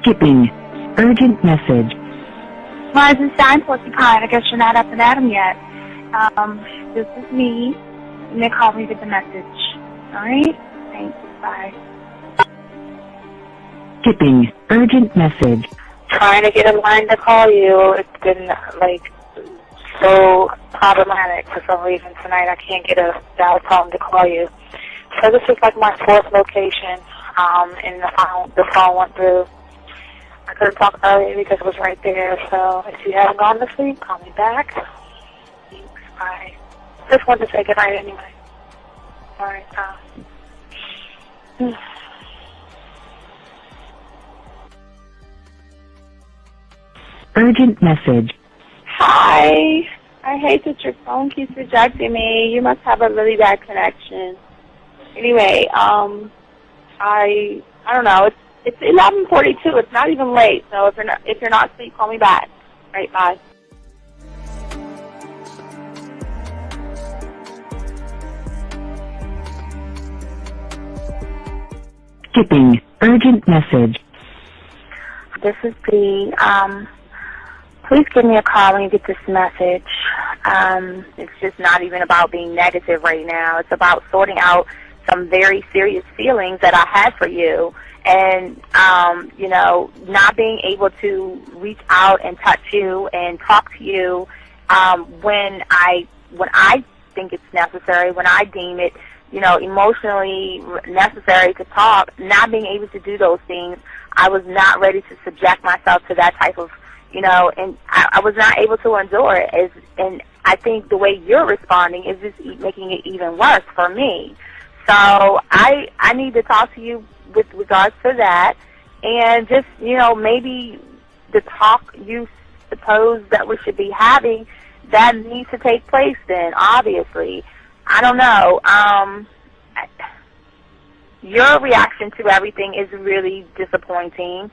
Skipping. Urgent message. Rising Shine Porcupine, I guess you're not up and at 'em yet. This is me. And they call me with the message. Alright? Thanks. Bye. Skipping. Urgent message. Trying to get a line to call you. It's been, so problematic for some reason tonight. I can't get a dial tone to call you. So this is my fourth location, and the phone went through. I couldn't talk earlier because it was right there, so if you haven't gone to sleep, call me back. Thanks, bye. Just wanted to say goodnight anyway. All right, Urgent message. Hi. I hate that your phone keeps rejecting me. You must have a really bad connection. Anyway, I don't know. It's 11:42. It's not even late. So if you're not asleep, call me back. Right, bye. Skipping. Urgent message. This is B. Please give me a call when you get this message. It's just not even about being negative right now. It's about sorting out some very serious feelings that I had for you, and not being able to reach out and touch you and talk to you when I think it's necessary, when I deem it, emotionally necessary to talk. Not being able to do those things, I was not ready to subject myself to that type of, and I was not able to endure it. And I think the way you're responding is just making it even worse for me. So I need to talk to you with regards to that, and just, maybe the talk you suppose that we should be having, that needs to take place then, obviously. I don't know. Your reaction to everything is really disappointing.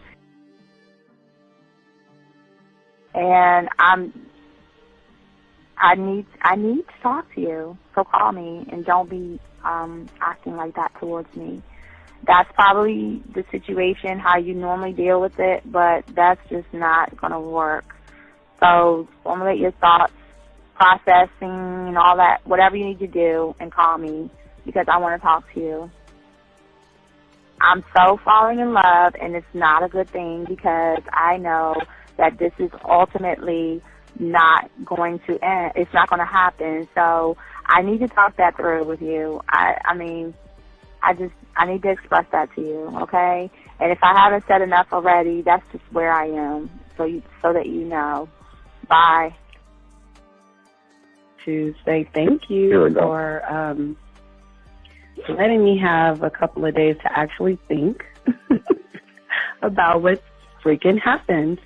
And I need to talk to you. So call me, and don't be acting like that towards me. That's probably the situation, how you normally deal with it, but that's just not going to work. So formulate your thoughts, processing and all that, whatever you need to do, and call me, because I want to talk to you. I'm so falling in love, and it's not a good thing, because I know that this is ultimately not going to end. It's not going to happen. So I need to talk that through with you. I need to express that to you, okay? And if I haven't said enough already, that's just where I am, so that you know. Bye. To say thank you for letting me have a couple of days to actually think about what freaking happened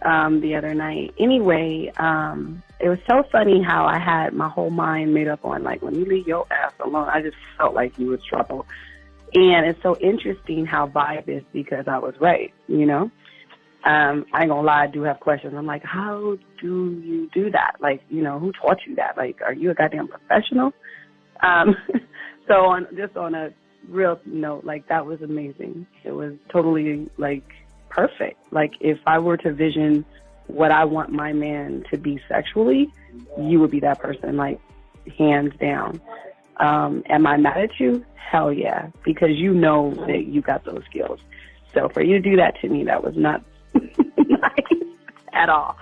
the other night. Anyway, it was so funny how I had my whole mind made up on, when you leave your ass alone, I just felt like you was trouble. And it's so interesting how vibe is, because I was right, I ain't gonna lie, I do have questions. I'm like, how do you do that? Who taught you that? Are you a goddamn professional? So on a real note, that was amazing. It was totally, perfect. If I were to vision what I want my man to be sexually, you would be that person, hands down. Am I mad at you? Hell yeah, because you know that you got those skills. So for you to do that to me, that was not nice at all.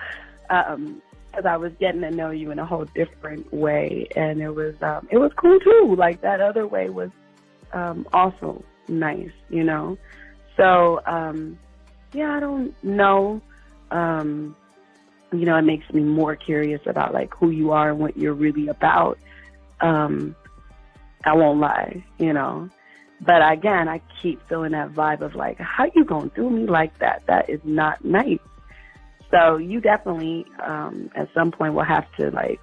Because I was getting to know you in a whole different way, and it was cool too. That other way was also nice, So yeah, I don't know. It makes me more curious about who you are and what you're really about. I won't lie, But again, I keep feeling that vibe of how you gonna do me like that? That is not nice. So you definitely, at some point, will have to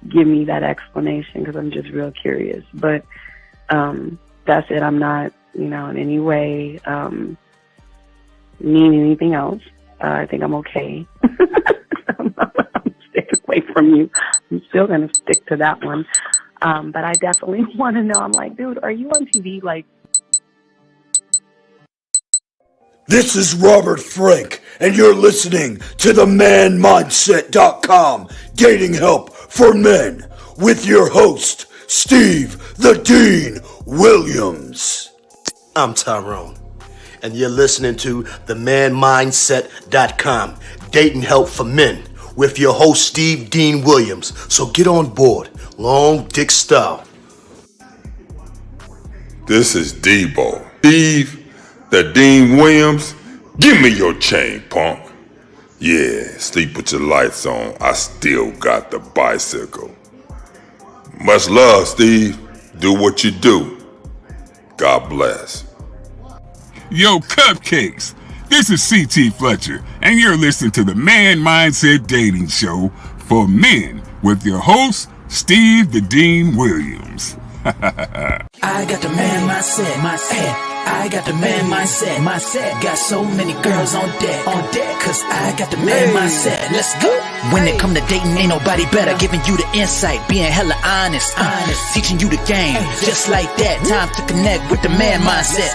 give me that explanation, because I'm just real curious. But that's it. I'm not, in any way mean anything else. I think I'm okay. I'm staying away from you. I'm still gonna stick to that one. But I definitely want to know. I'm dude, are you on TV? This is Robert Frank, and you're listening to the ManMindset.com Dating Help for Men with your host, Steve the Dean Williams. I'm Tyrone, and you're listening to the ManMindset.com Dating Help for Men with your host, Steve Dean Williams. So get on board, long dick style. This is Debo. Steve the Dean Williams, give me your chain, punk. Yeah, sleep with your lights on. I still got the bicycle. Much love, Steve. Do what you do. God bless. Yo, cupcakes. This is C.T. Fletcher, and you're listening to the Man Mindset Dating Show for Men with your host, Steve the Dean Williams. I got the man mindset. I got the man mindset. Got so many girls on deck, cause I got the man mindset. Let's go. When it come to dating, ain't nobody better. Giving you the insight, being hella honest. Teaching you the game, just like that. Time to connect with the man mindset.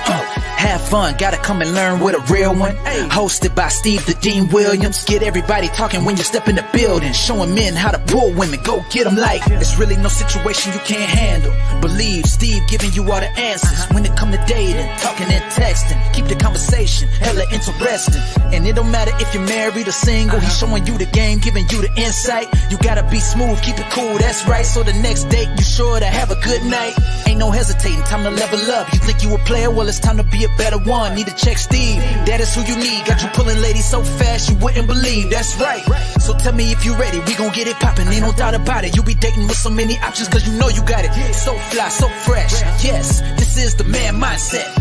Have fun, gotta come and learn with a real one. Hosted by Steve the Dean Williams. Get everybody talking when you step in the building. Showing men how to pull women, go get them like it's really no situation you can't handle. Believe Steve giving you all the answers. When it come to dating, talking and texting, keep the conversation hella interesting. And it don't matter if you're married or single. He's showing you the game, giving you the insight. You gotta be smooth, keep it cool, that's right. So the next date, you sure to have a good night. Ain't no hesitating, time to level up. You think you a player, well it's time to be a better one. Need to check Steve, that is who you need. Got you pulling ladies so fast you wouldn't believe, that's right. So tell me if you ready, we gon' get it poppin'. Ain't no doubt about it, you be dating with so many options cause you know you got it. So fly, so fresh, yes, this is the man mindset.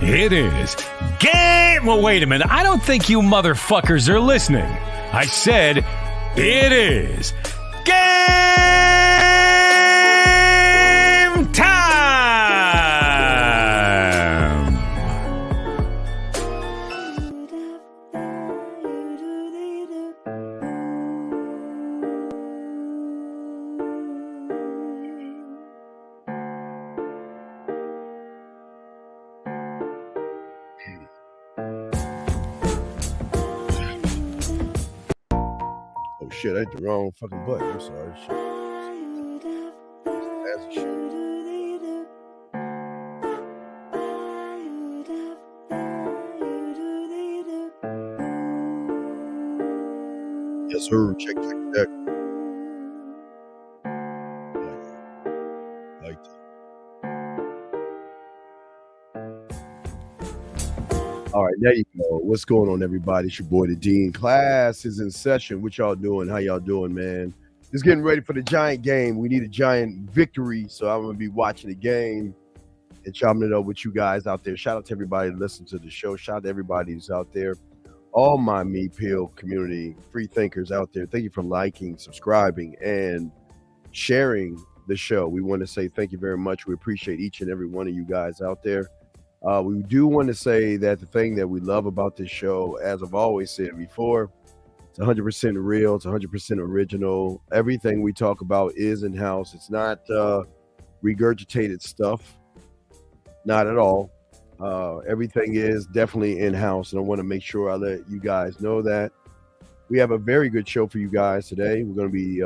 It is. Well, wait a minute. I don't think you motherfuckers are listening. I said it is game time! Oh shit, I hit the wrong fucking button. I'm sorry. Shit. That's a shit. Yes, sir. Check that. Like that. All right, there you go. What's going on, everybody? It's your boy, the Dean. Class is in session. What y'all doing? How y'all doing, man? Just getting ready for the giant game. We need a giant victory, so I'm going to be watching the game and chopping it up with you guys out there. Shout out to everybody that listens to the show. Shout out to everybody who's out there. All my Me Pill community, free thinkers out there. Thank you for liking, subscribing, and sharing the show. We want to say thank you very much. We appreciate each and every one of you guys out there. We do want to say that the thing that we love about this show, as I've always said before, it's 100% real. It's 100% original. Everything we talk about is in-house. It's not regurgitated stuff. Not at all. Everything is definitely in-house, and I want to make sure I let you guys know that. We have a very good show for you guys today. We're going to be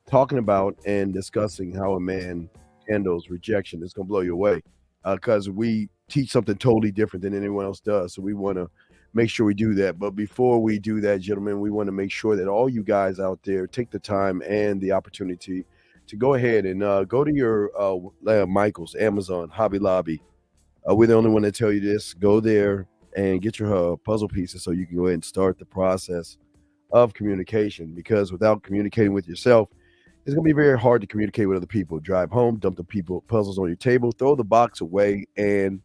talking about and discussing how a man handles rejection. It's going to blow you away because we teach something totally different than anyone else does, so we want to make sure we do that. But before we do that, gentlemen, we want to make sure that all you guys out there take the time and the opportunity to go ahead and go to your Michael's, Amazon, Hobby Lobby. We're the only one that tell you this. Go there and get your puzzle pieces so you can go ahead and start the process of communication, because without communicating with yourself, it's going to be very hard to communicate with other people. Drive home, dump the puzzles on your table, throw the box away, and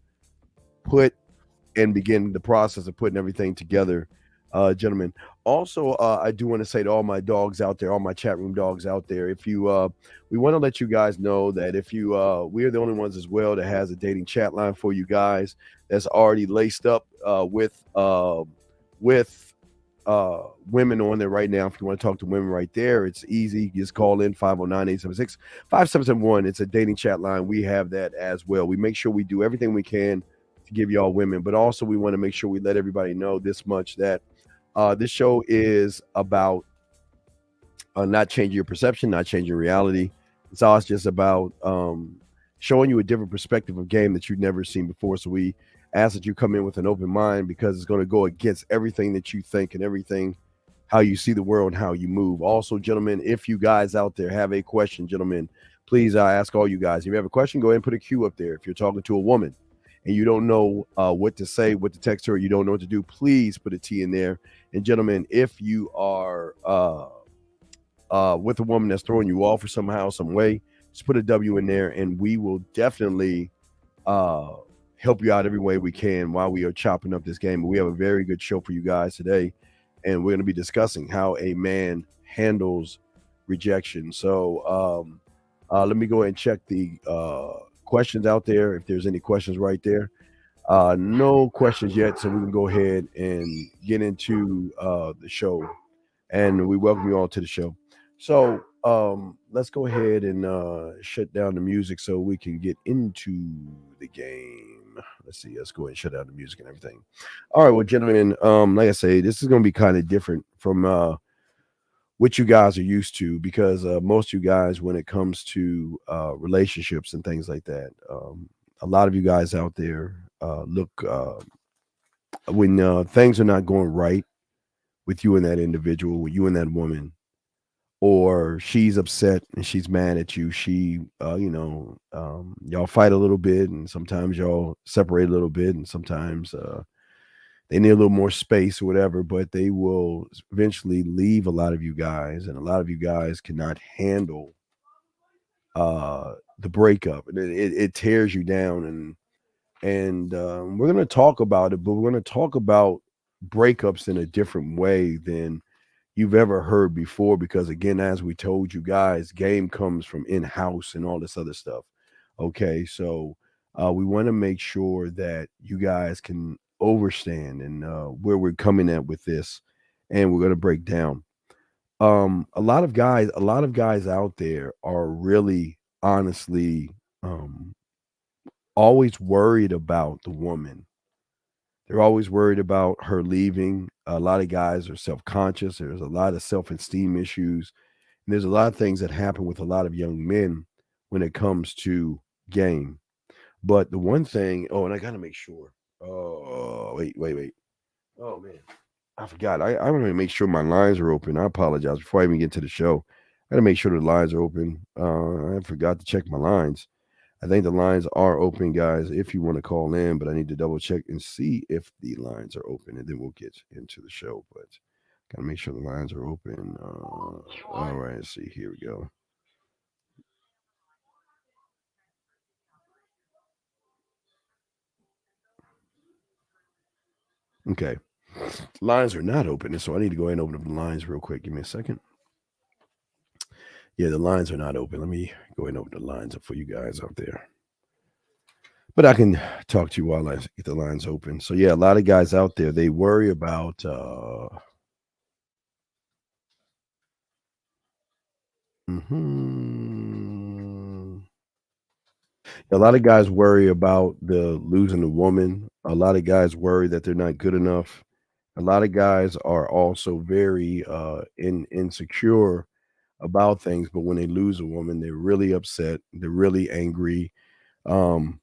begin the process of putting everything together, gentlemen. Also, I do want to say to all my dogs out there, all my chat room dogs out there, if you, we want to let you guys know that if you, we are the only ones as well that has a dating chat line for you guys that's already laced up with women on there right now. If you want to talk to women right there, it's easy. You just call in 509-876-5771. It's a dating chat line. We have that as well. We make sure we do everything we can to give y'all women, but also we want to make sure we let everybody know this much that this show is about not changing your perception, not changing reality. It's all just about showing you a different perspective of game that you've never seen before. So we ask that you come in with an open mind because it's going to go against everything that you think and everything, how you see the world and how you move. Also, gentlemen, if you guys out there have a question, gentlemen, please ask all you guys. If you have a question, go ahead and put a Q up there. If you're talking to a woman and you don't know what to say, what to text her, you don't know what to do, please put a T in there. And gentlemen, if you are with a woman that's throwing you off or somehow, some way, just put a W in there, and we will definitely help you out every way we can while we are chopping up this game. We have a very good show for you guys today, and we're going to be discussing how a man handles rejection. So let me go ahead and check the questions out there, if there's any questions right there. No questions yet, so we can go ahead and get into the show, and we welcome you all to the show. So let's go ahead and shut down the music so we can get into the game. Let's see. Let's go ahead and shut down the music and everything. All right, well, gentlemen, like I say, this is going to be kind of different from what you guys are used to because most of you guys, when it comes to relationships and things like that, a lot of you guys out there look when things are not going right with you and that individual, with you and that woman, or she's upset and she's mad at you. Y'all fight a little bit, and sometimes y'all separate a little bit, and sometimes they need a little more space or whatever, but they will eventually leave a lot of you guys, and a lot of you guys cannot handle the breakup, and it tears you down. And we're going to talk about it, but we're going to talk about breakups in a different way than you've ever heard before, because again, as we told you guys, game comes from in-house and all this other stuff. Okay, so we want to make sure that you guys can overstand and where we're coming at with this, and we're going to break down. A lot of guys out there are really honestly always worried about the woman. They're always worried about her leaving. A lot of guys are self-conscious. There's a lot of self-esteem issues. And there's a lot of things that happen with a lot of young men when it comes to game. But the one thing, oh, and I got to make sure. Oh, wait. Oh, man. I forgot. I want to make sure my lines are open. I apologize before I even get to the show. I got to make sure the lines are open. I forgot to check my lines. I think the lines are open, guys, if you want to call in, but I need to double check and see if the lines are open, and then we'll get into the show. But got to make sure the lines are open. All right, let's see. Here we go. Okay. Lines are not open, so I need to go ahead and open up the lines real quick. Give me a second. Yeah, the lines are not open. Let me go ahead and open the lines up for you guys out there. But I can talk to you while I get the lines open. So yeah, a lot of guys out there, they worry about a lot of guys worry about the losing the woman. A lot of guys worry that they're not good enough. A lot of guys are also very insecure about things, but when they lose a woman, they're really upset. They're really angry. Um,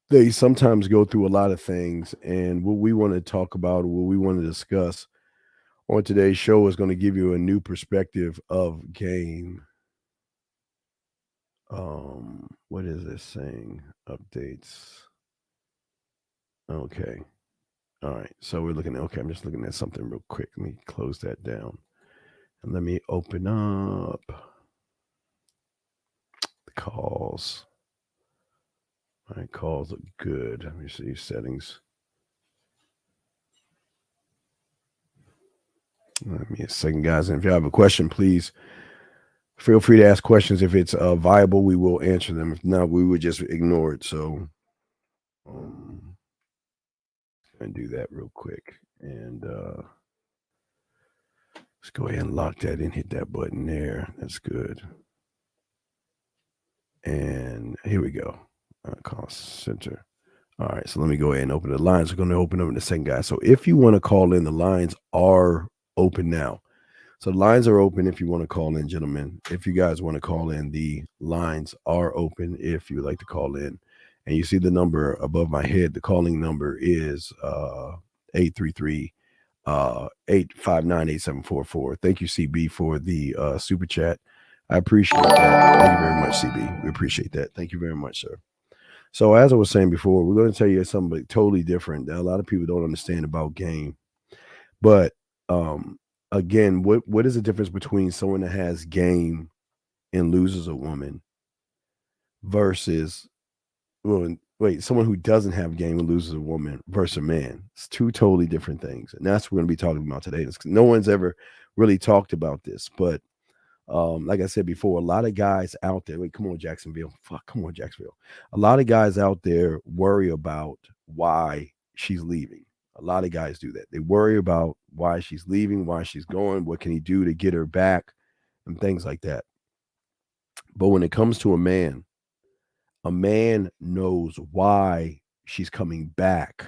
they sometimes go through a lot of things, and what we want to talk about, what we want to discuss on today's show is going to give you a new perspective of game. What is this saying? Updates. Okay. All right. So we're looking at, okay, I'm just looking at something real quick. Let me close that down. And let me open up the calls. My calls look good. Let me see settings. Let me a second, guys. And if you have a question, please feel free to ask questions. If it's viable, we will answer them. If not, we would just ignore it. So and do that real quick. And let's go ahead and lock that in. Hit that button there. That's good. And here we go. Call center. All right, so let me go ahead and open the lines. We're going to open up in a second, guys. So if you want to call in, the lines are open now. So the lines are open if you want to call in, gentlemen. If you guys want to call in, the lines are open if you would like to call in. And you see the number above my head. The calling number is 833 859 8744. Thank you, CB, for the super chat. I appreciate that. Thank you very much, CB. We appreciate that. Thank you very much, sir. So as I was saying before, we're going to tell you something totally different that a lot of people don't understand about game. But again, what is the difference between someone that has game and loses a woman versus someone who doesn't have game and loses a woman versus a man? It's two totally different things, and that's what we're going to be talking about today. No one's ever really talked about this, but like I said before, a lot of guys out there. Wait, come on, Jacksonville. Fuck, come on, Jacksonville. A lot of guys out there worry about why she's leaving. A lot of guys do that. They worry about why she's leaving, why she's going, what can he do to get her back, and things like that. But when it comes to a man knows why she's coming back.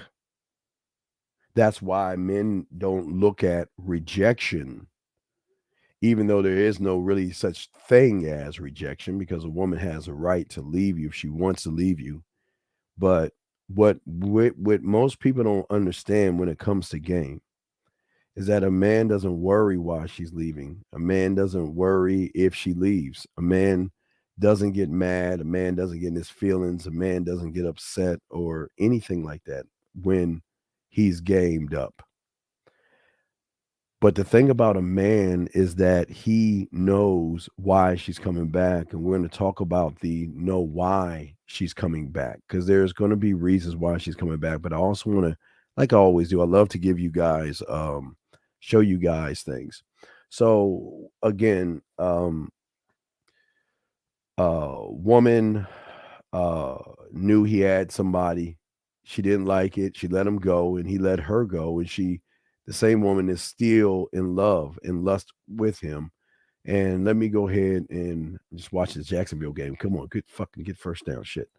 That's why men don't look at rejection, even though there is no really such thing as rejection, because a woman has a right to leave you if she wants to leave you. But what most people don't understand when it comes to game is that a man doesn't worry why she's leaving. A man doesn't worry if she leaves. A man doesn't get mad. A man doesn't get in his feelings. A man doesn't get upset or anything like that when he's gamed up. But the thing about a man is that he knows why she's coming back. And we're going to talk about the know why she's coming back, because there's going to be reasons why she's coming back. But I also want to, like I always do, I love to give you guys, show you guys things. So again, woman knew he had somebody. She didn't like it. She let him go, and he let her go. And the same woman, is still in love and lust with him. And let me go ahead and just watch this Jacksonville game. Come on, get first down shit.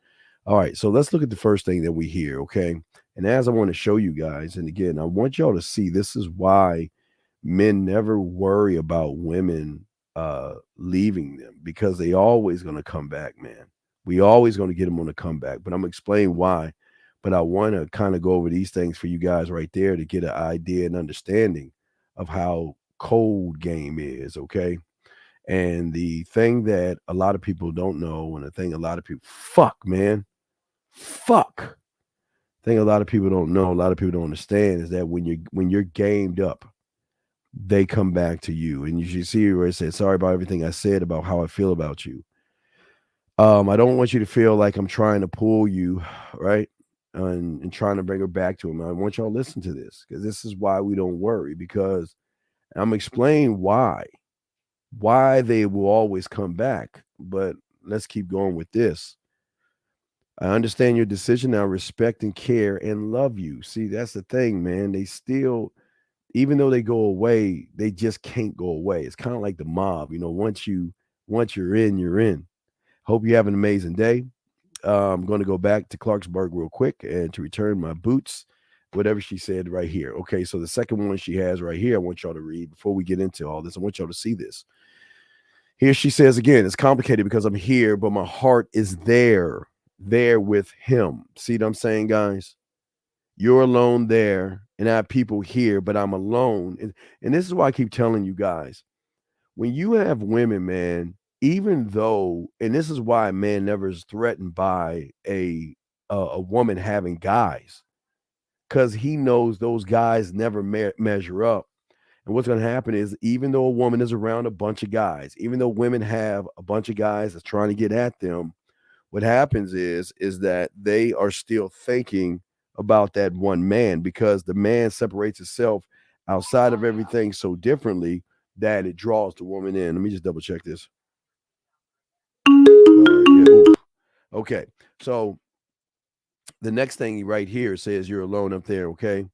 All right, so let's look at the first thing that we hear, okay? And as I want to show you guys, and again, I want y'all to see this is why men never worry about women leaving them, because they always going to come back, man. We always going to get them on the comeback, but I'm going to explain why. But I want to kind of go over these things for you guys right there to get an idea and understanding of how cold game is, okay? And the thing that a lot of people don't know, and the thing a lot of people, fuck, man, fuck. Thing a lot of people don't know, a lot of people don't understand, is that when you're gamed up, they come back to you. And you should see where it says, sorry about everything I said about how I feel about you. I don't want you to feel like I'm trying to pull you, right? And trying to bring her back to him. I want y'all to listen to this, because this is why we don't worry, because I'm explaining why they will always come back. But let's keep going with this. I understand your decision. I respect and care and love you. See, that's the thing, man. They still, even though they go away, they just can't go away. It's kind of like the mob, once you're in, you're in. Hope you have an amazing day. I'm going to go back to Clarksburg real quick and to return my boots, whatever she said right here. Okay, so the second one she has right here, I want y'all to read before we get into all this. I want y'all to see this. Here she says again, it's complicated because I'm here, but my heart is there with him. See what I'm saying, guys? You're alone there, and I have people here, but I'm alone. And this is why I keep telling you guys, when you have women, man, even though, and this is why a man never is threatened by a woman having guys, because he knows those guys never measure up. And what's going to happen is, even though a woman is around a bunch of guys, even though women have a bunch of guys that's trying to get at them, what happens is that they are still thinking about that one man, because the man separates itself outside of everything so differently that it draws the woman in. Let me just double check this. Okay, so the next thing right here says you're alone up there, okay?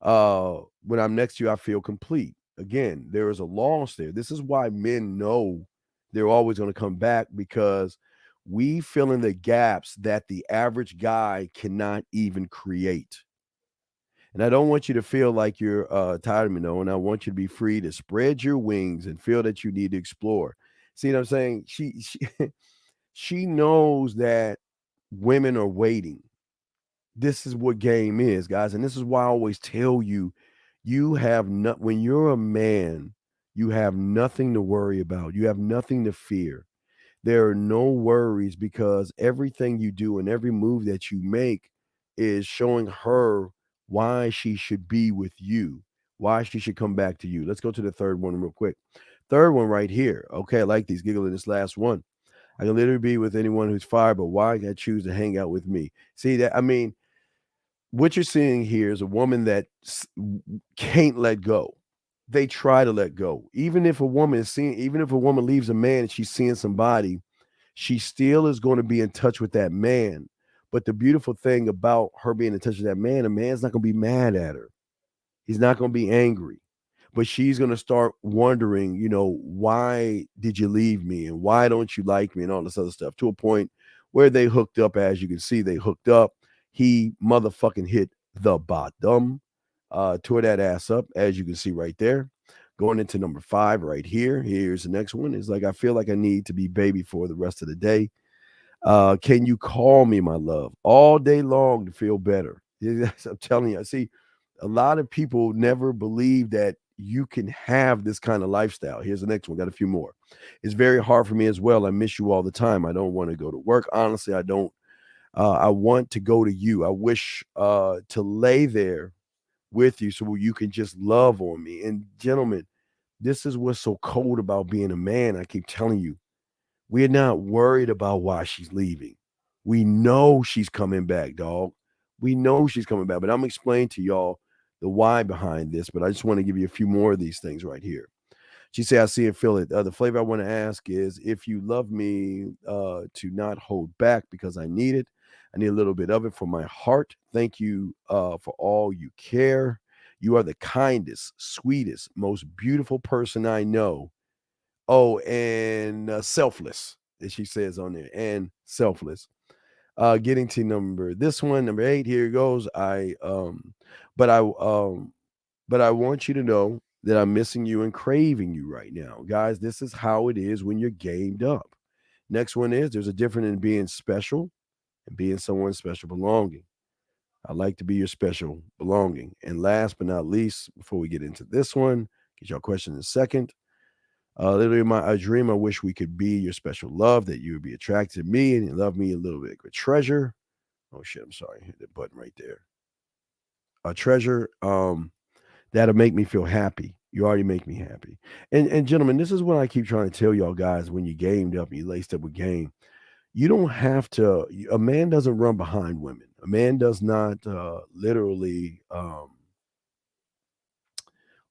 When I'm next to you, I feel complete. Again, there is a loss there. This is why men know they're always going to come back, because We fill in the gaps that the average guy cannot even create. And I don't want you to feel like you're tired of me, no. And I want you to be free to spread your wings and feel that you need to explore. See what I'm saying? She she knows that women are waiting. This is what game is, guys. And this is why I always tell you, you have not when you're a man, you have nothing to worry about. You have nothing to fear. There are no worries because everything you do and every move that you make is showing her why she should be with you, why she should come back to you. Let's go to the third one real quick. Third one right here. Okay, I like these. Giggle in this last one. I can literally be with anyone who's fired, but why I choose to hang out with me? See that? I mean, what you're seeing here is a woman that can't let go. They try to let go. Even if a woman is seeing, even if a woman leaves a man and she's seeing somebody, she still is going to be in touch with that man. But the beautiful thing about her being in touch with that man, a man's not going to be mad at her. He's not going to be angry. But she's going to start wondering, why did you leave me? And why don't you like me? And all this other stuff, to a point where they hooked up. As you can see, they hooked up. He motherfucking hit the bottom, tore that ass up, as you can see right there. Going into number 5 right here. Here's the next one. It's like, I feel like I need to be baby for the rest of the day. Can you call me my love all day long to feel better? I'm telling you, I see a lot of people never believe that you can have this kind of lifestyle. Here's the next one. Got a few more. It's very hard for me as well. I miss you all the time. I don't want to go to work. Honestly, I don't. I want to go to you. I wish to lay there with you so you can just love on me. And gentlemen, this is what's so cold about being a man. I keep telling you, we're not worried about why she's leaving. We know she's coming back, dog. We know she's coming back. But I'm explaining to y'all the why behind this. But I just want to give you a few more of these things right here. She said, I see and feel it. The flavor I want to ask is if you love me to not hold back because I need it. I need a little bit of it for my heart. Thank you for all you care. You are the kindest, sweetest, most beautiful person I know. Oh, and selfless, as she says on there, and selfless. Getting to number 8. Here it goes. But I want you to know that I'm missing you and craving you right now, guys. This is how it is when you're gamed up. Next one is there's a difference in being special and being someone's special belonging. I like to be your special belonging. And last but not least, before we get into this one, get your question in a second. Literally, a dream. I wish we could be your special love, that you would be attracted to me and you love me a little bit. A treasure. Oh shit! I'm sorry. Hit that button right there. A treasure. That'll make me feel happy. You already make me happy. And gentlemen, this is what I keep trying to tell y'all guys when you gamed up, you laced up with game. You don't have to. A man doesn't run behind women. A man does not literally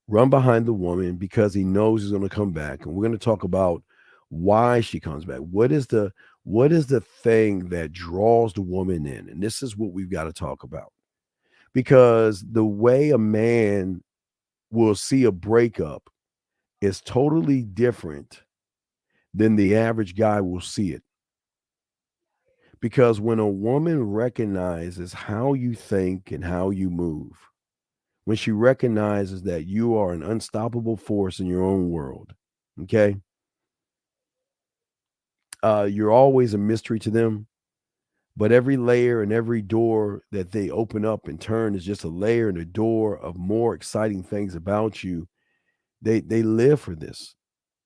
run behind the woman because he knows he's going to come back. And we're going to talk about why she comes back. What is the thing that draws the woman in? And this is what we've got to talk about. Because the way a man will see a breakup is totally different than the average guy will see it. Because when a woman recognizes how you think and how you move, when she recognizes that you are an unstoppable force in your own world, okay? You're always a mystery to them, but every layer and every door that they open up and turn is just a layer and a door of more exciting things about you. They live for this.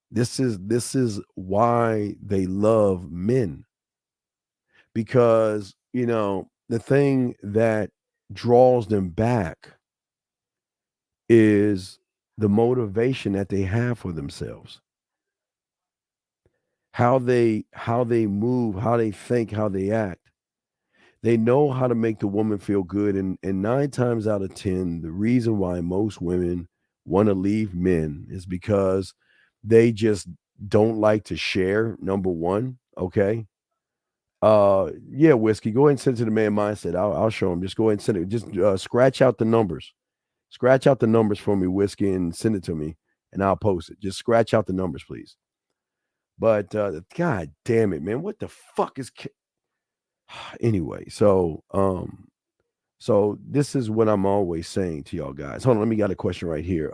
This is why they love men. Because, the thing that draws them back is the motivation that they have for themselves. How they move, how they think, how they act. They know how to make the woman feel good. And 9 times out of 10, the reason why most women want to leave men is because they just don't like to share, number one. Okay. Yeah, Whiskey, go ahead and send it to the man mindset. I'll show him. Just go ahead and send it. Just scratch out the numbers. Scratch out the numbers for me, Whiskey, and send it to me, and I'll post it. Just scratch out the numbers, please. But god damn it, man, what the fuck is anyway, so this is what I'm always saying to y'all guys. Hold on, let me got a question right here.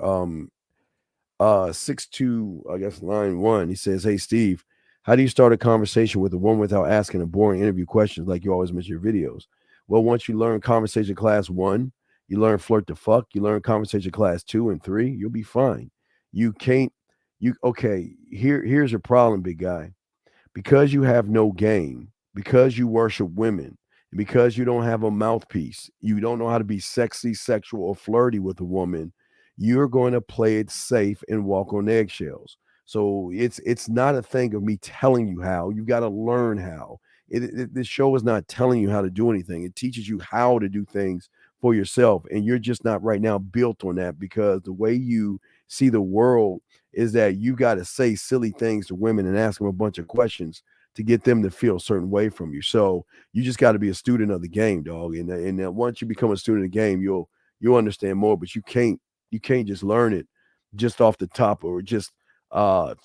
62, I guess line 1. He says, "Hey Steve, how do you start a conversation with a woman without asking a boring interview questions like you always mention in your videos?" Well, once you learn conversation class 1, you learn flirt to fuck, you learn conversation class 2 and 3, you'll be fine. You can't you okay, here's your problem, big guy. Because you have no game, because you worship women, and because you don't have a mouthpiece, you don't know how to be sexy, sexual, or flirty with a woman, you're going to play it safe and walk on eggshells. So it's not a thing of me telling you how. You got to learn how. This show is not telling you how to do anything. It teaches you how to do things for yourself, and you're just not right now built on that because the way you see the world is that you got to say silly things to women and ask them a bunch of questions to get them to feel a certain way from you. So you just got to be a student of the game, dog. And once you become a student of the game, you'll understand more. But you can't just learn it just off the top or just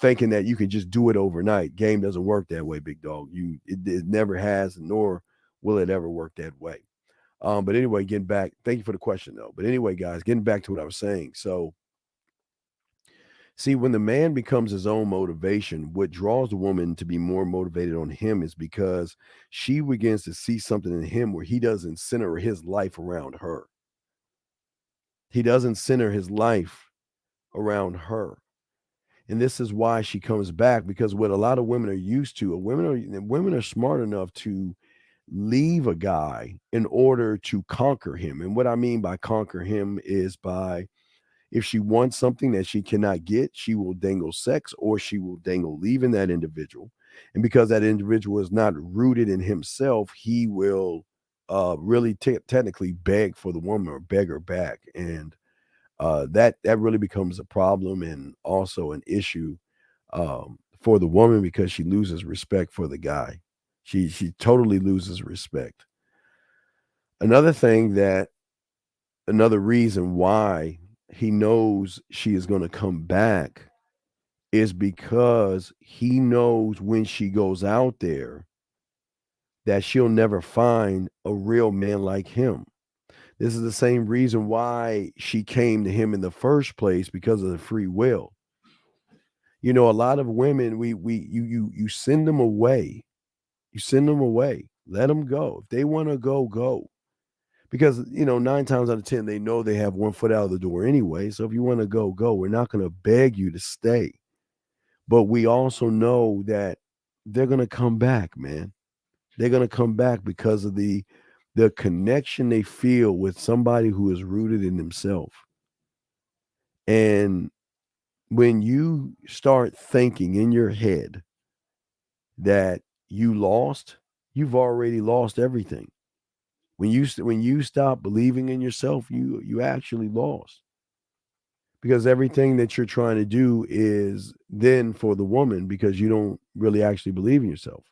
thinking that you can just do it overnight. Game doesn't work that way, big dog. It never has, nor will it ever work that way. But anyway, getting back, thank you for the question though. But anyway, guys, getting back to what I was saying. So see, when the man becomes his own motivation, what draws the woman to be more motivated on him is because she begins to see something in him where he doesn't center his life around her. He doesn't center his life around her. And this is why she comes back because what a lot of women are used to, women are smart enough to leave a guy in order to conquer him. And what I mean by conquer him is by if she wants something that she cannot get, she will dangle sex or she will dangle leaving that individual. And because that individual is not rooted in himself, he will really technically beg for the woman or beg her back. And that really becomes a problem and also an issue for the woman because she loses respect for the guy. She totally loses respect. Another thing that another reason why he knows she is going to come back is because he knows when she goes out there that she'll never find a real man like him. This is the same reason why she came to him in the first place because of the free will. You know, a lot of women, you send them away. You send them away. Let them go. If they want to go, go. Because, 9 times out of 10, they know they have one foot out of the door anyway. So if you want to go, go. We're not going to beg you to stay. But we also know that they're going to come back, man. They're going to come back because of the connection they feel with somebody who is rooted in themselves. And when you start thinking in your head that you lost, you've already lost everything. When you stop believing in yourself, you actually lost. Because everything that you're trying to do is then for the woman because you don't really actually believe in yourself.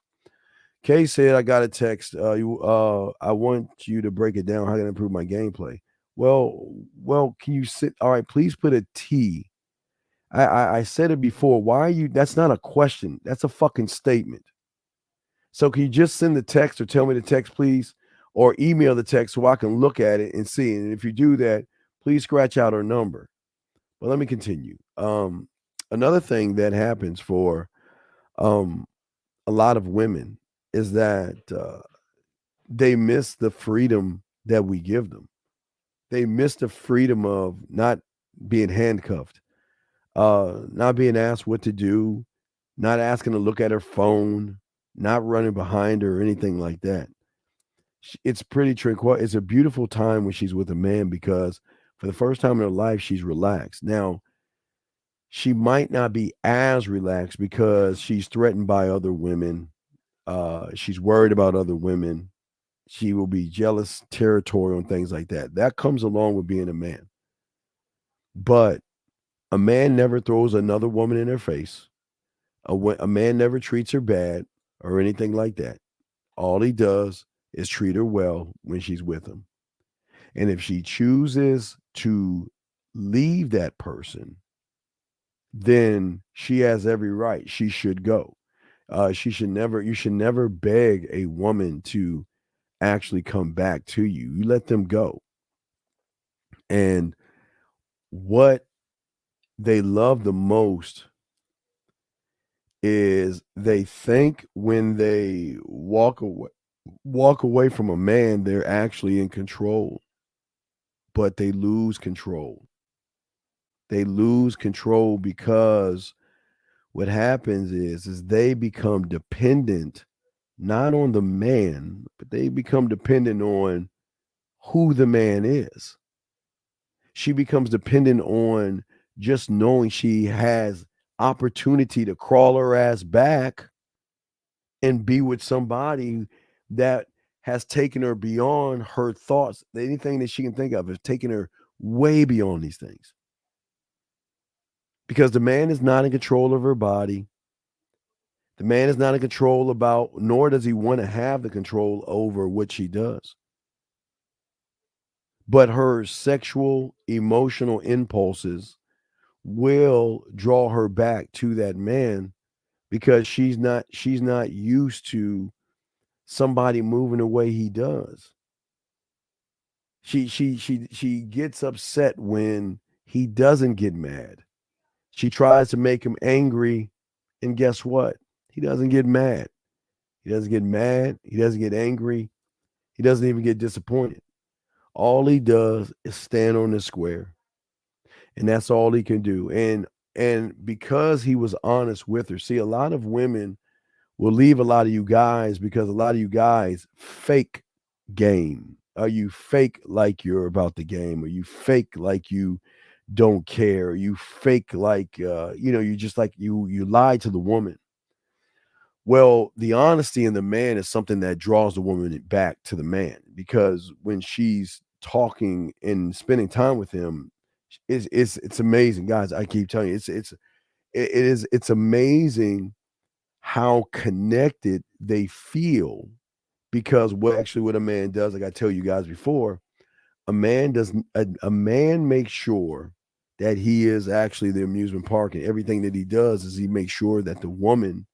Kay said, I got a text. I want you to break it down. How can I improve my gameplay? Well, can you sit? All right, please put a T. I said it before. Why are you? That's not a question. That's a fucking statement. So can you just send the text or tell me the text, please? Or email the text so I can look at it and see. And if you do that, please scratch out our number. But let me continue. Another thing that happens for a lot of women is that they miss the freedom that we give them. They miss the freedom of not being handcuffed, not being asked what to do, not asking to look at her phone, not running behind her or anything like that. It's pretty tranquil. It's a beautiful time when she's with a man because for the first time in her life, she's relaxed. Now, she might not be as relaxed because she's threatened by other women. She's worried about other women. She will be jealous, territorial, and things like that. That comes along with being a man. But a man never throws another woman in her face. A man never treats her bad or anything like that. All he does is treat her well when she's with him. And if she chooses to leave that person, then she has every right. She should go. You should never beg a woman to actually come back to you. You let them go. And what they love the most is they think when they walk away from a man, they're actually in control, but they lose control. They lose control because what happens is they become dependent not on the man, but they become dependent on who the man is. She becomes dependent on just knowing she has opportunity to crawl her ass back and be with somebody that has taken her beyond her thoughts. Anything that she can think of has taken her way beyond these things. Because the man is not in control of her body. The man is not in control about, nor does he want to have the control over what she does. But her sexual, emotional impulses will draw her back to that man because she's not used to somebody moving the way he does. She gets upset when he doesn't get mad. She tries to make him angry, and guess what? He doesn't get mad. He doesn't get mad. He doesn't get angry. He doesn't even get disappointed. All he does is stand on the square, and that's all he can do. And because he was honest with her, see, a lot of women will leave a lot of you guys because a lot of you guys fake game. Are you fake like you're about the game? Or you fake like you don't care? Or you fake like you just like you lie to the woman. Well, the honesty in the man is something that draws the woman back to the man because when she's talking and spending time with him, it's amazing, guys. I keep telling you, it's amazing how connected they feel because what a man does, like I tell you guys before, a man makes sure that he is actually the amusement park, and everything that he does is he makes sure that the woman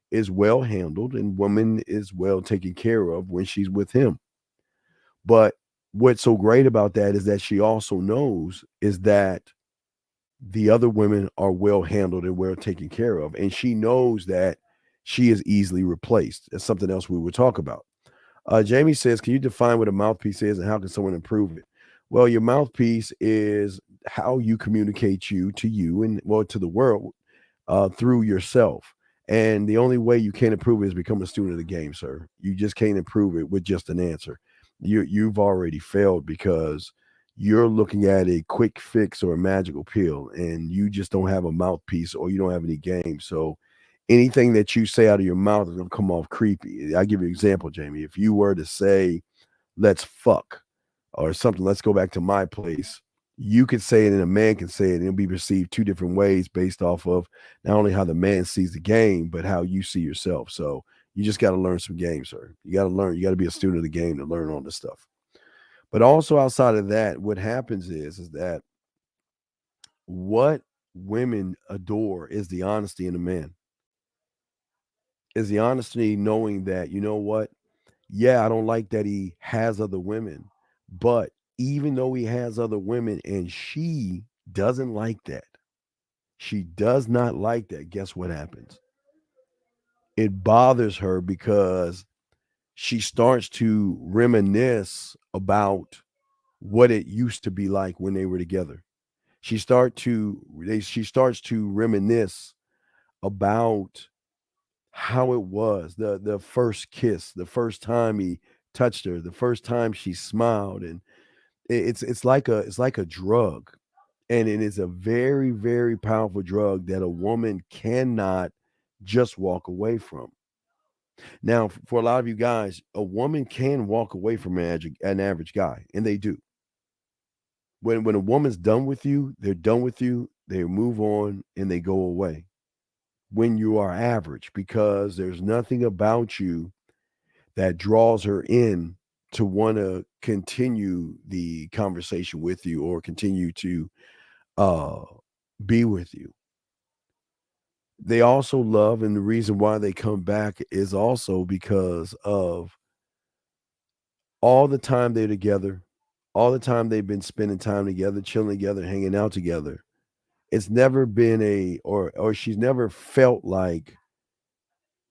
is well handled and woman is well taken care of when she's with him. But what's so great about that is that she also knows is that the other women are well handled and well taken care of. And she knows that she is easily replaced. That's something else we would talk about. Jamie says, can you define what a mouthpiece is and how can someone improve it? Well, your mouthpiece is how you communicate you to you and well to the world through yourself. And the only way you can improve it is become a student of the game, sir. You just can't improve it with just an answer. You've already failed because you're looking at a quick fix or a magical pill, and you just don't have a mouthpiece or you don't have any game. So anything that you say out of your mouth is gonna come off creepy. I'll give you an example, Jamie. If you were to say, let's fuck or something, let's go back to my place, you could say it and a man can say it, and it'll be perceived two different ways based off of not only how the man sees the game, but how you see yourself. So you just got to learn some game, sir. You got to learn. You got to be a student of the game to learn all this stuff. But also outside of that, what happens is that what women adore is the honesty in a man. Is the honesty knowing that, you know what? Yeah, I don't like that he has other women, but even though he has other women and she doesn't like that, she does not like that, guess what happens? It bothers her because she starts to reminisce about what it used to be like when they were together. She starts to reminisce about how it was, the first kiss, the first time he touched her, the first time she smiled, and it's like a drug, and it is a very very powerful drug that a woman cannot just walk away from. Now, for a lot of you guys, a woman can walk away from an average guy, and they do. When a woman's done with you, they're done with you. They move on and they go away. When you are average, because there's nothing about you that draws her in to want to continue the conversation with you or continue to uh be with you. They also love, and the reason why they come back is also because of all the time they're together, all the time they've been spending time together, chilling together, hanging out together. It's never been or she's never felt like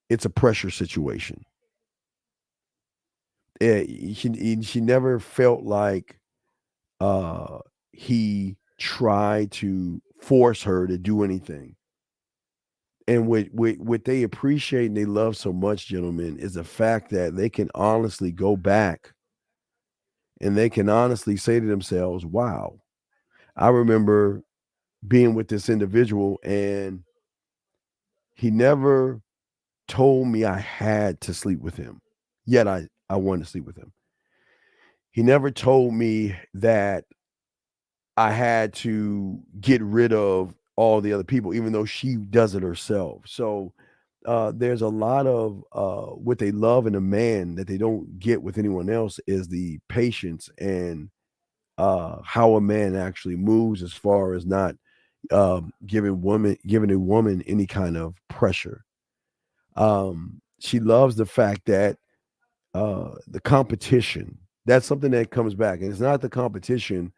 it's a pressure situation. She never felt like uh he tried to force her to do anything. And what they appreciate and they love so much, gentlemen, is the fact that they can honestly go back and they can honestly say to themselves, wow, I remember being with this individual and he never told me I had to sleep with him. Yet I wanted to sleep with him. He never told me that I had to get rid of all the other people, even though she does it herself. So there's a lot of what they love in a man that they don't get with anyone else is the patience and how a man actually moves as far as not giving a woman any kind of pressure. She loves the fact that the competition, that's something that comes back, and it's not the competition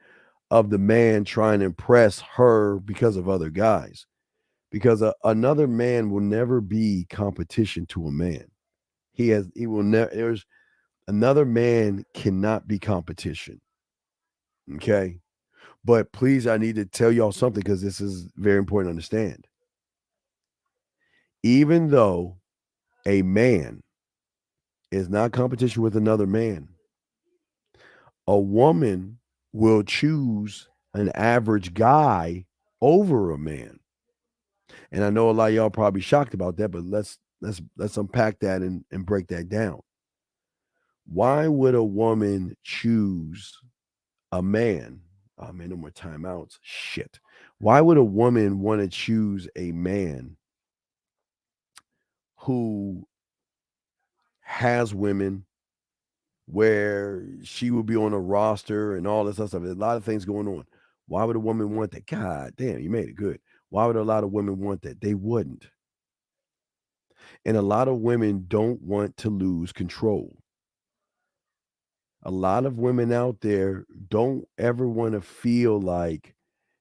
of the man trying to impress her because of other guys, because another man will never be competition to a man. He will never. There's another man cannot be competition. Okay, but please, I need to tell y'all something because this is very important to understand. Even though a man is not competition with another man, a woman will choose an average guy over a man. And I know a lot of y'all probably shocked about that, but let's unpack that and break that down. Why would a woman choose a man? Oh man, no more timeouts. Shit. Why would a woman want to choose a man who has women where she will be on a roster and all this other stuff? There's a lot of things going on. Why would a woman want that? God damn, you made it good. Why would a lot of women want that? They wouldn't. And a lot of women don't want to lose control. A lot of women out there don't ever want to feel like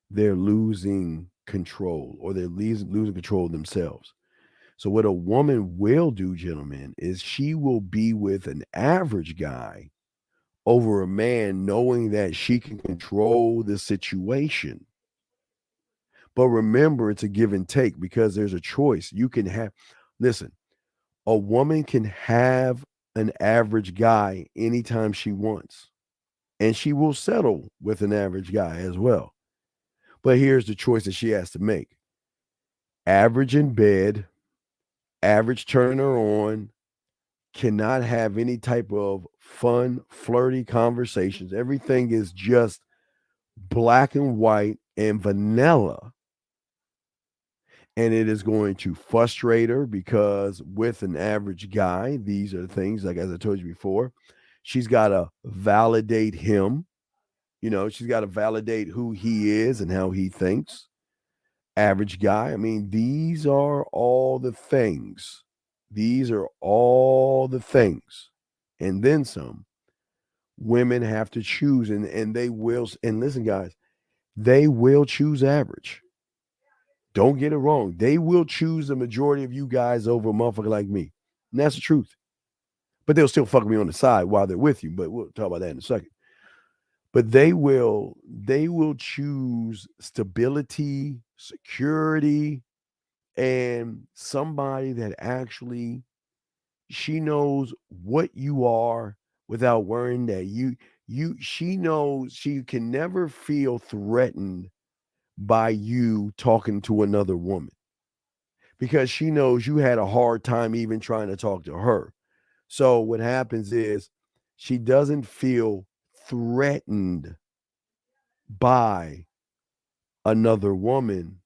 they're losing control or they're losing control of themselves. So, what a woman will do, gentlemen, is she will be with an average guy over a man knowing that she can control the situation. But remember, it's a give and take because there's a choice. You can have, listen, a woman can have an average guy anytime she wants, and she will settle with an average guy as well. But here's the choice that she has to make: average in bed, average turning her on, cannot have any type of fun, flirty conversations. Everything is just black and white and vanilla. And it is going to frustrate her because with an average guy, these are the things, like as I told you before, she's got to validate him. You know, she's got to validate who he is and how he thinks. Average guy. I mean, these are all the things. These are all the things. And then some. Women have to choose, and they will. And listen, guys, they will choose average. Don't get it wrong. They will choose the majority of you guys over a motherfucker like me. And that's the truth. But they'll still fuck me on the side while they're with you. But we'll talk about that in a second. But they will choose stability, security, and somebody that actually she knows what you are without worrying that she knows she can never feel threatened by you talking to another woman because she knows you had a hard time even trying to talk to her. So what happens is she doesn't feel threatened by another woman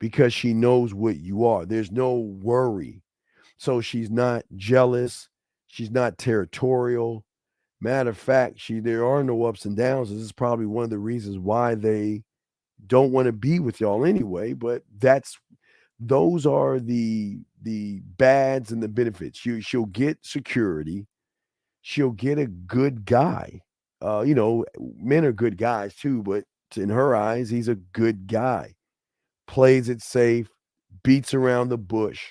because she knows what you are. There's no worry. So she's not jealous. She's not territorial. Matter of fact, there are no ups and downs. This is probably one of the reasons why they don't want to be with y'all anyway. But those are the bads and the benefits. She'll get security. She'll get a good guy. Men are good guys too, but in her eyes, he's a good guy. Plays it safe, beats around the bush.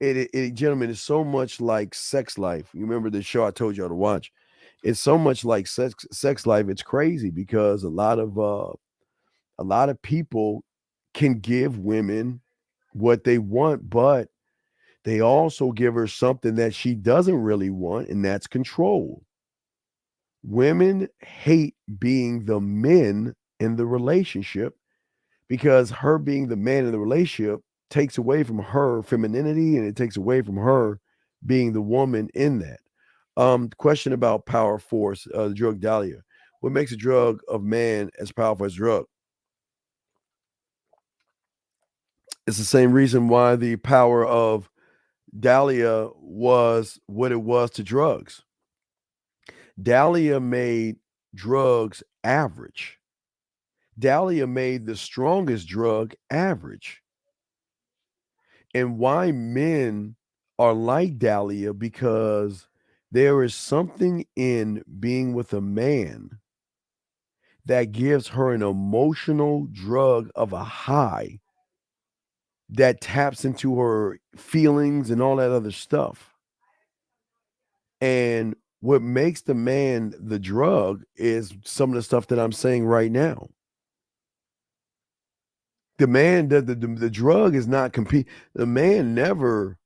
Gentlemen, it's so much like Sex Life. You remember the show I told y'all to watch? It's so much like Sex Life. It's crazy because a lot of people can give women what they want, but they also give her something that she doesn't really want, and that's control. Women hate being the men in the relationship because her being the man in the relationship takes away from her femininity and it takes away from her being the woman in that. Question about power force, the drug Dahlia. What makes a drug of man as powerful as drug? It's the same reason why the power of Dahlia was what it was to drugs. Dahlia made drugs average. Dahlia made the strongest drug average. And why men are like Dahlia, because there is something in being with a man that gives her an emotional drug of a high that taps into her feelings and all that other stuff. And what makes the man the drug is some of the stuff that I'm saying right now. The man, the drug is not compete. The man never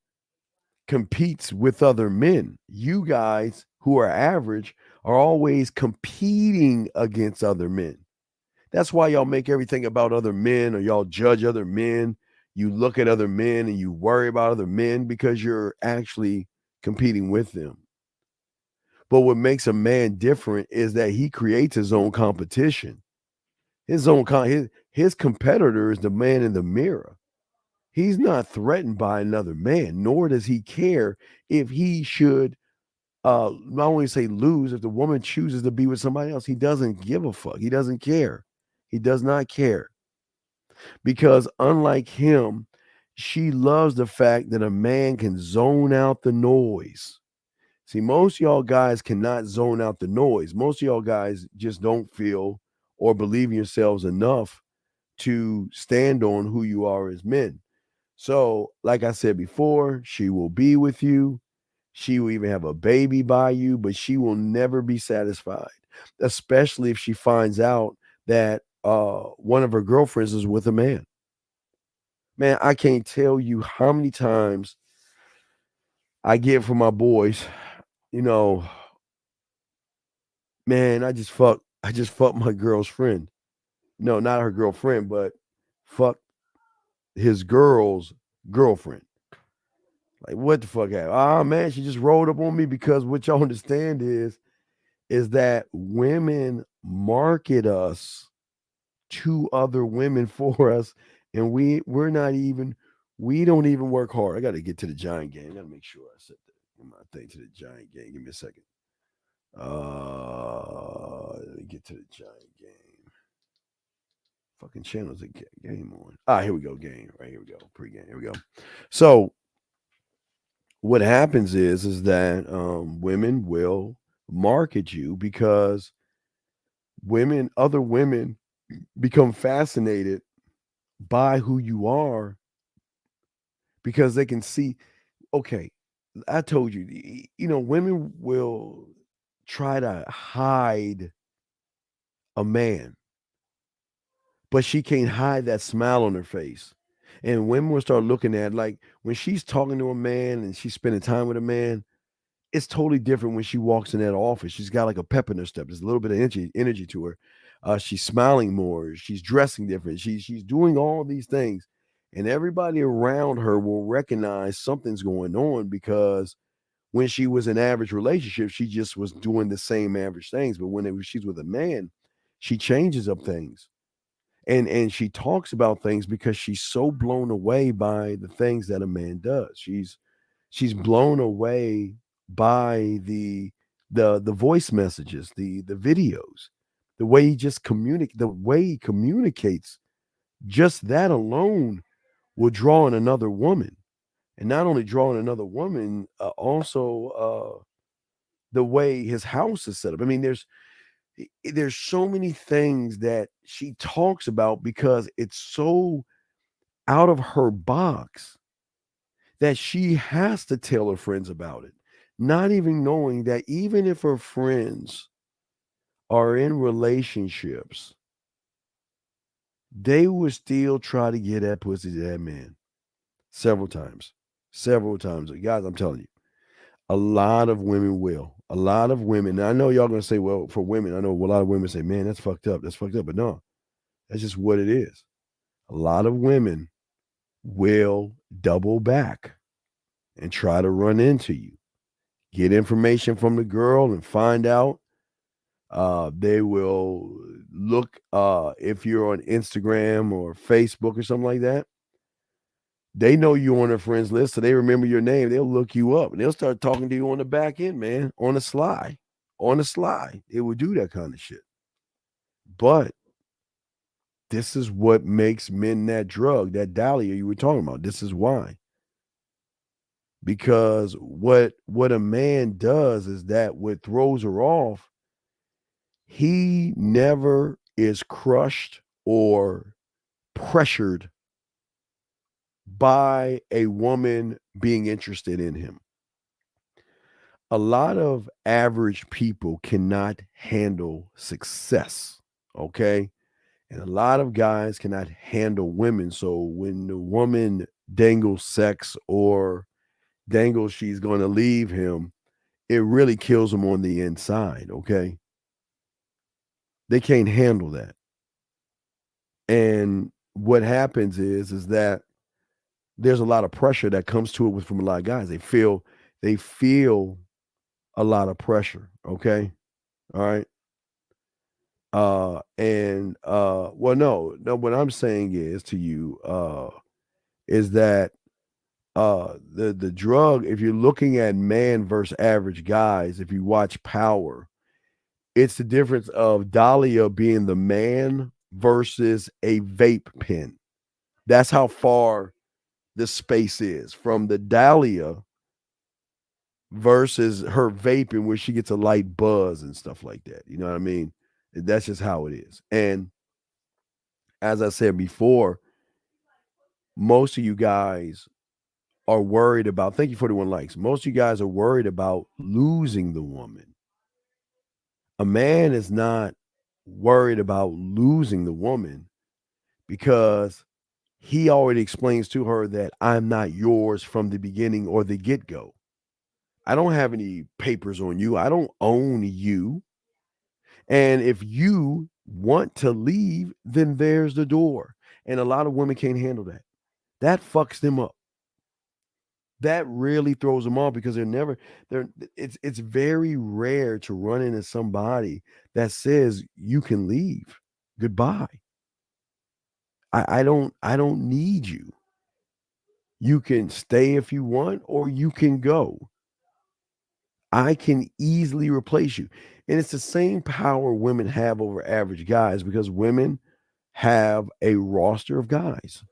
competes with other men. You guys who are average are always competing against other men. That's why y'all make everything about other men, or y'all judge other men. You look at other men and you worry about other men because you're actually competing with them. But what makes a man different is that he creates his own competition. His competitor is the man in the mirror. He's not threatened by another man, nor does he care if he should not only say lose, if the woman chooses to be with somebody else. He doesn't give a fuck. He doesn't care. He does not care. Because unlike him, she loves the fact that a man can zone out the noise. See, most y'all guys cannot zone out the noise. Most of y'all guys just don't feel or believe in yourselves enough to stand on who you are as men. So, like I said before, she will be with you. She will even have a baby by you, but she will never be satisfied, especially if she finds out that one of her girlfriends is with a man. Man, I can't tell you how many times I get from my boys, you know, man, I just fucked my girl's friend. No, not her girlfriend, but fuck his girl's girlfriend. Like, what the fuck happened? Ah, man, she just rolled up on me, because what y'all understand is that women market us to other women for us, and we don't even work hard. I got to get to the Giant game. I got to make sure I set my thing to the Giant game. Give me a second. Let me get to the Giant game. Fucking channel's a game on. Here we go. Game. Right, here we go. Pre-game. Here we go. So what happens is that women will market you because other women become fascinated by who you are because they can see, okay, I told you, women will try to hide a man, but she can't hide that smile on her face. And women will start looking at, like, when she's talking to a man and she's spending time with a man, it's totally different when she walks in that office. She's got like a pep in her step. There's a little bit of energy to her. She's smiling more. She's dressing different. She's doing all these things, and everybody around her will recognize something's going on, because when she was in average relationship, she just was doing the same average things. But she's with a man, she changes up things, and she talks about things because she's so blown away by the things that a man does. She's blown away by the voice messages, the videos, the way he communicates. Just that alone will draw in another woman. And not only drawing another woman, also the way his house is set up. I mean, there's so many things that she talks about because it's so out of her box that she has to tell her friends about it, not even knowing that even if her friends are in relationships, they would still try to get that pussy to that man several times. Several times. Guys, I'm telling you, a lot of women will. A lot of women. Now, I know y'all gonna say, well, for women, I know a lot of women say, man, that's fucked up. That's fucked up. But no, that's just what it is. A lot of women will double back and try to run into you. Get information from the girl and find out. They will look if you're on Instagram or Facebook or something like that. They know you on their friends list, so they remember your name. They'll look you up and they'll start talking to you on the back end, man, on the sly. On the sly. They will do that kind of shit. But this is what makes men that drug, that dahlia you were talking about. This is why. Because what a man does is that what throws her off, he never is crushed or pressured by a woman being interested in him. A lot of average people cannot handle success, okay? And a lot of guys cannot handle women. So when the woman dangles sex or dangles she's going to leave him, it really kills them on the inside, okay? They can't handle that. And what happens is that there's a lot of pressure that comes to it with from a lot of guys. They feel a lot of pressure, okay? All right. Well, no, what I'm saying is to you, is that the drug, if you're looking at man versus average guys, if you watch Power, it's the difference of Dahlia being the man versus a vape pen. That's how far the space is from the Dahlia versus her vaping, where she gets a light buzz and stuff like that. You know what I mean? That's just how it is. And as I said before, most of you guys are worried about, thank you for the one likes. Most of you guys are worried about losing the woman. A man is not worried about losing the woman because he already explains to her that I'm not yours from the beginning or the get go. I don't have any papers on you. I don't own you. And if you want to leave, then there's the door. And a lot of women can't handle that. That fucks them up. That really throws them off because it's very rare to run into somebody that says you can leave. Goodbye. I don't need you. You can stay if you want, or you can go. I can easily replace you. And it's the same power women have over average guys because women have a roster of guys,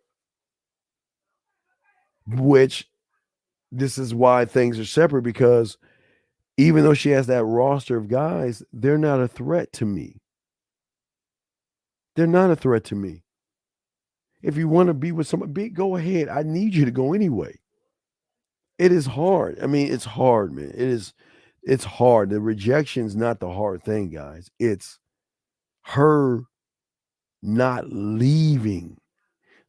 which this is why things are separate because even though she has that roster of guys, they're not a threat to me. They're not a threat to me. If you want to be with somebody, go ahead. I need you to go anyway. It is hard. I mean, it's hard, man. It's hard. The rejection's not the hard thing, guys. It's her not leaving.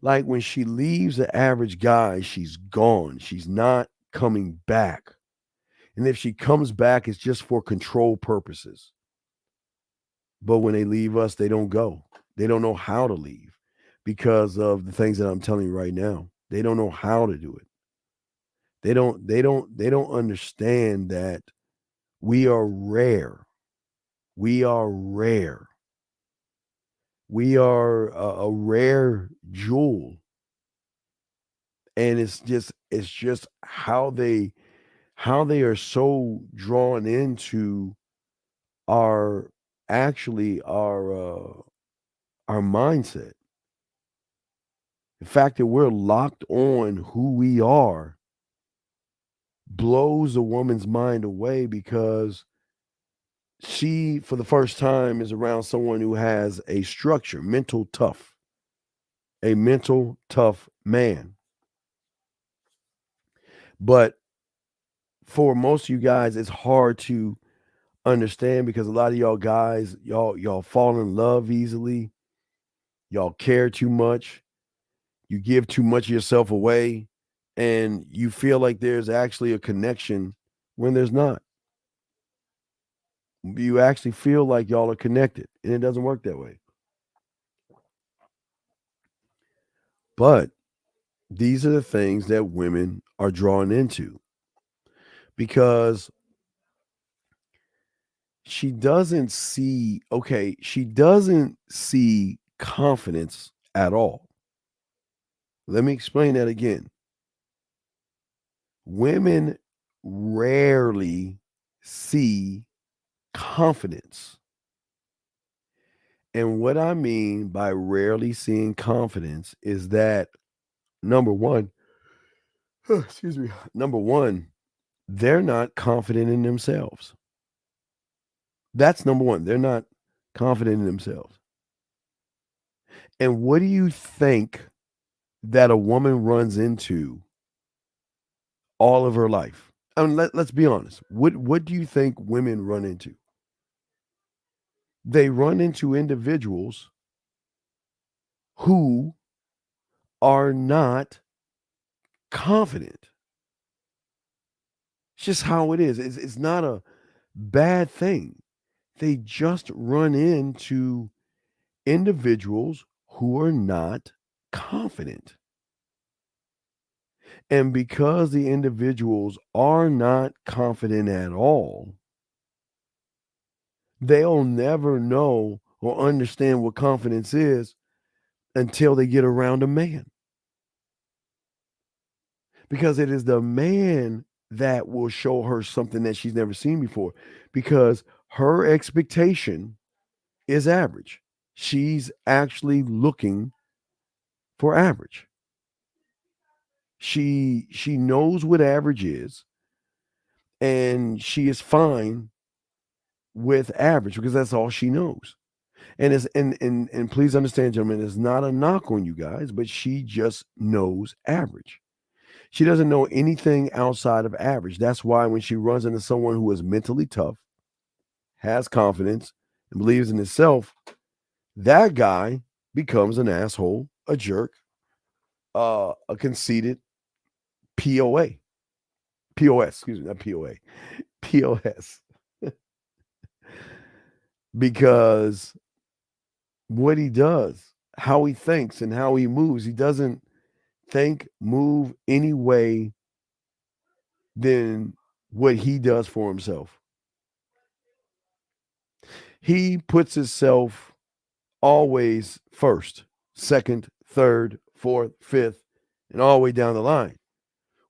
Like when she leaves the average guy, she's gone. She's not coming back. And if she comes back, it's just for control purposes. But when they leave us, they don't go. They don't know how to leave because of the things that I'm telling you right now. They don't know how to do it. They don't understand that we are rare. We are rare. We are a rare jewel. And it's just how they are so drawn into our actually our mindset. The fact that we're locked on who we are blows a woman's mind away because she, for the first time, is around someone who has a structure, a mental tough man. But for most of you guys, it's hard to understand because a lot of y'all guys, y'all fall in love easily. Y'all care too much. You give too much of yourself away, and you feel like there's actually a connection when there's not. You actually feel like y'all are connected, and it doesn't work that way. But these are the things that women are drawn into because she doesn't see confidence at all. Let me explain that again. Women rarely see confidence. And what I mean by rarely seeing confidence is that number one, excuse me, number one, they're not confident in themselves. That's number one. They're not confident in themselves. And what do you think that a woman runs into all of her life? I mean, let's be honest. What do you think women run into? They run into individuals who are not confident. It's just how it is. It's not a bad thing. They just run into individuals who are not confident. And because the individuals are not confident at all, they'll never know or understand what confidence is until they get around a man. Because it is the man that will show her something that she's never seen before. Because her expectation is average. She's actually looking for average. She knows what average is, and she is fine with average because that's all she knows. And it's and please understand, gentlemen, it's not a knock on you guys, but she just knows average. She doesn't know anything outside of average. That's why when she runs into someone who is mentally tough, has confidence, and believes in himself, that guy becomes an asshole, a jerk, a conceited POA. POS, excuse me, not POA. POS. Because what he does, how he thinks, and how he moves, he doesn't think, move any way than what he does for himself. He puts himself always first, second, third, fourth, fifth, and all the way down the line.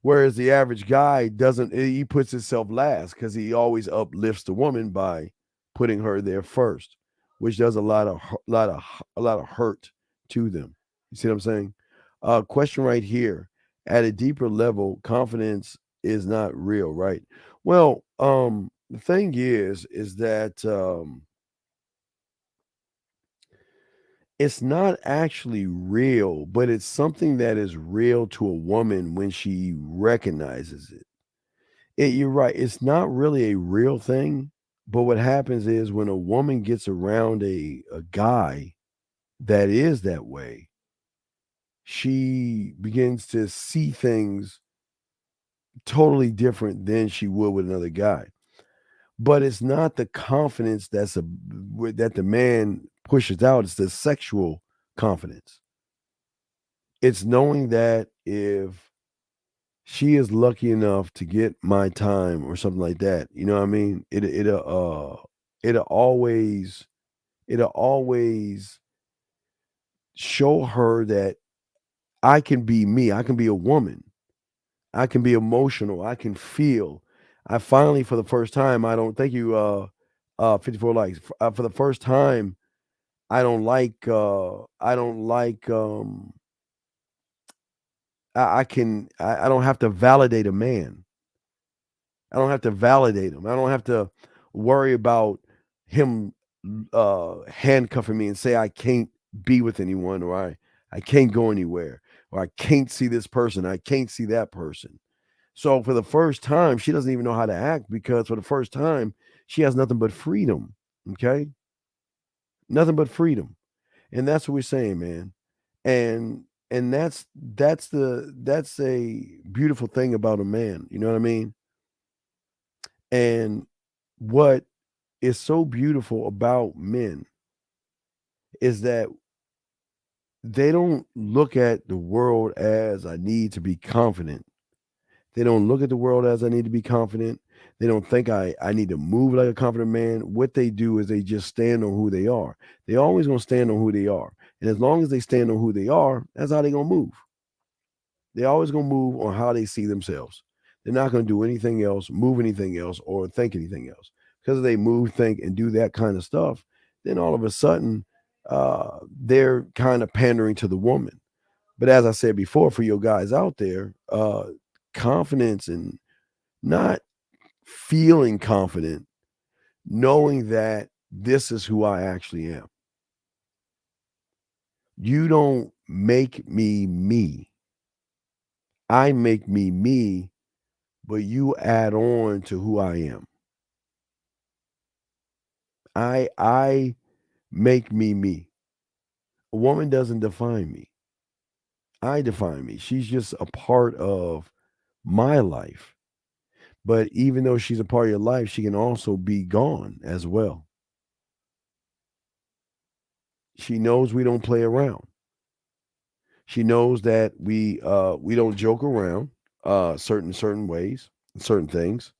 Whereas the average guy doesn't, he puts himself last because he always uplifts the woman by putting her there first, which does a lot of hurt to them. You see what I'm saying? Question right here. At a deeper level, confidence is not real, right? Well, the thing is that it's not actually real, but it's something that is real to a woman when she recognizes it. You're right. It's not really a real thing, but what happens is when a woman gets around a guy that is that way, she begins to see things totally different than she would with another guy. But it's not the confidence that the man pushes out, it's the sexual confidence. It's knowing that if she is lucky enough to get my time or something like that, you know what I mean? It'll always show her that I can be me. I can be a woman. I can be emotional. I can feel. I finally, for the first time, I don't thank you, 54 likes. For the first time, I don't like I don't have to validate a man. I don't have to validate him. I don't have to worry about him handcuffing me and say I can't be with anyone, or I can't go anywhere, or I can't see this person, I can't see that person. So for the first time, she doesn't even know how to act, because for the first time, she has nothing but freedom. Okay? Nothing but freedom. And that's what we're saying, man. And that's a beautiful thing about a man. You know what I mean? And what is so beautiful about men is that they don't look at the world as I need to be confident. They don't look at the world as I need to be confident. They don't think I need to move like a confident man. What they do is they just stand on who they are. They always gonna stand on who they are. And as long as they stand on who they are, that's how they gonna move. They always gonna move on how they see themselves. They're not gonna do anything else, move anything else, or think anything else. Because if they move, think, and do that kind of stuff, then all of a sudden, they're kind of pandering to the woman. But as I said before, for your guys out there, confidence and not feeling confident, knowing that this is who I actually am. You don't make me me. I make me me, but you add on to who I am. I make me me. A woman doesn't define me. I define me. She's just a part of my life. But even though she's a part of your life, she can also be gone as well. She knows we don't play around. She knows that we don't joke around certain ways, certain things.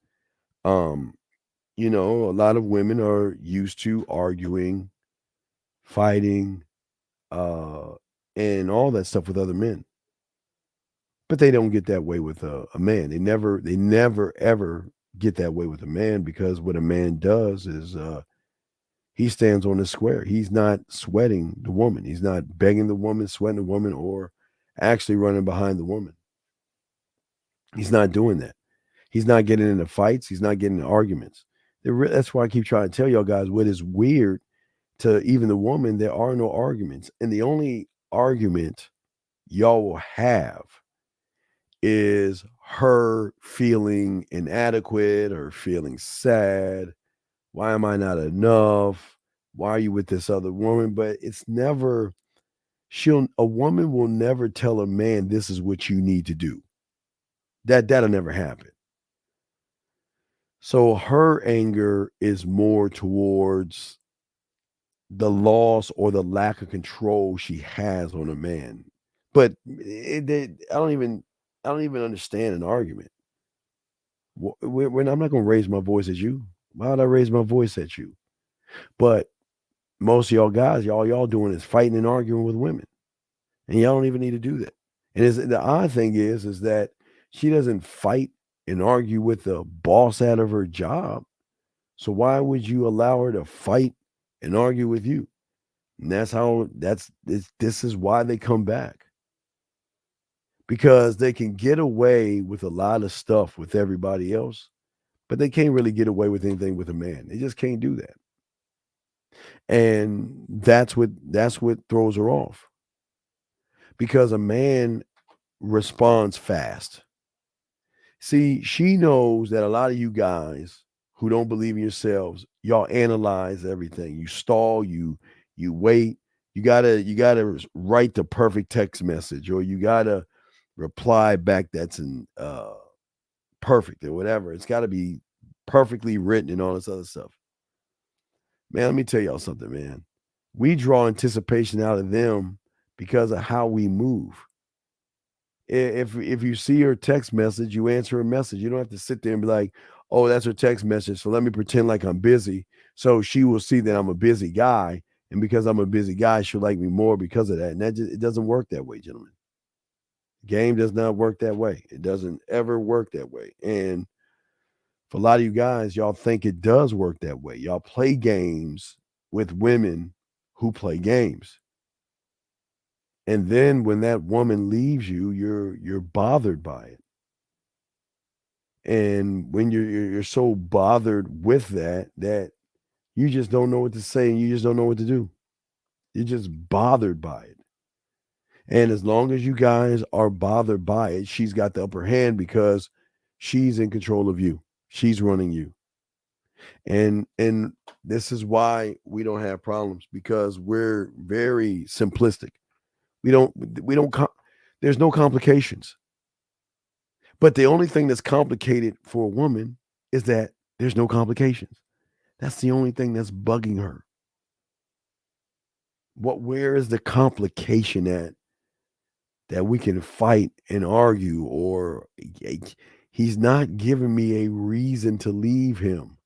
Um, a lot of women are used to arguing, fighting, uh, and all that stuff with other men. But they don't get that way with a man. They never ever get that way with a man, because what a man does is he stands on the square. He's not sweating the woman. He's not begging the woman, sweating the woman, or actually running behind the woman. He's not doing that. He's not getting into fights. He's not getting into arguments. That's why I keep trying to tell y'all guys what is weird to even the woman. There are no arguments. And the only argument y'all will have is her feeling inadequate or feeling sad. Why am I not enough? Why are you with this other woman? But it's never, a woman will never tell a man, this is what you need to do. That'll never happen. So her anger is more towards the loss or the lack of control she has on a man. But I don't even understand an argument. When I'm not going to raise my voice at you. Why would I raise my voice at you? But most of y'all guys, y'all doing is fighting and arguing with women, and y'all don't even need to do that. And the odd thing is that she doesn't fight and argue with the boss out of her job. So why would you allow her to fight and argue with you? And this is why they come back. Because they can get away with a lot of stuff with everybody else, but they can't really get away with anything with a man. They just can't do that. And that's what throws her off. Because a man responds fast. See, she knows that a lot of you guys who don't believe in yourselves, y'all analyze everything. You stall, you wait. You gotta write the perfect text message, or you gotta reply back that's in perfect or whatever. It's gotta be perfectly written and all this other stuff. Man, let me tell y'all something, man. We draw anticipation out of them because of how we move. If you see her text message, you answer her message. You don't have to sit there and be like, "Oh, that's her text message, so let me pretend like I'm busy." So she will see that I'm a busy guy, and because I'm a busy guy, she'll like me more because of that. And it doesn't work that way, gentlemen. Game does not work that way. It doesn't ever work that way. And for a lot of you guys, y'all think it does work that way. Y'all play games with women who play games. And then when that woman leaves you, you're bothered by it. And when you're so bothered with that you just don't know what to say and you just don't know what to do. You're just bothered by it. And as long as you guys are bothered by it, she's got the upper hand because she's in control of you. She's running you. And this is why we don't have problems, because we're very simplistic. We don't there's no complications. But the only thing that's complicated for a woman is that there's no complications. That's the only thing that's bugging her. Where is the complication at that we can fight and argue, or he's not giving me a reason to leave him?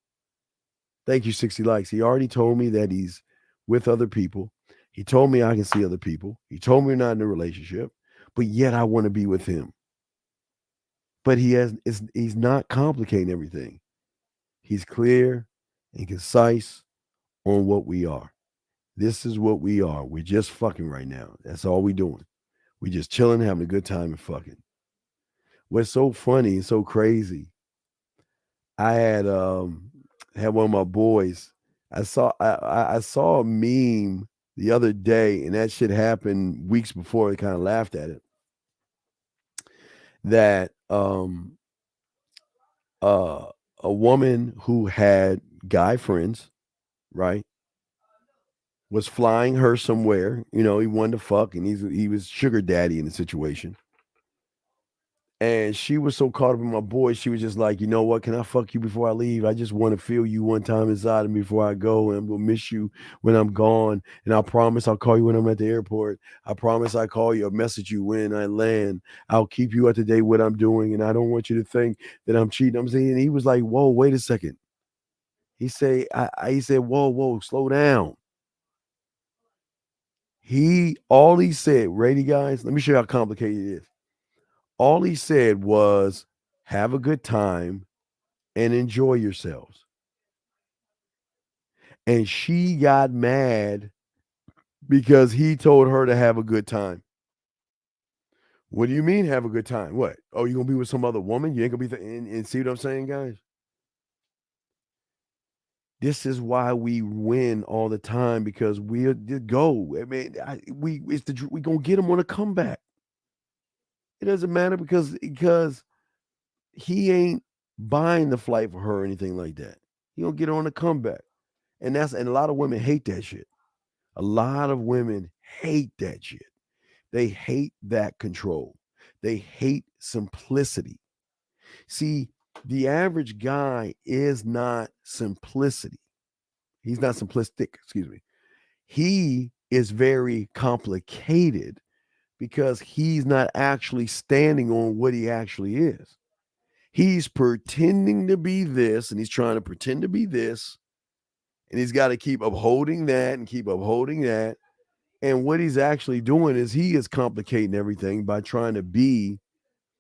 Thank you, 60 likes. He already told me that he's with other people. He told me I can see other people. He told me we're not in a relationship, but yet I want to be with him. But he's not complicating everything. He's clear and concise on what we are. This is what we are. We're just fucking right now. That's all we doing. We just chilling, having a good time and fucking. What's so funny and so crazy, I had one of my boys. I saw a meme the other day, and that shit happened weeks before. I kind of laughed at it. That a woman who had guy friends, right, was flying her somewhere. You know, he wanted to fuck, and he was sugar daddy in the situation. And she was so caught up in my boy, she was just like, you know what? Can I fuck you before I leave? I just want to feel you one time inside of me before I go, and I'm gonna miss you when I'm gone. And I promise I'll call you when I'm at the airport. I promise I call you or message you when I land. I'll keep you up to date what I'm doing, and I don't want you to think that I'm cheating. I'm saying, he was like, whoa, wait a second. He said, whoa, slow down. All he said, ready guys, let me show you how complicated it is. All he said was, have a good time and enjoy yourselves. And she got mad because he told her to have a good time. What do you mean have a good time? What? Oh, you gonna be with some other woman? You ain't gonna be and see what I'm saying, guys? This is why we win all the time, because we go. I mean, we gonna get him on a comeback. It doesn't matter because he ain't buying the flight for her or anything like that. He gonna get her on a comeback. And a lot of women hate that shit. A lot of women hate that shit. They hate that control. They hate simplicity. See, the average guy is not simplicity. He's not simplistic, excuse me. He is very complicated because he's not actually standing on what he actually is. He's pretending to be this, and he's trying to pretend to be this, and he's got to keep upholding that and keep upholding that. And what he's actually doing is he is complicating everything by trying to be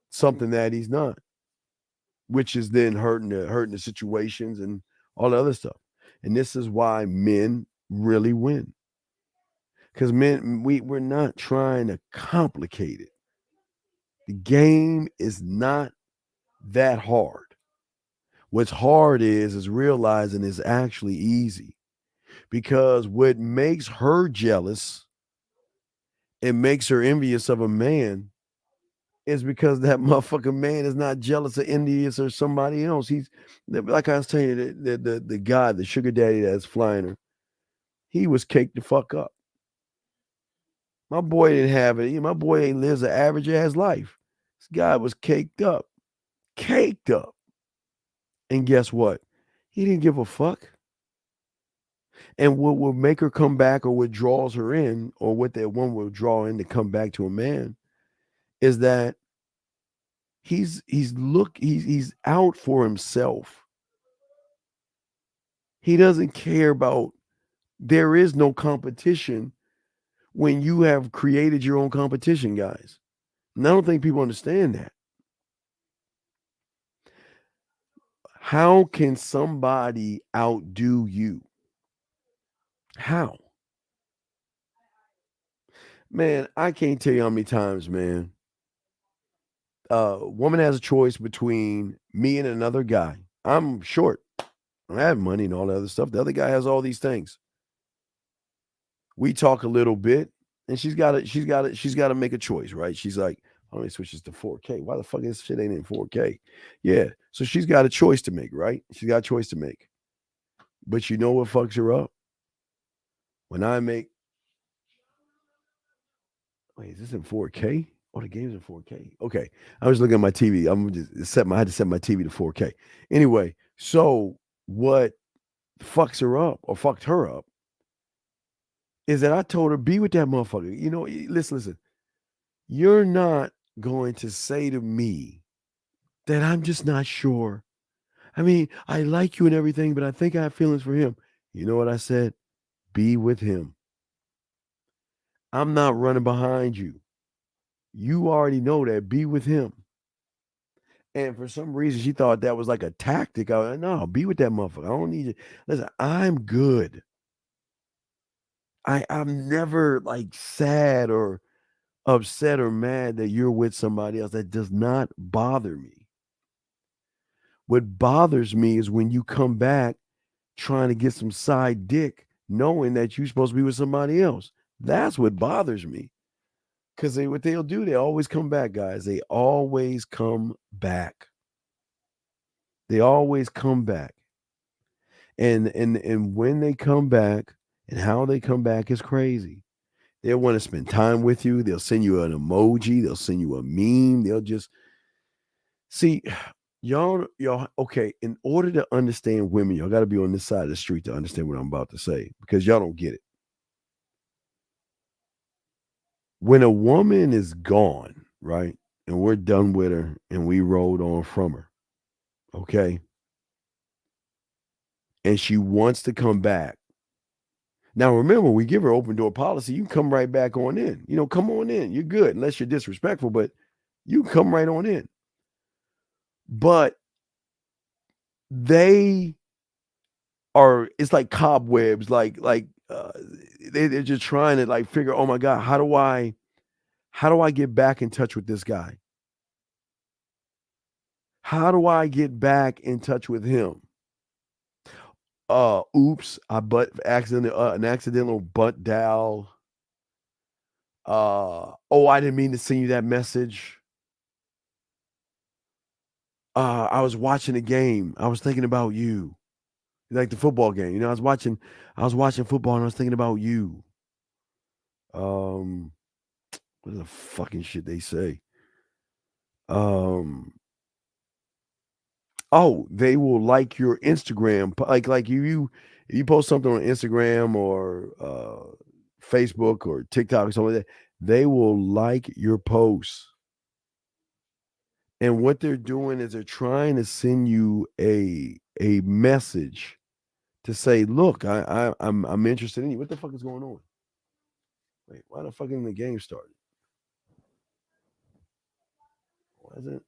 something that he's not, which is then hurting the situations and all the other stuff. And this is why men really win. Because men, we're not trying to complicate it. The game is not that hard. What's hard is realizing it's actually easy. Because what makes her jealous and makes her envious of a man is because that motherfucking man is not jealous or envious or somebody else. He's like I was telling you, the guy, the sugar daddy that's flying her, he was caked the fuck up. My boy didn't have it. My boy lives an average ass life. This guy was caked up. Caked up. And guess what? He didn't give a fuck. And what will make her come back, or what draws her in, or what that one will draw in to come back to a man, is that he's out for himself. He doesn't care about, there is no competition when you have created your own competition, guys. And I don't think people understand that. How can somebody outdo you? How? Man, I can't tell you how many times, man. Woman has a choice between me and another guy. I'm short. I have money and all that other stuff. The other guy has all these things. We talk a little bit, and she's got to make a choice, right? She's like, "Oh, let me switch this to 4K. Why the fuck this shit ain't in 4K?" Yeah. So she's got a choice to make, right? She's got a choice to make. But you know what fucks her up? When I make Wait, is this in 4K? Oh, the game's in 4K. Okay. I was looking at my TV. I had to set my TV to 4K. Anyway, so what fucks her up or fucked her up is that I told her, be with that motherfucker. Listen. You're not going to say to me that I'm just not sure. I mean, I like you and everything, but I think I have feelings for him. You know what I said? Be with him. I'm not running behind you. You already know that. Be with him. And for some reason, she thought that was like a tactic. I was like, no, be with that motherfucker. I don't need you. Listen, I'm good. I'm never like sad or upset or mad that you're with somebody else. That does not bother me. What bothers me is when you come back trying to get some side dick, knowing that you're supposed to be with somebody else. That's what bothers me. Because what they'll do, they always come back, guys. They always come back. They always come back. And when they come back and how they come back is crazy. They'll want to spend time with you. They'll send you an emoji. They'll send you a meme. They'll just see y'all. Okay. In order to understand women, y'all got to be on this side of the street to understand what I'm about to say because y'all don't get it. When a woman is gone, right, and we're done with her and we rolled on from her, okay, and she wants to come back. Now, remember, we give her open door policy. You can come right back on in. Come on in. You're good, unless you're disrespectful, but you can come right on in. But they it's like cobwebs, they're just trying to like figure, oh my God, how do I get back in touch with this guy? How do I get back in touch with him? Oops, an accidental butt dial. Oh, I didn't mean to send you that message. I was watching the game. I was thinking about you. Like the football game. I was watching football and I was thinking about you. What is the fucking shit they say? Oh, they will like your Instagram. Like you if you post something on Instagram or Facebook or TikTok or something like that, they will like your posts. And what they're doing is they're trying to send you a message to say, look, I'm interested in you. What the fuck is going on? Wait, why the fuck isn't the game started? Why is it?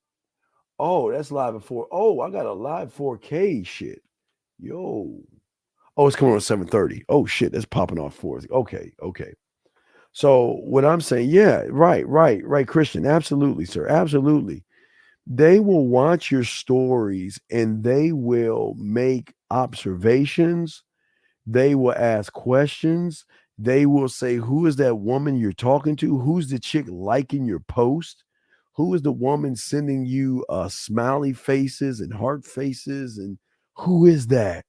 Oh, that's live at 4. Oh, I got a live 4K shit. Yo. Oh, it's coming on 7:30. Oh shit, that's popping off 4. Okay. So what I'm saying, yeah, right, Christian. Absolutely, sir. Absolutely. They will watch your stories and they will make observations. They will ask questions. They will say, who is that woman you're talking to? Who's the chick liking your post? Who is the woman sending you smiley faces and heart faces? And who is that?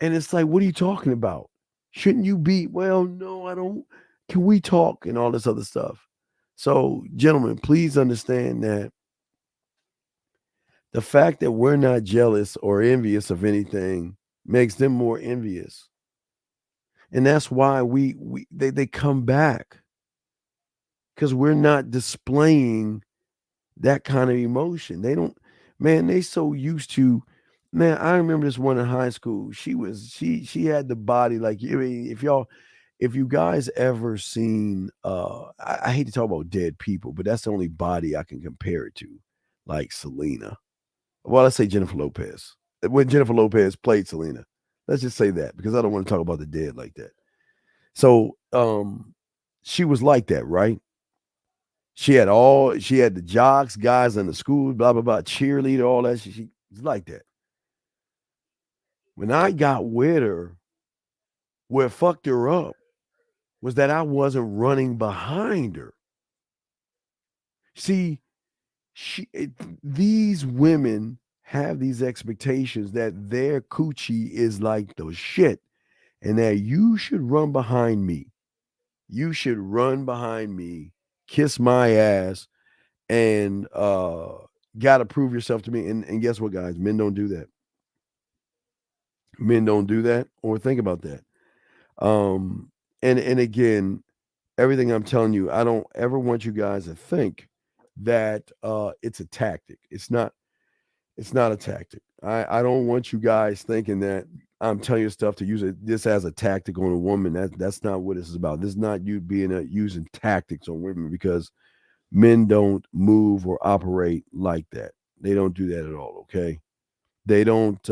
And it's like, what are you talking about? Shouldn't you be, well, no, I don't. Can we talk and all this other stuff? So, gentlemen, please understand that the fact that we're not jealous or envious of anything makes them more envious. And that's why they come back because we're not displaying that kind of emotion. They don't, man, they so used to, man, I remember this one in high school. She had the body like, I mean, if you guys ever seen, I hate to talk about dead people, but that's the only body I can compare it to, like Selena. Well, let's say Jennifer Lopez. When Jennifer Lopez played Selena, let's just say that because I don't want to talk about the dead like that. So, She was like that, right? She had the jocks, guys in the school, blah, blah, blah, cheerleader, all that. She was like that. When I got with her, what fucked her up was that I wasn't running behind her. See, these women have these expectations that their coochie is like the shit and that you should run behind me. You should run behind me, kiss my ass, and gotta prove yourself to me. And guess what, guys? Men don't do that. Men don't do that or think about that. And again, everything I'm telling you, I don't ever want you guys to think that it's a tactic. It's not a tactic. I don't want you guys thinking that I'm telling you stuff to use this as a tactic on a woman. That's not what this is about. This is not you using tactics on women, because men don't move or operate like that. They don't do that at all. Okay, they don't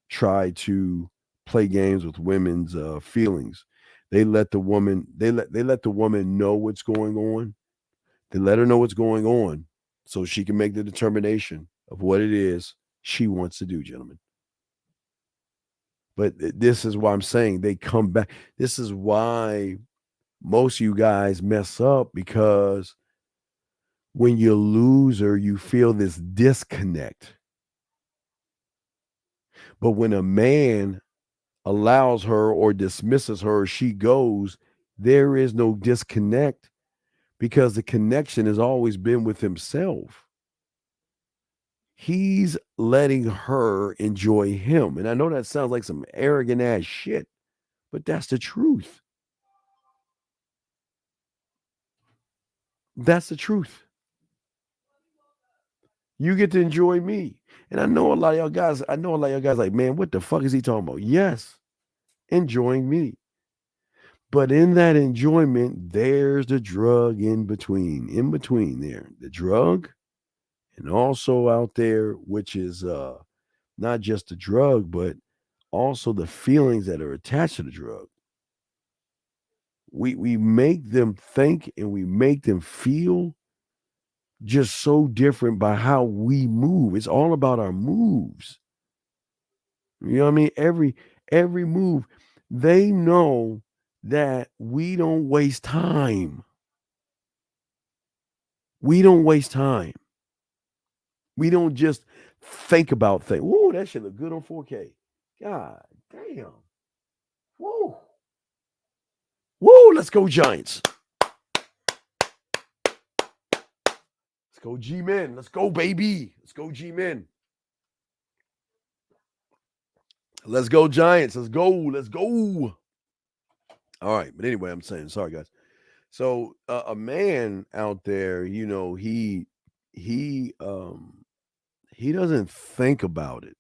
try to play games with women's feelings. They let the woman they let the woman know what's going on. They let her know what's going on so she can make the determination of what it is she wants to do, gentlemen. But this is why I'm saying they come back. This is why most of you guys mess up, because when you lose her, you feel this disconnect. But when a man allows her or dismisses her, she goes, there is no disconnect, because the connection has always been with himself. He's letting her enjoy him. And I know that sounds like some arrogant ass shit, but that's the truth. That's the truth. You get to enjoy me. And I know a lot of y'all guys like, man, what the fuck is he talking about? Yes, enjoying me. But in that enjoyment, there's the drug in between there. The drug, and also out there, which is not just the drug, but also the feelings that are attached to the drug. We make them think and we make them feel just so different by how we move. It's all about our moves. You know what I mean? Every move, they know that we don't waste time. We don't waste time. We don't just think about things. Whoa, that shit look good on 4K. God damn. Whoa. Whoa, let's go Giants. Let's go G-Men. Let's go, baby. Let's go G-Men. Let's go Giants. Let's go. Let's go. All right. But anyway, I'm saying, sorry, guys. So a man out there, you know, he doesn't think about it.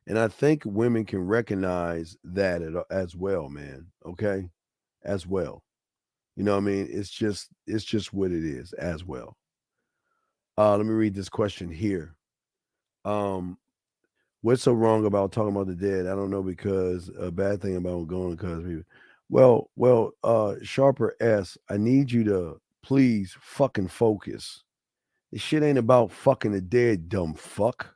And I think women can recognize that as well, man. Okay? As well. You know what I mean? It's just what it is as well. Let me read this question here. What's so wrong about talking about the dead? I don't know, because a bad thing about going to cause people. Well, Sharper S, I need you to please fucking focus. This shit ain't about fucking the dead, dumb fuck.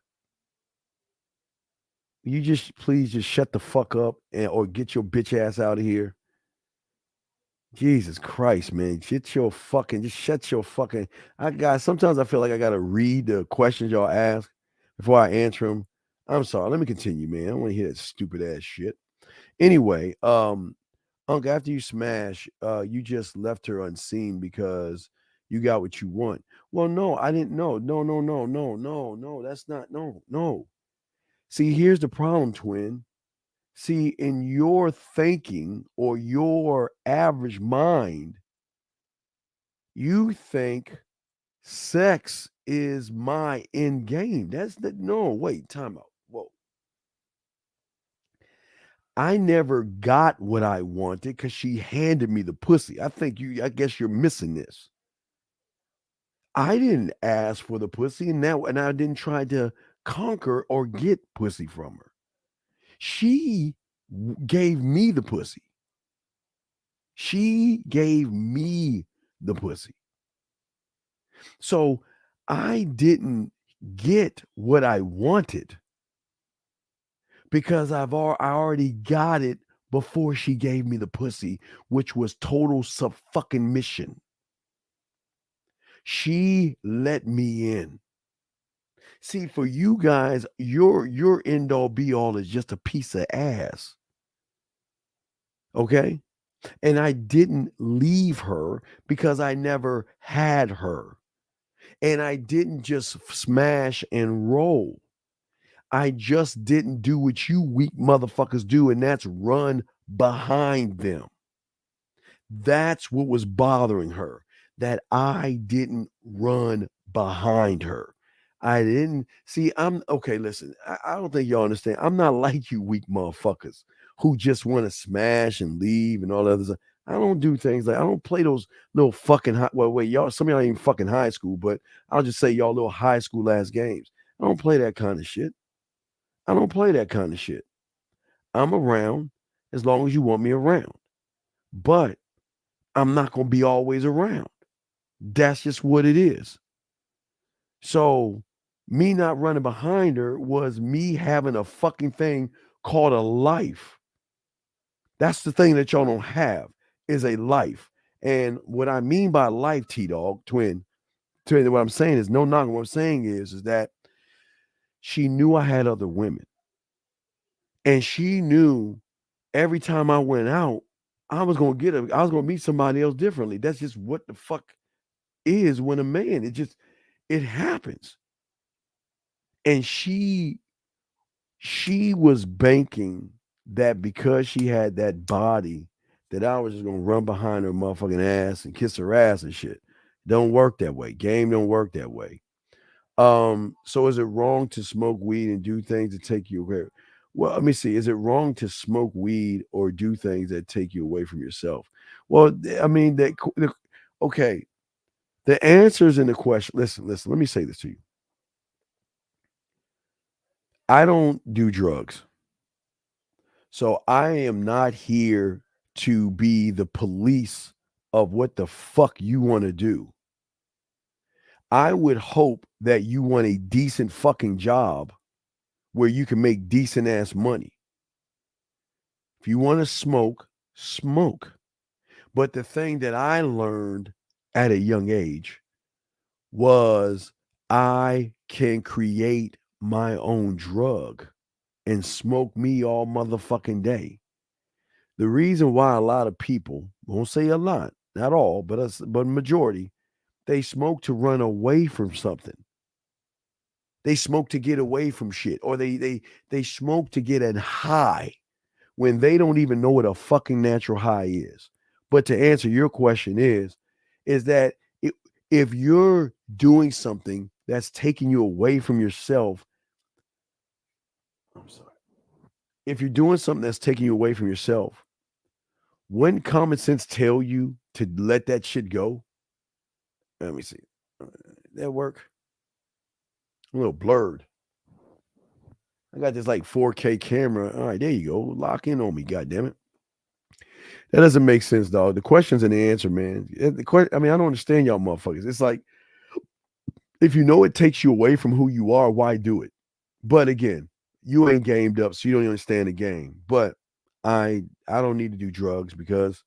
You please just shut the fuck up or get your bitch ass out of here. Jesus Christ, man. Just shut your fucking. Sometimes I feel like I gotta read the questions y'all ask before I answer them. I'm sorry. Let me continue, man. I don't want to hear that stupid ass shit. Anyway, Unc, after you smash, you just left her unseen because you got what you want. Well, no, I didn't know. No. That's not, no. See, here's the problem, twin. See, in your thinking or your average mind, you think sex is my end game. No, wait, time out. Whoa. I never got what I wanted because she handed me the pussy. I guess you're missing this. I didn't ask for the pussy, and I didn't try to conquer or get pussy from her. She gave me the pussy. She gave me the pussy. So I didn't get what I wanted because I already got it before she gave me the pussy, which was total fucking mission. She let me in. See, for you guys, your end all be all is just a piece of ass. Okay? And I didn't leave her because I never had her. And I didn't just smash and roll. I just didn't do what you weak motherfuckers do, and that's run behind them. That's what was bothering her, that I didn't run behind her. I didn't see. I'm okay. Listen, I don't think y'all understand. I'm not like you weak motherfuckers who just want to smash and leave and all that other stuff. I don't do things like I don't play those little fucking high. Well, wait, y'all. Some of y'all ain't even fucking high school, but I'll just say y'all little high school ass games. I don't play that kind of shit. I don't play that kind of shit. I'm around as long as you want me around, but I'm not gonna be always around. That's just what it is. So me not running behind her was me having a fucking thing called a life. That's the thing that y'all don't have is a life. And what I mean by life, T-Dog, twin, what I'm saying is no knocking. What I'm saying is that she knew I had other women. And she knew every time I went out, I was gonna meet somebody else differently. That's just what the fuck is when a man, it happens. And she was banking that because she had that body that I was just gonna run behind her motherfucking ass and kiss her ass and shit. Don't work that way. Game don't work that way. So is it wrong to smoke weed and do things that take you away? Well, let me see. Is it wrong to smoke weed or do things that take you away from yourself? Well, I mean, okay. The answers in the question. Listen. Let me say this to you. I don't do drugs. So I am not here to be the police of what the fuck you want to do. I would hope that you want a decent fucking job where you can make decent ass money. If you want to smoke, smoke. But the thing that I learned at a young age was I can create my own drug and smoke me all motherfucking day. The reason why a lot of people, won't say a lot, not all, but majority, they smoke to run away from something. They smoke to get away from shit, or they smoke to get a high when they don't even know what a fucking natural high is. But to answer your question is that if you're doing something that's taking you away from yourself, I'm sorry. If you're doing something that's taking you away from yourself, wouldn't common sense tell you to let that shit go? Let me see. That work? A little blurred. I got this like 4K camera. All right, there you go. Lock in on me, goddammit. That doesn't make sense, dog. The question's and the answer, man. I don't understand y'all motherfuckers. It's like, if you know it takes you away from who you are, why do it? But again, you ain't gamed up, so you don't understand the game. But I don't need to do drugs because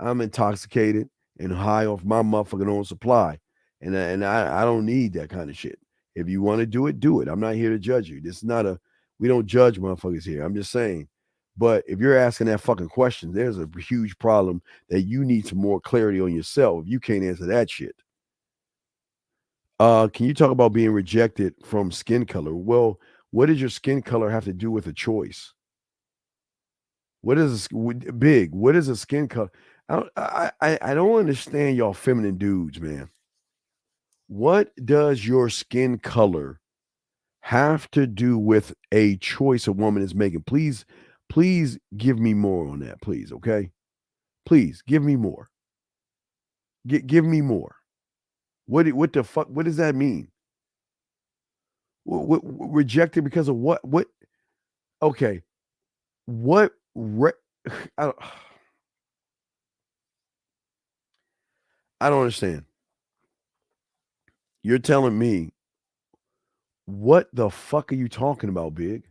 I'm intoxicated and high off my motherfucking own supply. And I don't need that kind of shit. If you want to do it, do it. I'm not here to judge you. This is not we don't judge motherfuckers here. I'm just saying. But if you're asking that fucking question, there's a huge problem that you need some more clarity on yourself. You can't answer that shit. Can you talk about being rejected from skin color? Well, what does your skin color have to do with a choice? What is big? What is a skin color? I don't understand y'all feminine dudes, man. What does your skin color have to do with a choice a woman is making? Please give me more on that, please. Okay, please give me more. Give me more. What the fuck? What does that mean? Rejected because of what? What? Okay, what? I don't, I don't understand. You're telling me, what the fuck are you talking about, Big?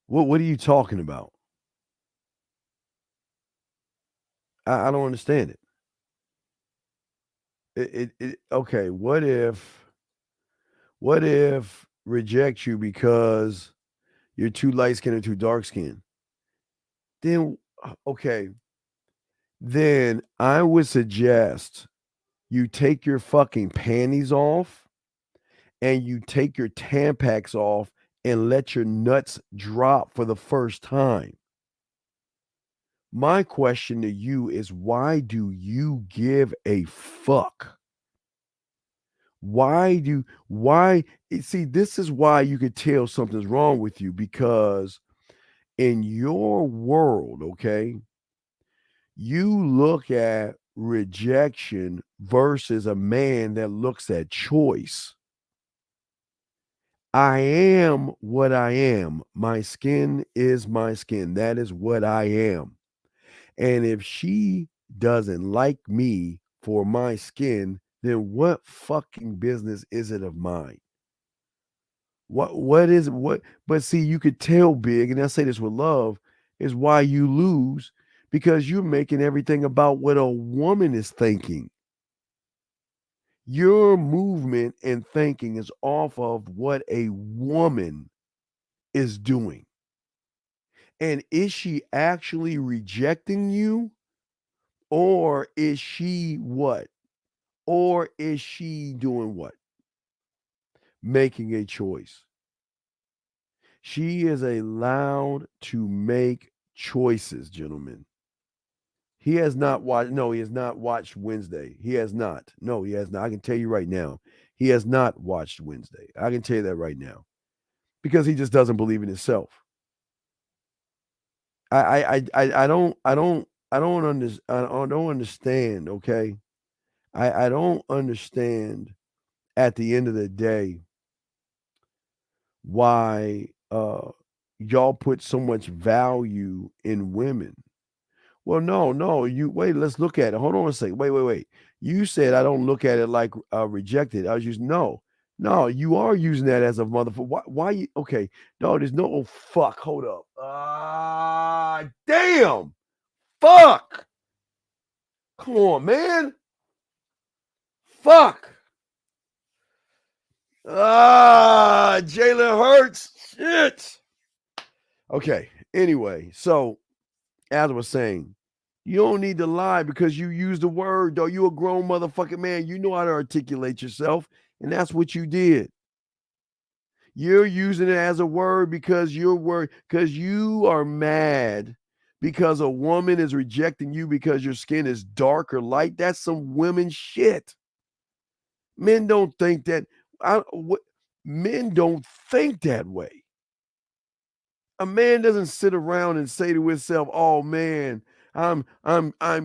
What are you talking about? I don't understand it. Okay, what if reject you because you're too light skinned or too dark skinned? Then okay, then I would suggest you take your fucking panties off and you take your Tampax off and let your nuts drop for the first time. My question to you is, why do you give a fuck? Why see, this is why you could tell something's wrong with you, because in your world, okay, you look at rejection versus a man that looks at choice. I am what I am. My skin is my skin. That is what I am. And if she doesn't like me for my skin, then what fucking business is it of mine? But see, you could tell, Big, and I say this with love, is why you lose, because you're making everything about what a woman is thinking. Your movement and thinking is off of what a woman is doing. And is she actually rejecting you? Or is she what? Or is she doing what? Making a choice. She is allowed to make choices, gentlemen. He has not watched, no, he has not watched Wednesday. He has not. No, he has not. I can tell you right now, he has not watched Wednesday. I can tell you that right now. Because he just doesn't believe in himself. I don't understand, okay? I don't understand at the end of the day why y'all put so much value in women. Well, no, you wait, let's look at it. Hold on a second. Wait. You said I don't look at it like rejected. I was using no, you are using that as a motherfucker. Why you okay? No, there's no fuck. Hold up. Damn. Fuck. Come on, man. Fuck. Jalen Hurts. Shit. Okay. Anyway, so as I was saying, you don't need to lie because you use the word, though. You a grown motherfucking man. You know how to articulate yourself, and that's what you did. You're using it as a word because you are mad because a woman is rejecting you because your skin is dark or light. That's some women shit. Men don't think that. Men don't think that way. A man doesn't sit around and say to himself, "Oh man, I'm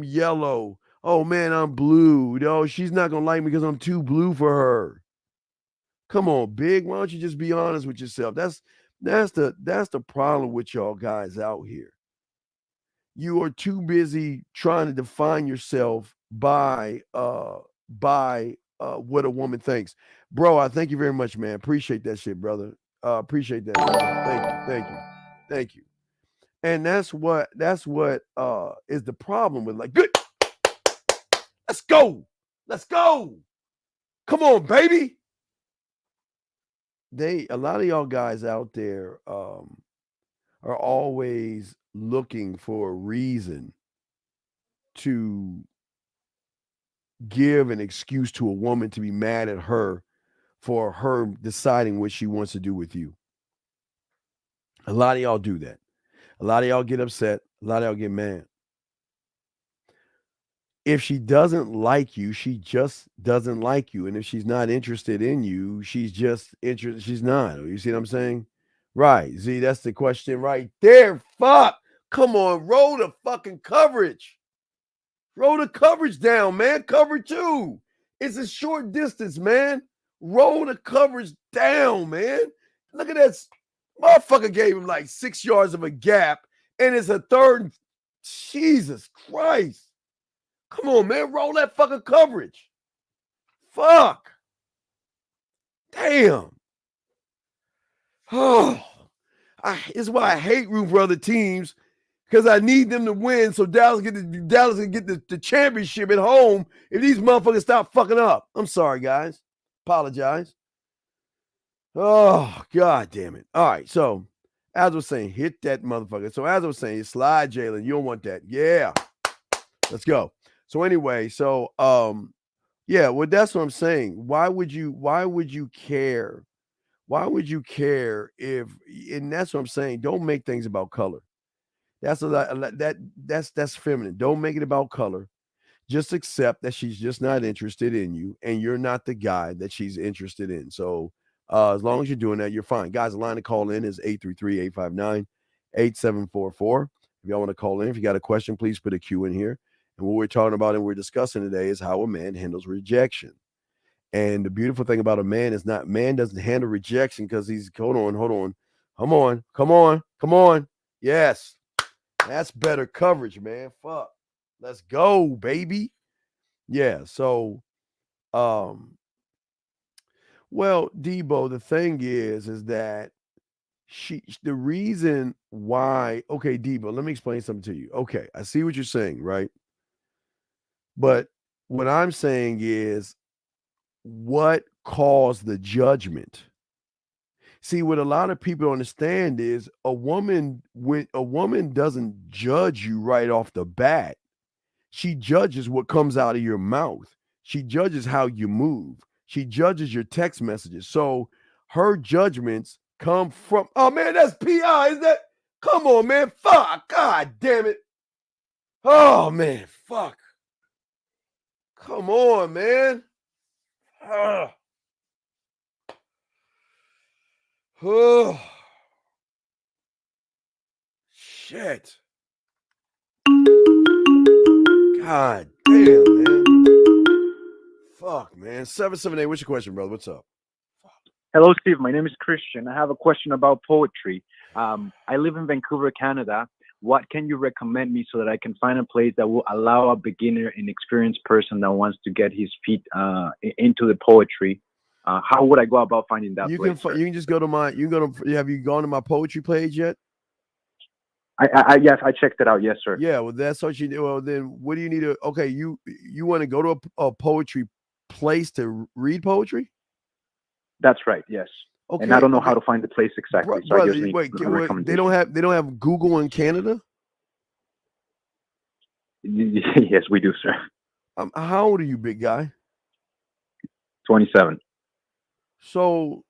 yellow. Oh man, I'm blue. No, she's not gonna like me because I'm too blue for her." Come on, Big. Why don't you just be honest with yourself? That's the problem with y'all guys out here. You are too busy trying to define yourself by what a woman thinks. Bro, I thank you very much, man. Appreciate that shit, brother. Appreciate that, brother. Thank you. And that's what is the problem with, like, good. Let's go. Come on, baby. A lot of y'all guys out there are always looking for a reason to give an excuse to a woman to be mad at her for her deciding what she wants to do with you. A lot of y'all do that. A lot of y'all get upset. A lot of y'all get mad. If she doesn't like you, she just doesn't like you. And if she's not interested in you, she's just interested. She's not. You see what I'm saying? Right. See, that's the question right there. Fuck. Come on. Roll the fucking coverage. Roll the coverage down, man. Cover 2. It's a short distance, man. Roll the coverage down, man. Look at that. Motherfucker gave him like 6 yards of a gap, and it's a third. Jesus Christ. Come on, man. Roll that fucking coverage. Fuck. Damn. Oh, it's why I hate root for other teams, because I need them to win so Dallas can get the championship at home if these motherfuckers stop fucking up. I'm sorry, guys. Apologize. Oh, God damn it. All right, so as I was saying, hit that motherfucker. So as I was saying, slide Jalen. You don't want that. Yeah. Let's go. So anyway, yeah, well, that's what I'm saying. Why would you care? Why would you care if, and that's what I'm saying, don't make things about color. That's that's feminine. Don't make it about color. Just accept that she's just not interested in you, and you're not the guy that she's interested in. So as long as you're doing that, you're fine. Guys, the line to call in is 833-859-8744. If y'all want to call in, if you got a question, please put a Q in here. And what we're talking about and we're discussing today is how a man handles rejection. And the beautiful thing about a man is man doesn't handle rejection because he's, hold on. Come on. Yes. That's better coverage, man. Fuck. Let's go, baby. Yeah. So, well, Debo, the thing is that the reason why, okay, Debo, let me explain something to you. Okay. I see what you're saying, right? But what I'm saying is, what caused the judgment? See, what a lot of people understand is when a woman doesn't judge you right off the bat, she judges what comes out of your mouth. She judges how you move. She judges your text messages. So her judgments come from, oh man, that's PI, is that? Come on, man. Fuck. God damn it. Oh man, fuck. Come on, man. Oh. Oh. Shit. God damn, man. Fuck, man. 778, what's your question, brother? What's up? Hello, Steve. My name is Christian. I have a question about poetry. I live in Vancouver, Canada. What can you recommend me so that I can find a place that will allow a beginner and experienced person that wants to get his feet into the poetry? How would I go about finding that place? You can just go to have you gone to my poetry page yet? Yes, I checked it out. Yes, sir. Yeah, well, that's what you do. Well, then what do you need to, okay, you want to go to a poetry place to read poetry? That's right. Yes. Okay. And I don't know how to find the place exactly. So I just need a recommendation. They don't have Google in Canada? Yes, we do, sir. How old are you, big guy? 27. So,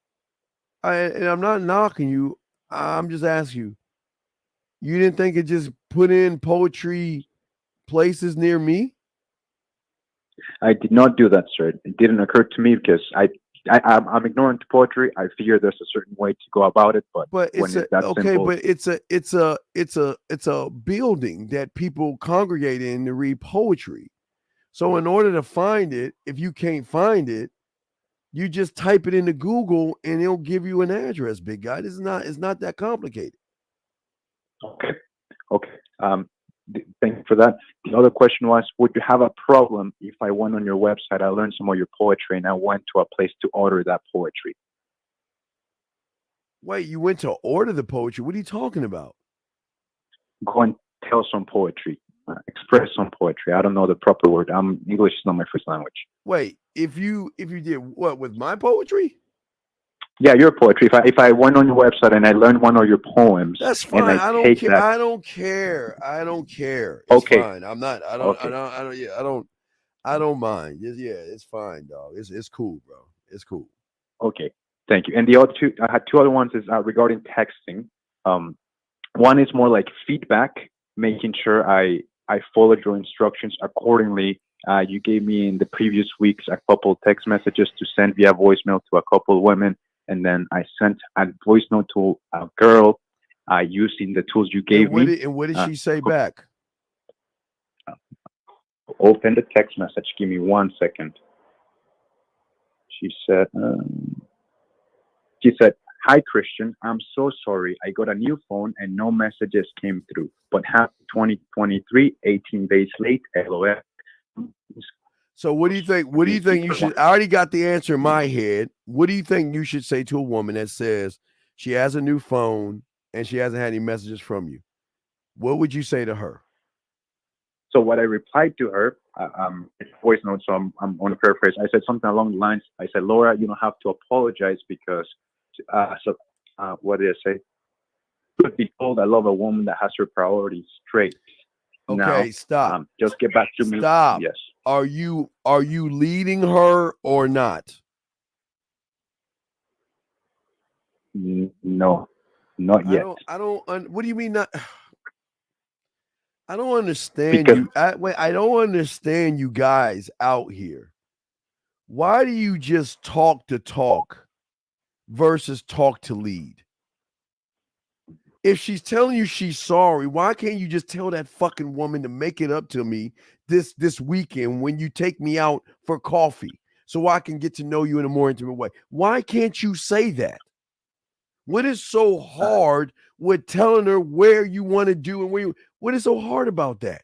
and I'm not knocking you. I'm just asking you. You didn't think it just put in poetry places near me? I did not do that, sir. It didn't occur to me because I'm ignorant to poetry. I figure there's a certain way to go about it, but it's a building that people congregate in to read poetry. So in order to find it, if you can't find it, you just type it into Google and it'll give you an address, big guy. It's not that complicated. Okay. Thank you for that. The other question was, would you have a problem if I went on your website, I learned some of your poetry, and I went to a place to order that poetry? Wait, you went to order the poetry? What are you talking about? Go and tell some poetry, express some poetry. I don't know the proper word. English is not my first language. Wait, if you did what with my poetry? Yeah, your poetry. If I went on your website and I learned one of your poems, that's fine. I don't care. I don't care. It's fine. I'm not. I don't mind. It's fine, dog. It's cool, bro. It's cool. Okay, thank you. And the other two, I had two other ones is regarding texting. One is more like feedback, making sure I followed your instructions accordingly. You gave me in the previous weeks a couple text messages to send via voicemail to a couple of women. And then I sent a voice note to a girl using the tools you gave me. And what did she say back? Open the text message. Give me 1 second. She said, "Hi, Christian. I'm so sorry. I got a new phone and no messages came through. But happy 2023, 18 days late, LOL. So what do you think? What do you think you should? I already got the answer in my head. What do you think you should say to a woman that says she has a new phone and she hasn't had any messages from you? What would you say to her? So what I replied to her, it's a voice note, so I'm going to paraphrase. I said something along the lines. I said, Laura, you don't have to apologize because, what did I say? Could be told I love a woman that has her priorities straight. Okay, now, stop. Just get back to me. Stop. Yes. Are you leading her or not? No, not yet. I don't. What do you mean not? I don't understand you. I don't understand you guys out here. Why do you just talk to talk versus talk to lead? If she's telling you she's sorry, why can't you just tell that fucking woman to make it up to me this weekend when you take me out for coffee so I can get to know you in a more intimate way? Why can't you say that? What is so hard with telling her where you want to do and where you, what is so hard about that?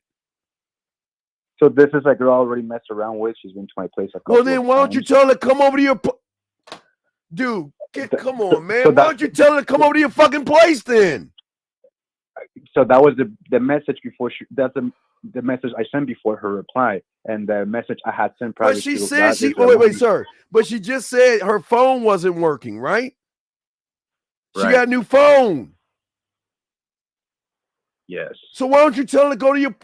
So this is a girl I already messed around with. She's been to my place a couple Well, then why don't you tell her to come over to your dude? Come on, man. So why don't you tell her to come over to your fucking place then? So that was the message before that's the message I sent before her reply, and the message I had sent prior. But she said wait, sir. But she just said her phone wasn't working, right? She got a new phone. Yes. So why don't you tell her to go to your?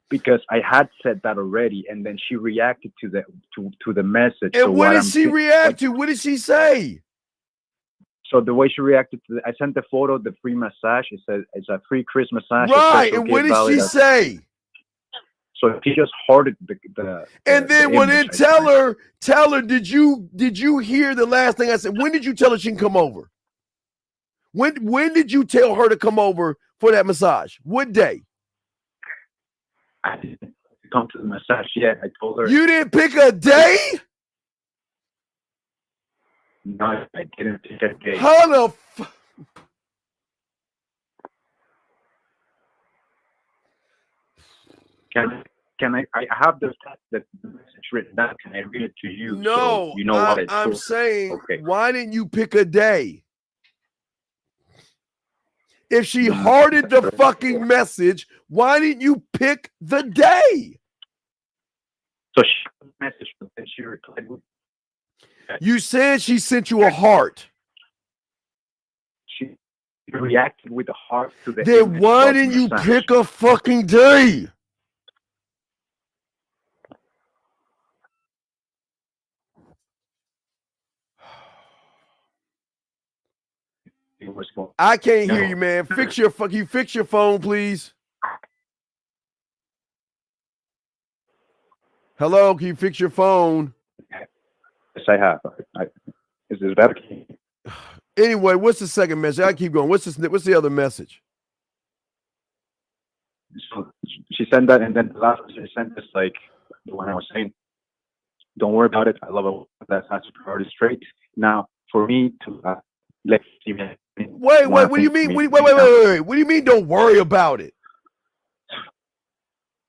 Because I had said that already, and then she reacted to the message. And so what did she react to? What did she say? So the way she reacted to I sent the photo, the free massage. It said it's a free Christmas massage. Right. And what did she say? So she just hearted the and then tell her, did you hear the last thing I said? When did you tell her she can come over? When did you tell her to come over for that massage? What day? I didn't come to the massage yet. I told her. You didn't pick a day? No, I didn't pick a day. How the Can I have the message written down? Can I read it to you? No, so you know what I'm saying, why didn't you pick a day? If she hearted the fucking message, why didn't you pick the day? So she message and she replied. You said she sent you a heart. She reacted with a heart to the. Then why didn't you pick a fucking day? I can't hear you, man. Fix your phone, please. Hello, can you fix your phone? Yes, I have. Is this better? Anyway, what's the second message? I keep going. What's the other message? So she sent that, and then the last message she sent is like the one I was saying. Don't worry about it. I love it. That's priority straight. Now, for me to let's see. Wait. What do you mean? Wait. What do you mean? Don't worry about it.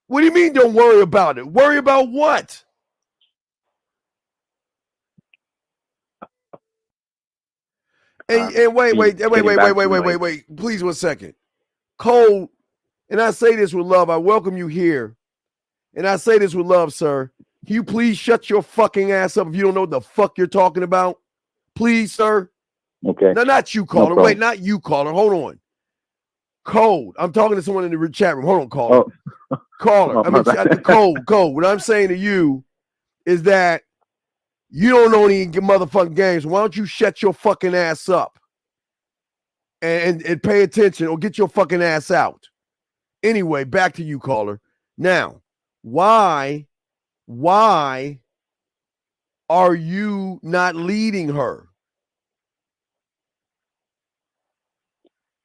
What do you mean? Don't worry about it. Worry about what? And wait. Please, 1 second. Cole, and I say this with love. I welcome you here, and I say this with love, sir. Can you please shut your fucking ass up if you don't know what the fuck you're talking about? Please, sir. Okay. No, not you, caller. Wait, not you, caller. Hold on. Code. I'm talking to someone in the chat room. Hold on, caller. Oh. Caller. Code. What I'm saying to you is that you don't know any motherfucking games. Why don't you shut your fucking ass up and pay attention or get your fucking ass out? Anyway, back to you, caller. Now, why are you not leading her?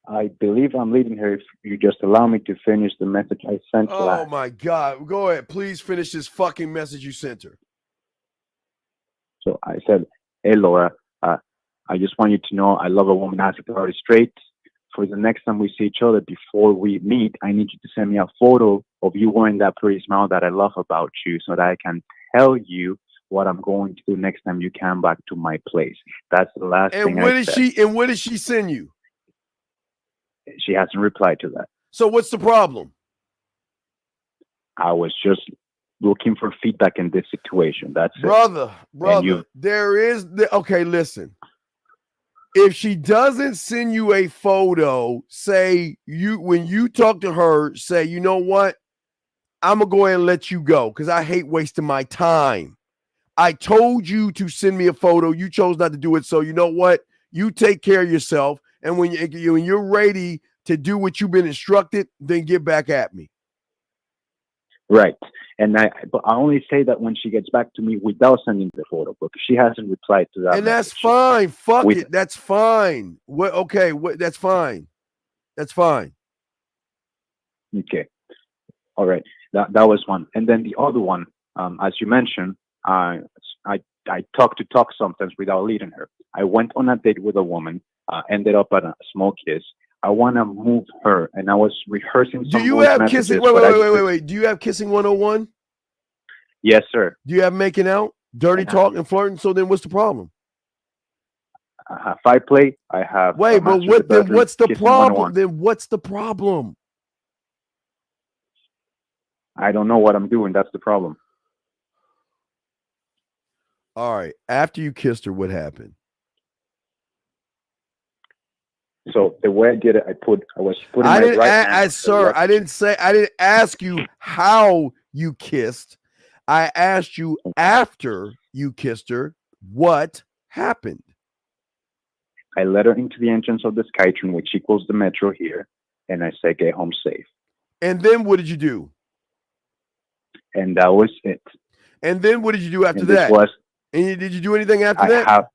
I believe I'm leading her if you just allow me to finish the message I sent her. Oh, my God. Go ahead. Please finish this fucking message you sent her. So I said, hey, Laura, I just want you to know I love a woman that's priority straight. for the next time we see each other, before we meet, I need you to send me a photo of you wearing that pretty smile that I love about you, so that I can tell you what I'm going to do next time you come back to my place. That's the last thing I said. And what did she send you? She hasn't replied to that. So what's the problem? I was just looking for feedback in this situation. That's brother, it. Brother, there is okay, listen. If she doesn't send you a photo, say when you talk to her, say, you know what? I'm gonna go ahead and let you go because I hate wasting my time. I told you to send me a photo. You chose not to do it. So you know what? You take care of yourself. And when you're ready to do what you've been instructed, then get back at me. Right. And but I only say that when she gets back to me without sending the photo, because she hasn't replied to that. And that's fine. Fuck it. That's fine. That's fine. That's fine. Okay. All right. That was one. And then the other one, as you mentioned, I talk sometimes without leading her. I went on a date with a woman, ended up at a small kiss. I want to move her, and I was rehearsing some. Do you have kissing? Wait. Do you have kissing 101? Yes, sir. Do you have making out, dirty talk, and flirting? So then, what's the problem? I have five play. I have. Wait, but what? Then what's the problem? Then what's the problem? I don't know what I'm doing. That's the problem. All right. After you kissed her, what happened? So the way I did it, I was putting my right hand. Sir, I didn't ask you how you kissed. I asked you after you kissed her, what happened? I led her into the entrance of the Skytrain, which equals the metro here, and I said, "Get home safe." And then what did you do? And that was it. And then what did you do after that? Did you do anything after that?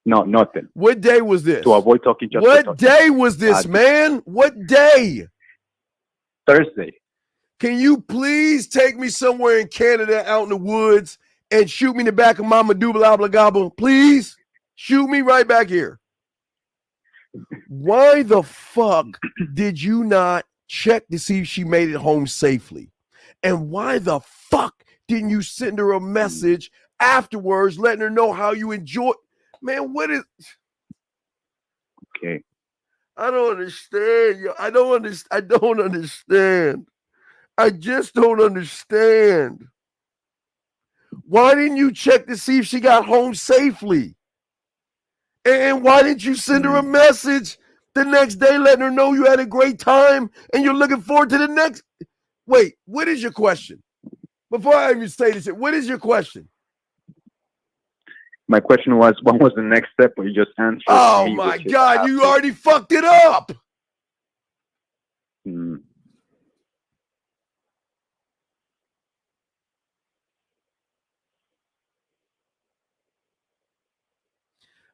No, nothing. What day was this? To avoid talking. What day was this, man? What day? Thursday. Can you please take me somewhere in Canada out in the woods and shoot me in the back of my medulla oblongata? Please shoot me right back here. Why the fuck did you not check to see if she made it home safely? And why the fuck didn't you send her a message afterwards letting her know how you enjoy? Man, what is... Okay. I don't understand. I don't understand. I just don't understand. Why didn't you check to see if she got home safely? And why didn't you send her a message the next day letting her know you had a great time and you're looking forward to the next... Wait, what is your question? Before I even say this, what is your question? My question was, what was the next step? Or you just answered? Oh my God, you already fucked it up.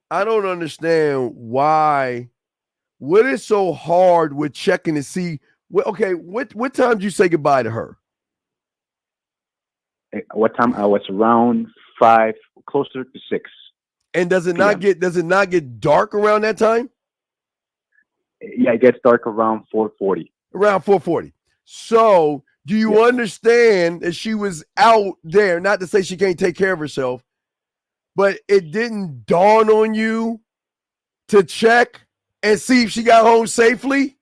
I don't understand why. What is so hard with checking to see? Okay, what time did you say goodbye to her? What time? I was around 5, closer to 6. And does it not get dark around that time? Yeah, it gets dark around 4:40. Around 4:40. So, do you understand that she was out there? Not to say she can't take care of herself, but it didn't dawn on you to check and see if she got home safely?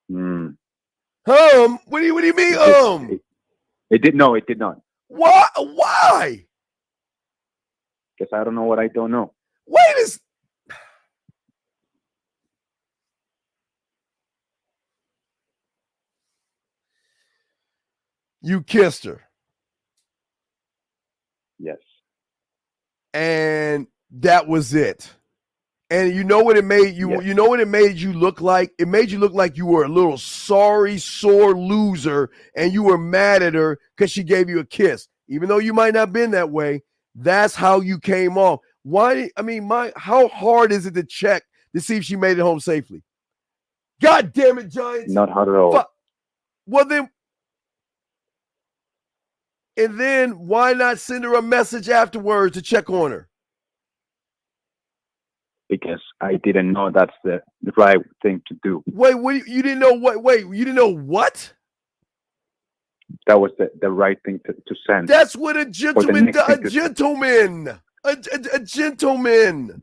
What do you mean? It did not. Why? Because I don't know what I don't know. You kissed her. Yes. And that was it. And you know what it made you? Yes. You know what it made you look like? It made you look like you were a little sorry, sore loser, and you were mad at her because she gave you a kiss. Even though you might not have been that way, that's how you came off. Why? I mean, how hard is it to check to see if she made it home safely? God damn it, Giants! Not hard at all. Well then, and then why not send her a message afterwards to check on her? Because I didn't know that's the right thing to do. Wait, you didn't know what? Wait, you didn't know what? That was the right thing to send. That's what a gentleman does. A gentleman. A gentleman.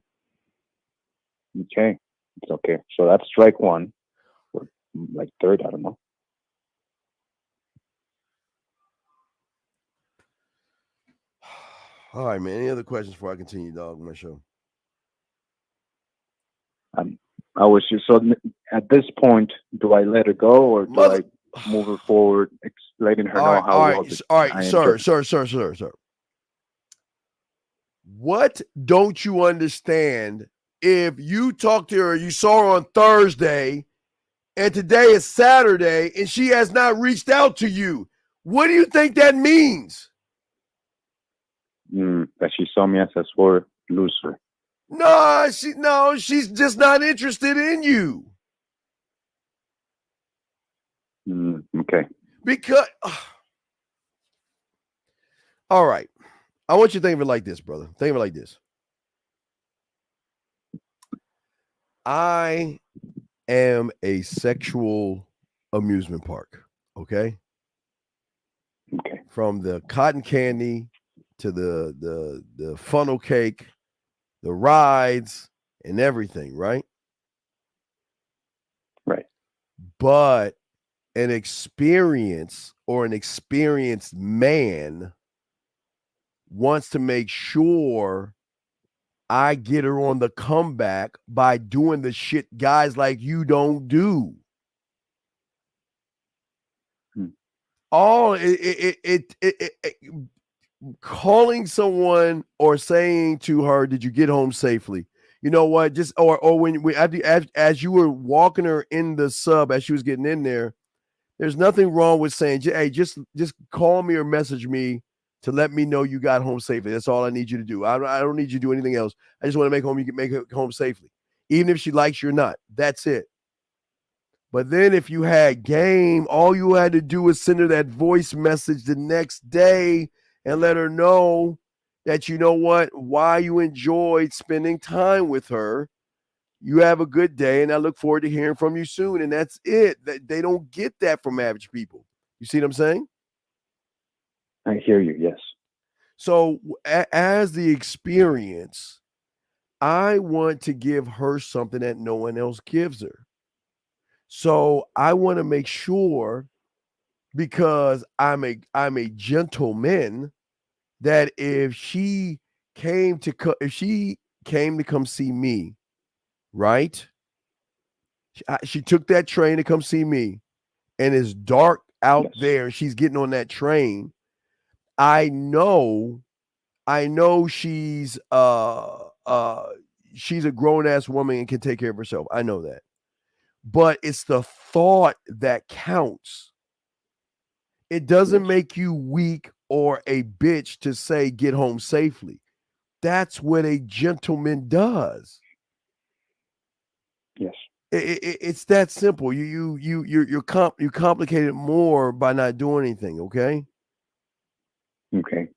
Okay, it's okay. So that's strike one, or like third. I don't know. All right, man. Any other questions before I continue, dog, on my show? I was just so at this point. Do I let her go or do I move her forward, letting her know how well? All right, sir. What don't you understand? If you talked to her, you saw her on Thursday, and today is Saturday, and she has not reached out to you. What do you think that means? That she saw me as a sore loser. No, she's just not interested in you. Okay. Because, all right, I want you to think of it like this, brother. Think of it like this. I am a sexual amusement park, okay? Okay. From the cotton candy to the funnel cake, the rides, and everything, right? Right. But an experience or an experienced man wants to make sure I get her on the comeback by doing the shit guys like you don't do. All calling someone or saying to her, "Did you get home safely?" You know what? Just or when as you were walking her in the sub as she was getting in there, there's nothing wrong with saying, "Hey, just call me or message me to let me know you got home safely." That's all I need you to do. I don't need you to do anything else. I just want to make it home safely, even if she likes you or not. That's it. But then if you had game, all you had to do was send her that voice message the next day and let her know that, you know what, why you enjoyed spending time with her. You have a good day, and I look forward to hearing from you soon. And that's it. They don't get that from average people. You see what I'm saying? I hear you, yes. So as the experience, I want to give her something that no one else gives her. So I want to make sure, because I'm a gentleman, that if she came to come see me, right? She took that train to come see me, and it's dark out there, and she's getting on that train. I know she's she's a grown ass woman and can take care of herself. I know that. But it's the thought that counts. It doesn't make you weak or a bitch to say get home safely. That's what a gentleman does. Yes. It's that simple. You complicate it more by not doing anything, okay? Okay.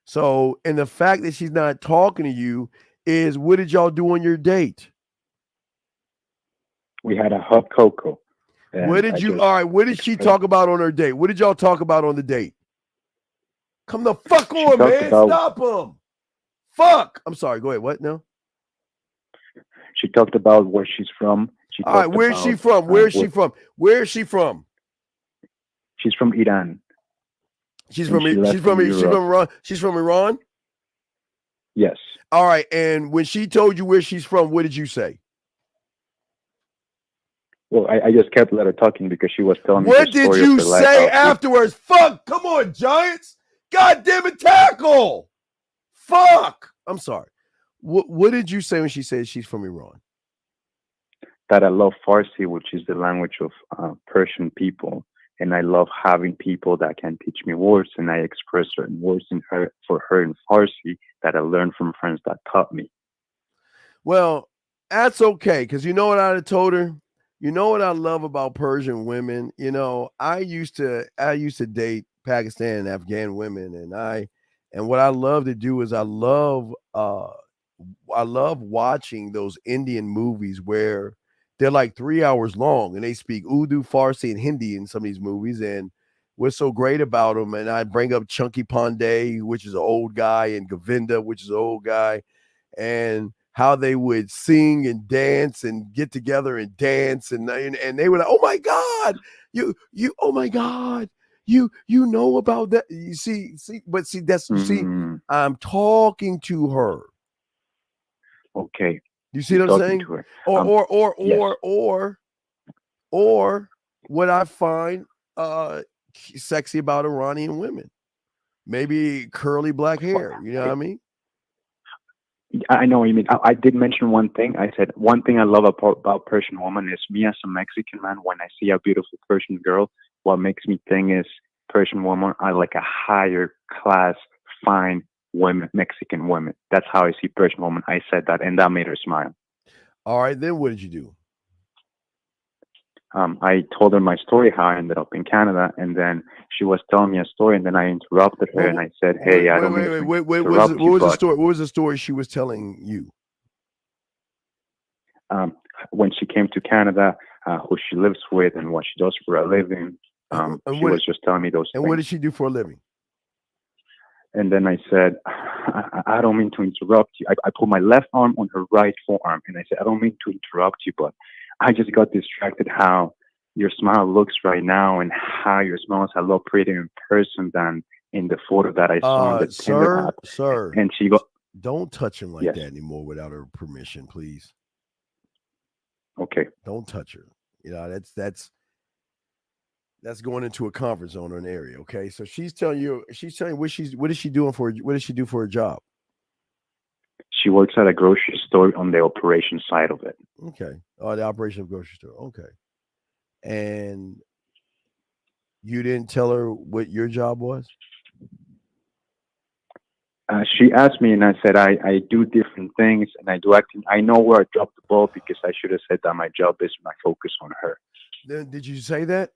So, and the fact that she's not talking to you is, what did y'all do on your date? We had a hot cocoa. What did she talk about on her date? What did y'all talk about on the date? Come the fuck on, man. Stop him. Fuck. I'm sorry. Go ahead. What now? She talked about where she's from. All right. Where's she from? Where is she from? Where is she from? She's from Iran. She's from Iran. She's from Iran? Yes. All right. And when she told you where she's from, what did you say? Well, I just kept let her talking because she was telling me what did you say afterwards? Fuck. Come on, Giants. God damn it, tackle. Fuck. I'm sorry. What did you say when she said she's from Iran? That I love Farsi, which is the language of Persian people. And I love having people that can teach me words, and I express certain words for her in Farsi that I learned from friends that taught me. Well, that's okay, because you know what I'd have told her? You know what I love about Persian women? You know, I used to date Pakistan and Afghan women, and what I love to do is I love I love watching those Indian movies where they're like 3 hours long and they speak Urdu, Farsi, and Hindi in some of these movies. And what's so great about them, and I bring up Chunky Pandey, which is an old guy, and Govinda, which is an old guy, and how they would sing and dance and get together and dance, and they were like, "Oh my God, oh my God, you know about that?" You see, but see, that's I'm talking to her. Okay. You see what I'm saying? Or what I find sexy about Iranian women, maybe curly black hair. You know what I mean? I know what you mean. I did mention one thing. I said one thing I love about Persian women is me as a Mexican man. When I see a beautiful Persian girl, what makes me think is Persian women are like a higher class, fine women, Mexican women. That's how I see Persian women. I said that, and that made her smile. All right, then what did you do? I told her my story, how I ended up in Canada, and then she was telling me a story, and then I interrupted her, and I said, "Hey, I don't mean to what interrupt you, was the but story? What was the story she was telling you? When she came to Canada, who she lives with, and what she does for a living. She was just telling me those things. And what did she do for a living? And then I said, I don't mean to interrupt you. I put my left arm on her right forearm, and I said, I don't mean to interrupt you, but I just got distracted how your smile looks right now and how your smile is a lot prettier in person than in the photo that I saw on the Tinder app. Sir, and she go, don't touch him like that anymore without her permission, please. Okay. Don't touch her. You know, that's going into a comfort zone or an area. Okay. So she's telling you what is she doing for a job? She works at a grocery store on the operation side of it. Okay. Oh, the operation of grocery store. Okay. And you didn't tell her what your job was? She asked me, and I said, I do different things, and I do acting. I know where I dropped the ball because I should have said that my job is my focus on her. Then did you say that?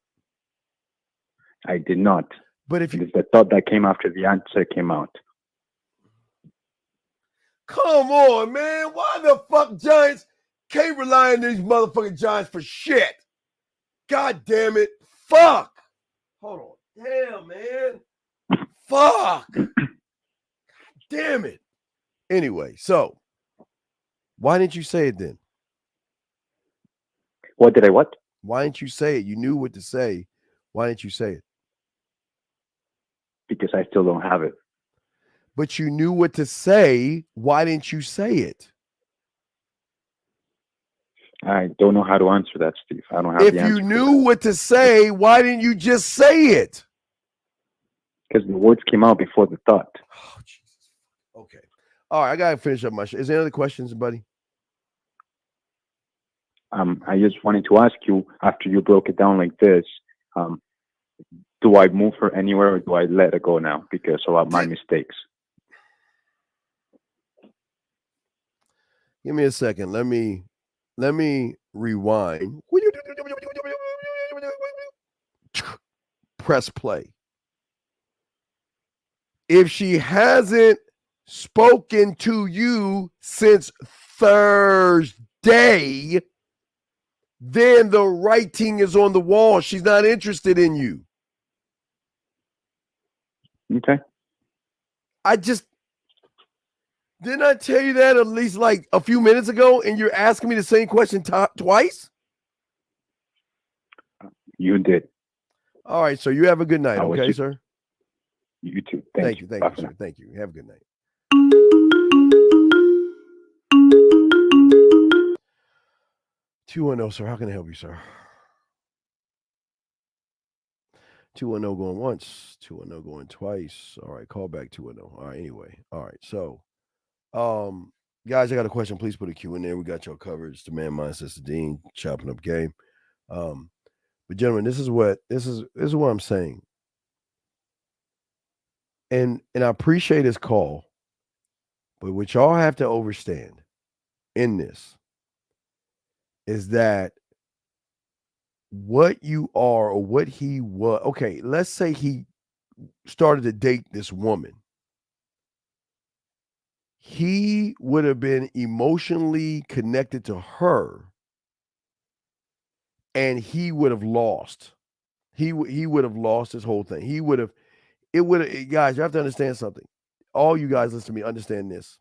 I did not. But if the thought that came after the answer came out. Come on, man. Why the fuck Giants can't rely on these motherfucking Giants for shit? God damn it. Fuck. Hold on. Damn, man. Fuck. Damn it. Anyway, so why didn't you say it then? What did I what? Why didn't you say it? You knew what to say. Why didn't you say it? Because I still don't have it. But you knew what to say. Why didn't you say it? I don't know how to answer that, Steve. I don't have If the answer. you knew what to say, why didn't you just say it? Because the words came out before the thought. Oh, Jesus. Okay. All right, I got to finish up my show. Is there any other questions, buddy? I just wanted to ask you, after you broke it down like this, do I move her anywhere or do I let her go now because of my mistakes? Give me a second. Let me rewind. Press play. If she hasn't spoken to you since Thursday, then the writing is on the wall. She's not interested in you. Okay. Didn't I tell you that at least like a few minutes ago, and you're asking me the same question twice? You did. All right, so you have a good night, okay, sir? You too. Thank you, sir. Thank you. Have a good night. $210, sir. How can I help you, sir? 210 going once, 210 going twice. All right, call back 210. All right, anyway. All right, so guys, I got a question. Please put a Q in there. We got your coverage. The Man Mindset, the Dean, chopping up game. But gentlemen, this is what I'm saying. And I appreciate his call, but what y'all have to understand in this is that what you are or what he was. Okay, let's say he started to date this woman. he would have been emotionally connected to her, and he would have lost. He would have lost his whole thing. He would have. It would have. Guys, you have to understand something. All you guys listen to me. Understand this.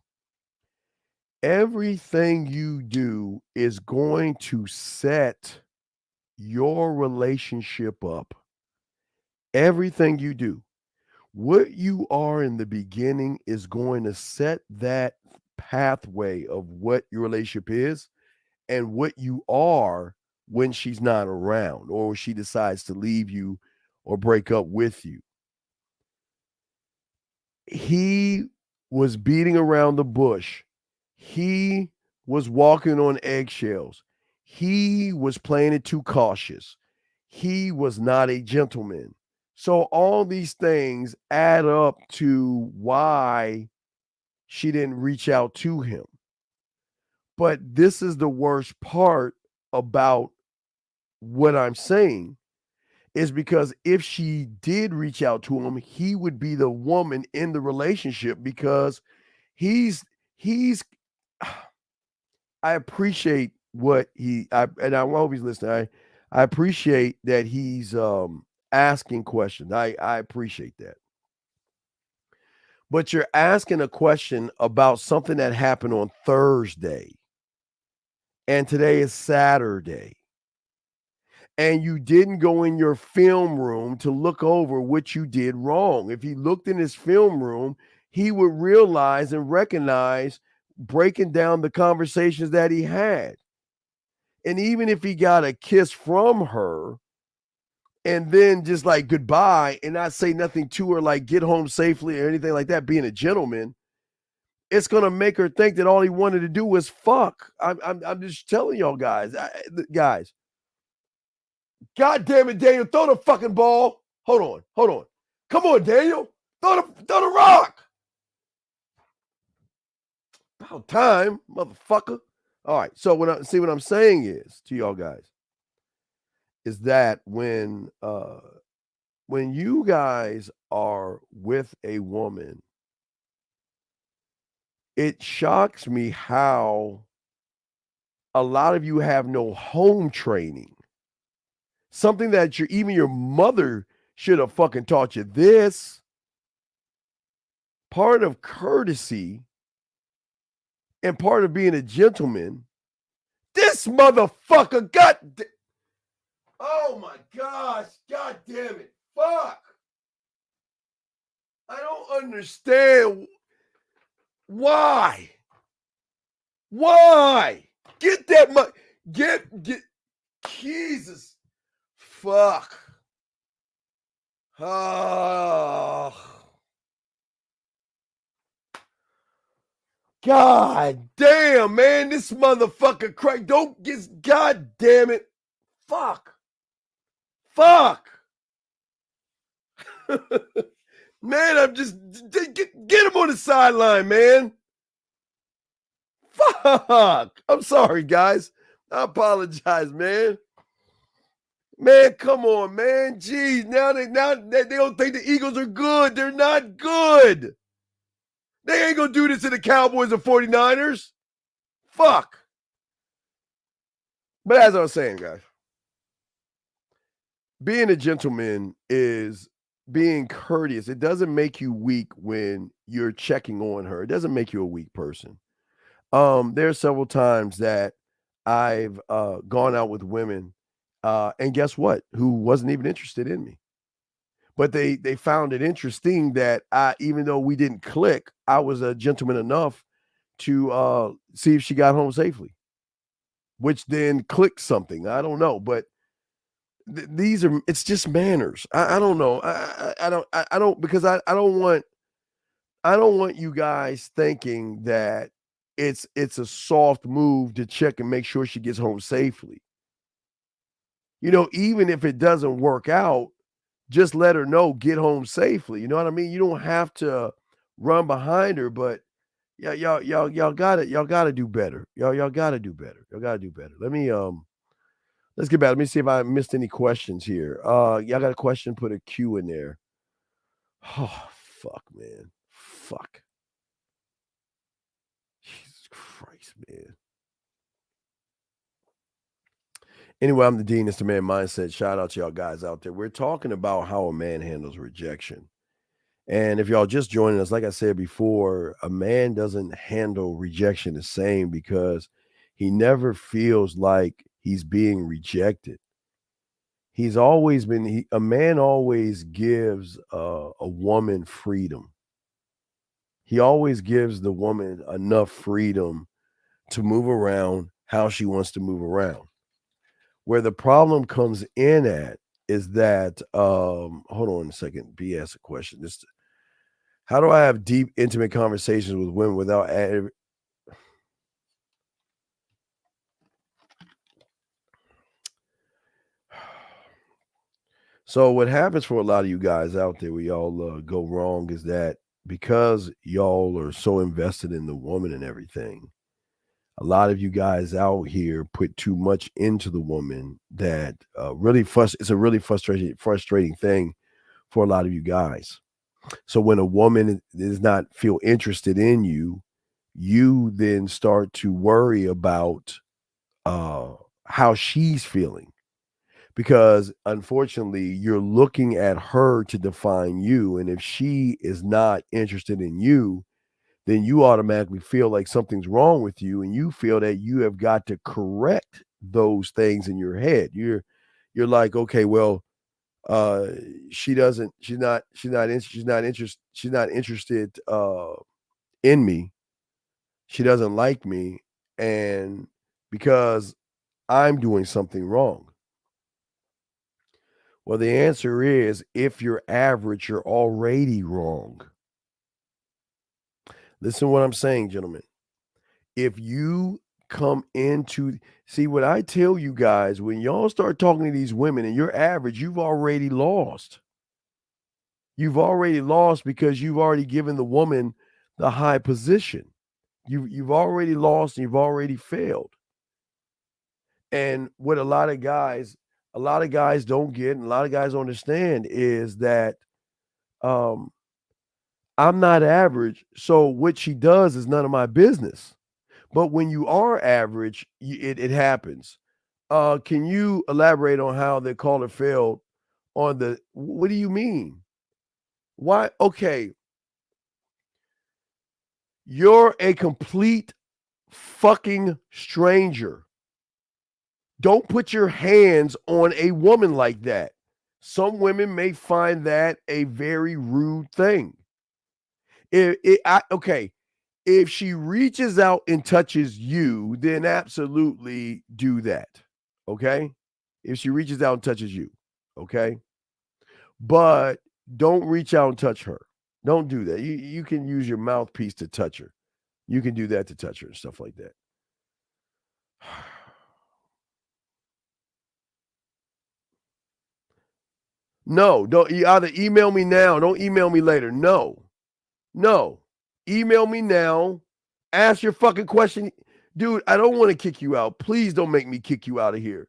Everything you do is going to set your relationship up. Everything you do. What you are in the beginning is going to set that pathway of what your relationship is and what you are when she's not around or she decides to leave you or break up with you. He was beating around the bush. He was walking on eggshells. He was playing it too cautious. He was not a gentleman. So all these things add up to why she didn't reach out to him. But this is the worst part about what I'm saying is because if she did reach out to him, he would be the woman in the relationship because he's I appreciate what and I hope he's listening. I appreciate that he's asking questions. I appreciate that. But you're asking a question about something that happened on Thursday, and today is Saturday. And you didn't go in your film room to look over what you did wrong. If he looked in his film room, he would realize and recognize breaking down the conversations that he had. And even if he got a kiss from her and then just like goodbye and not say nothing to her, like get home safely or anything like that, being a gentleman, it's going to make her think that all he wanted to do was fuck. I'm just telling y'all guys, guys. God damn it, Daniel, throw the fucking ball. Hold on. Come on, Daniel. Throw the rock. About time, motherfucker. All right. So what I'm saying is to y'all guys is that when you guys are with a woman, it shocks me how a lot of you have no home training. Something that even your mother should have fucking taught you this. Part of courtesy and part of being a gentleman. This motherfucker oh my gosh, god damn it. Fuck. I don't understand why. Get that get Jesus. Fuck. Oh. God damn, man. This motherfucker crack. Don't get. God damn it. Fuck. Man, I'm just. Get him on the sideline, man. Fuck. I'm sorry, guys. I apologize, man. Man, come on, man. Jeez, now they don't think the Eagles are good. They're not good. They ain't gonna do this to the Cowboys or 49ers. Fuck. But as I was saying, guys, being a gentleman is being courteous. It doesn't make you weak when you're checking on her. It doesn't make you a weak person. There are several times that I've gone out with women, and guess what? Who wasn't even interested in me. But they found it interesting that even though we didn't click, I was a gentleman enough to see if she got home safely, which then clicked something. I don't know, but it's just manners. I don't know. I don't because I don't want you guys thinking that it's a soft move to check and make sure she gets home safely. You know, even if it doesn't work out, just let her know, get home safely. You know what I mean? You don't have to run behind her, but yeah, y'all gotta do better. Y'all gotta do better. Y'all gotta do better. Let's get back. Let me see if I missed any questions here. Y'all got a question, put a Q in there. Oh, fuck, man. Fuck. Christ, man. Anyway, I'm the Dean. It's the Man Mindset. Shout out to y'all guys out there. We're talking about how a man handles rejection. And if y'all just joining us, like I said before, a man doesn't handle rejection the same because he never feels like he's being rejected. He's always been, a man always gives a woman freedom. He always gives the woman enough freedom to move around how she wants to move around. Where the problem comes in at is that, hold on a second, B asked a question. How do I have deep, intimate conversations with women without So what happens for a lot of you guys out there where y'all go wrong is that because y'all are so invested in the woman and everything, a lot of you guys out here put too much into the woman that it's a really frustrating thing for a lot of you guys. So when a woman does not feel interested in you, you then start to worry about how she's feeling. Because unfortunately, you're looking at her to define you. And if she is not interested in you, then you automatically feel like something's wrong with you. And you feel that you have got to correct those things in your head. You're like, okay, well, she's not interested in me. She doesn't like me. And because I'm doing something wrong. Well, the answer is if you're average, you're already wrong. Listen to what I'm saying, gentlemen. If you come see what I tell you guys, when y'all start talking to these women and you're average, you've already lost. You've already lost because you've already given the woman the high position. You've already lost and you've already failed. And what a lot of guys don't get and a lot of guys don't understand is that I'm not average, so what she does is none of my business. But when you are average, it happens. Can you elaborate on how the caller failed on the? What do you mean? Why? Okay, you're a complete fucking stranger. Don't put your hands on a woman like that. Some women may find that a very rude thing. If she reaches out and touches you, then absolutely do that. Okay? If she reaches out and touches you, okay? But don't reach out and touch her. Don't do that. You can use your mouthpiece to touch her. You can do that to touch her and stuff like that. No, don't. You either email me now. Don't email me later. No. Email me now. Ask your fucking question. Dude, I don't want to kick you out. Please don't make me kick you out of here.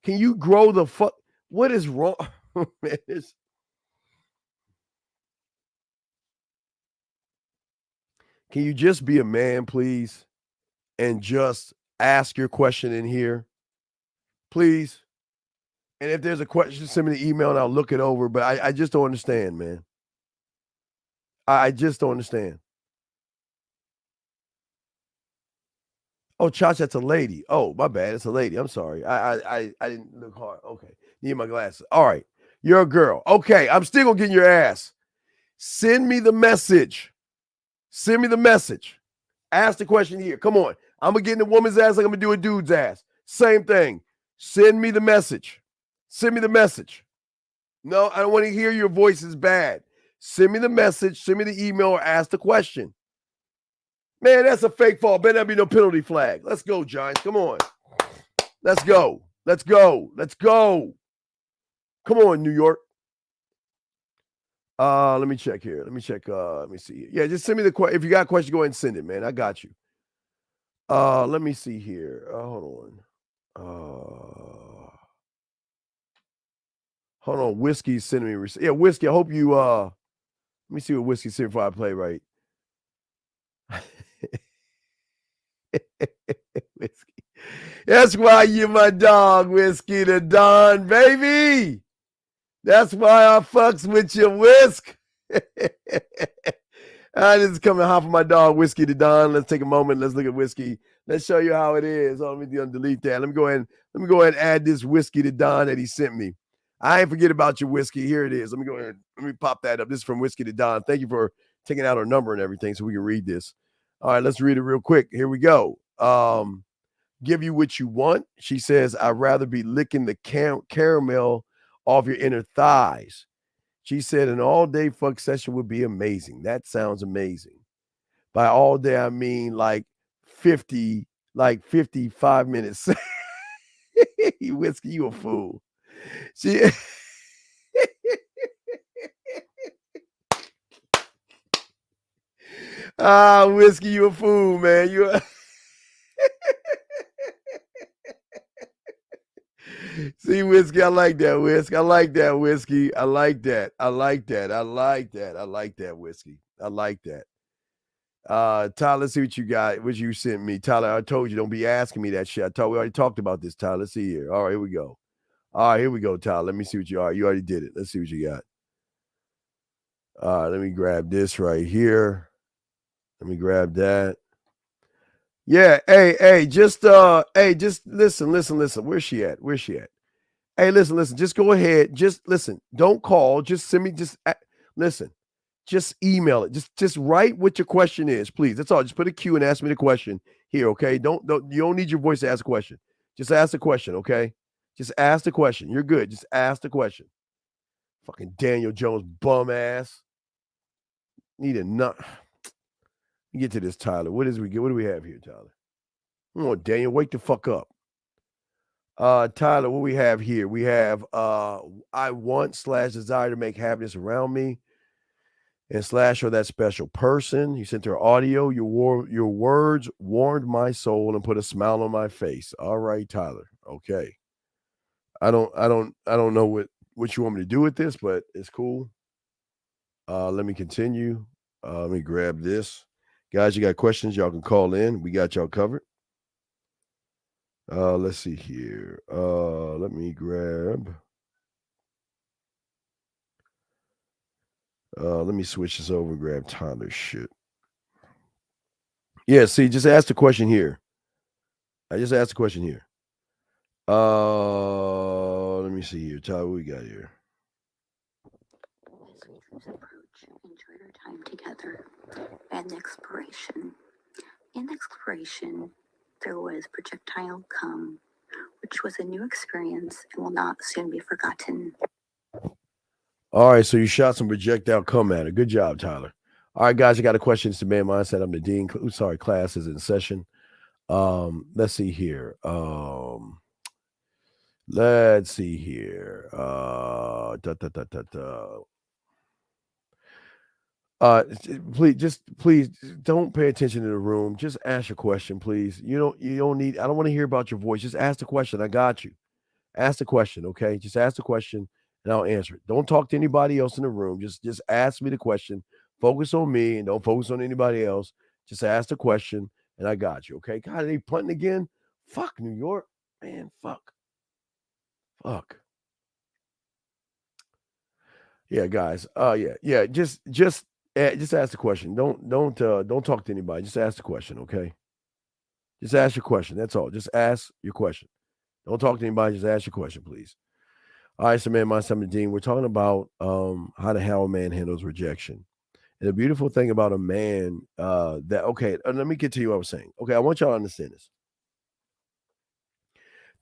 Can you grow the fuck? What is wrong? Man, can you just be a man, please? And just ask your question in here, please? And if there's a question, send me the email and I'll look it over. But I just don't understand, man. I just don't understand. Oh, Chacha, that's a lady. Oh, my bad. It's a lady. I'm sorry. I didn't look hard. Okay. Need my glasses. All right. You're a girl. Okay. I'm still gonna get in your ass. Send me the message. Send me the message. Ask the question here. Come on. I'm gonna get in a woman's ass like I'm gonna do a dude's ass. Same thing. Send me the message. Send me the message. No, I don't want to hear your voice is bad. Send me the message. Send me the email or ask the question. Man, that's a fake fall. Better not be no penalty flag. Let's go, Giants. Come on. Let's go. Let's go. Let's go. Come on, New York. Let me check here. Let me check. Let me see. Yeah, just send me the question. If you got a question, go ahead and send it, man. I got you. Let me see here. Hold on. Hold on. Whiskey's sending me. Yeah, Whiskey. I hope you. Let me see what Whiskey sent before I play right. Whiskey. That's why you're my dog, Whiskey the Don, baby. That's why I fucks with you, Whisk. This is coming hot for my dog, Whiskey the Don. Let's take a moment. Let's look at Whiskey. Let's show you how it is. Oh, let me delete that. Let me go ahead and add this Whiskey to Don that he sent me. I ain't forget about your Whiskey. Here it is. Let me go ahead. Let me pop that up. This is from Whiskey to Don. Thank you for taking out our number and everything so we can read this. All right, let's read it real quick. Here we go. Give you what you want. She says, I'd rather be licking the caramel off your inner thighs. She said an all-day fuck session would be amazing. That sounds amazing. By all day, I mean like 55 minutes. Whiskey, you a fool. She Whiskey, you a fool, man. See, Whiskey, I like that, Whiskey. I like that, Whiskey. I like that. I like that. I like that. I like that, Whiskey. I like that. Tyler, let's see what you got. What you sent me. Tyler, I told you, don't be asking me that shit. We already talked about this, Tyler. Let's see here. All right, here we go. All right, here we go, Tyler. Let me see what you are. You already did it. Let's see what you got. Let me grab this right here. Let me grab that. Yeah, hey, just listen. Where's she at? Hey, listen. Just go ahead. Just listen. Don't call. Just send me. Listen. Just email it. Just write what your question is, please. That's all. Just put a Q and ask me the question here, okay? You don't need your voice to ask a question. Just ask the question, okay? Just ask the question. You're good. Just ask the question. Fucking Daniel Jones bum ass. Need a nut. Get to this, Tyler. What do we have here, Tyler? Come on, Daniel, wake the fuck up. Tyler, what we have here? We have I want/desire to make happiness around me. And / or that special person. You sent her audio. Your words warmed my soul and put a smile on my face. All right, Tyler. Okay. I don't know what you want me to do with this, but it's cool. Let me continue. Let me grab this. Guys, you got questions, y'all can call in. We got y'all covered. Let's see here. Let me grab. Let me switch this over and grab Tyler's shit. Yeah, see, just ask the question here. I just asked the question here. Let me see here. Tyler, what we got here? Enjoyed our time together. And exploration. In exploration, there was projectile cum, which was a new experience and will not soon be forgotten. All right, so you shot some projectile cum at her. Good job, Tyler. All right, guys, I got a question. It's the Man Mindset. I'm the dean. Sorry, class is in session. Let's see here. Let's see here. Please don't pay attention to the room. Just ask your question, please. You don't need. I don't want to hear about your voice. Just ask the question. I got you. Ask the question, okay? Just ask the question and I'll answer it. Don't talk to anybody else in the room. Just ask me the question. Focus on me and don't focus on anybody else. Just ask the question and I got you, okay? God, are they punting again? Fuck New York, man. Fuck. Yeah, guys. Yeah. Just ask the question. Don't talk to anybody. Just ask the question, okay? Just ask your question. That's all. Just ask your question. Don't talk to anybody. Just ask your question, please. All right, so man, my son Dean. We're talking about how a man handles rejection. And the beautiful thing about a man let me get to you what I was saying. Okay, I want y'all to understand this.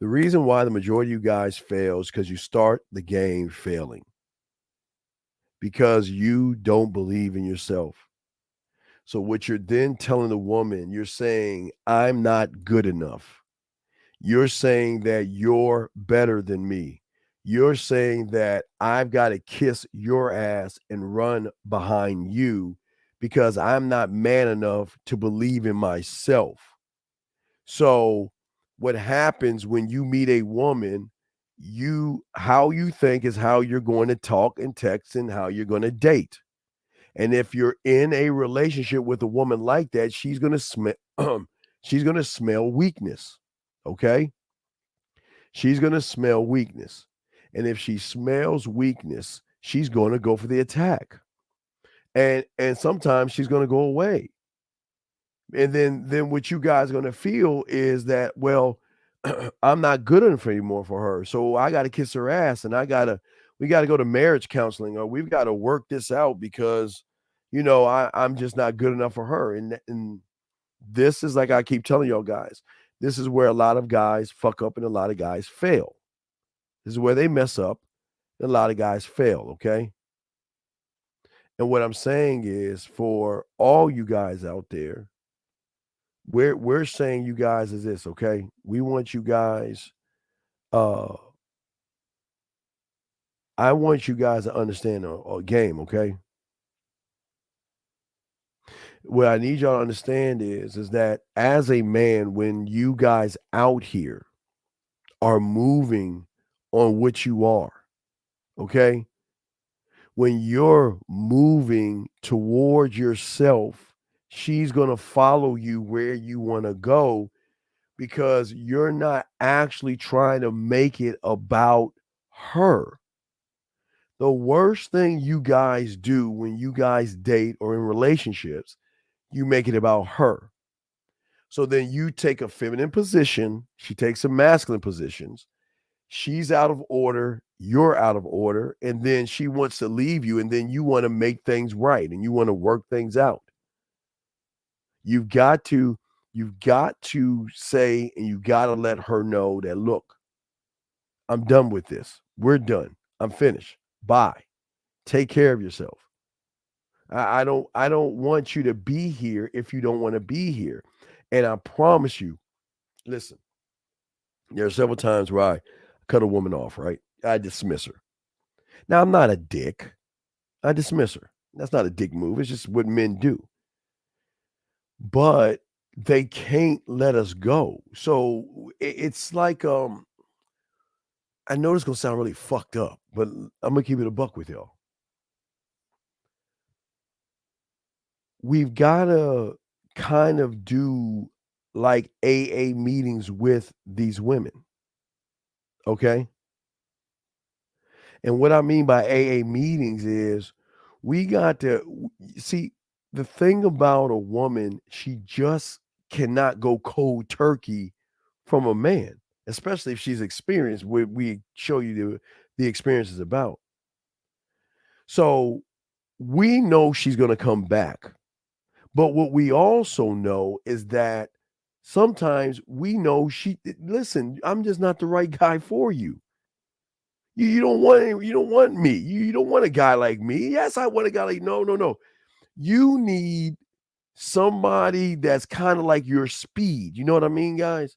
The reason why the majority of you guys fails because you start the game failing. Because you don't believe in yourself. So what you're then telling the woman, you're saying, I'm not good enough. You're saying that you're better than me. You're saying that I've got to kiss your ass and run behind you because I'm not man enough to believe in myself. So what happens when you meet a woman, how you think is how you're going to talk and text and how you're going to date. And if you're in a relationship with a woman like that, she's going to She's going to smell weakness. Okay? She's going to smell weakness. And if she smells weakness, she's going to go for the attack. And sometimes she's going to go away. And then what you guys are going to feel is that, well, I'm not good enough anymore for her. So I got to kiss her ass and we got to go to marriage counseling, or we've got to work this out because, I'm just not good enough for her. And this is, like I keep telling y'all guys, this is where a lot of guys fuck up and a lot of guys fail. This is where they mess up and a lot of guys fail. Okay. And what I'm saying is, for all you guys out there, we're saying you guys is this, okay? We want you guys, I want you guys to understand a game, okay? What I need y'all to understand is that as a man, when you guys out here are moving on what you are, okay? When you're moving towards yourself, she's going to follow you where you want to go, because you're not actually trying to make it about her. The worst thing you guys do when you guys date or in relationships, you make it about her. So then you take a feminine position, she takes some masculine positions. She's out of order, you're out of order, and then she wants to leave you, and then you want to make things right and you want to work things out. You've got to say, and you got to let her know that, look, I'm done with this. We're done. I'm finished. Bye. Take care of yourself. I don't want you to be here if you don't want to be here. And I promise you, listen, there are several times where I cut a woman off, right? I dismiss her. Now, I'm not a dick. I dismiss her. That's not a dick move. It's just what men do. But they can't let us go. So it's like, I know this is going to sound really fucked up, but I'm going to keep it a buck with y'all. We've got to kind of do like AA meetings with these women. Okay? And what I mean by AA meetings is, we got to see, the thing about a woman, she just cannot go cold turkey from a man, especially if she's experienced what we show you the experience is about. So we know she's going to come back. But what we also know is that sometimes we know listen, I'm just not the right guy for you. You don't want me. You don't want a guy like me. Yes, I want a guy like, no. You need somebody that's kind of like your speed. You know what I mean, guys?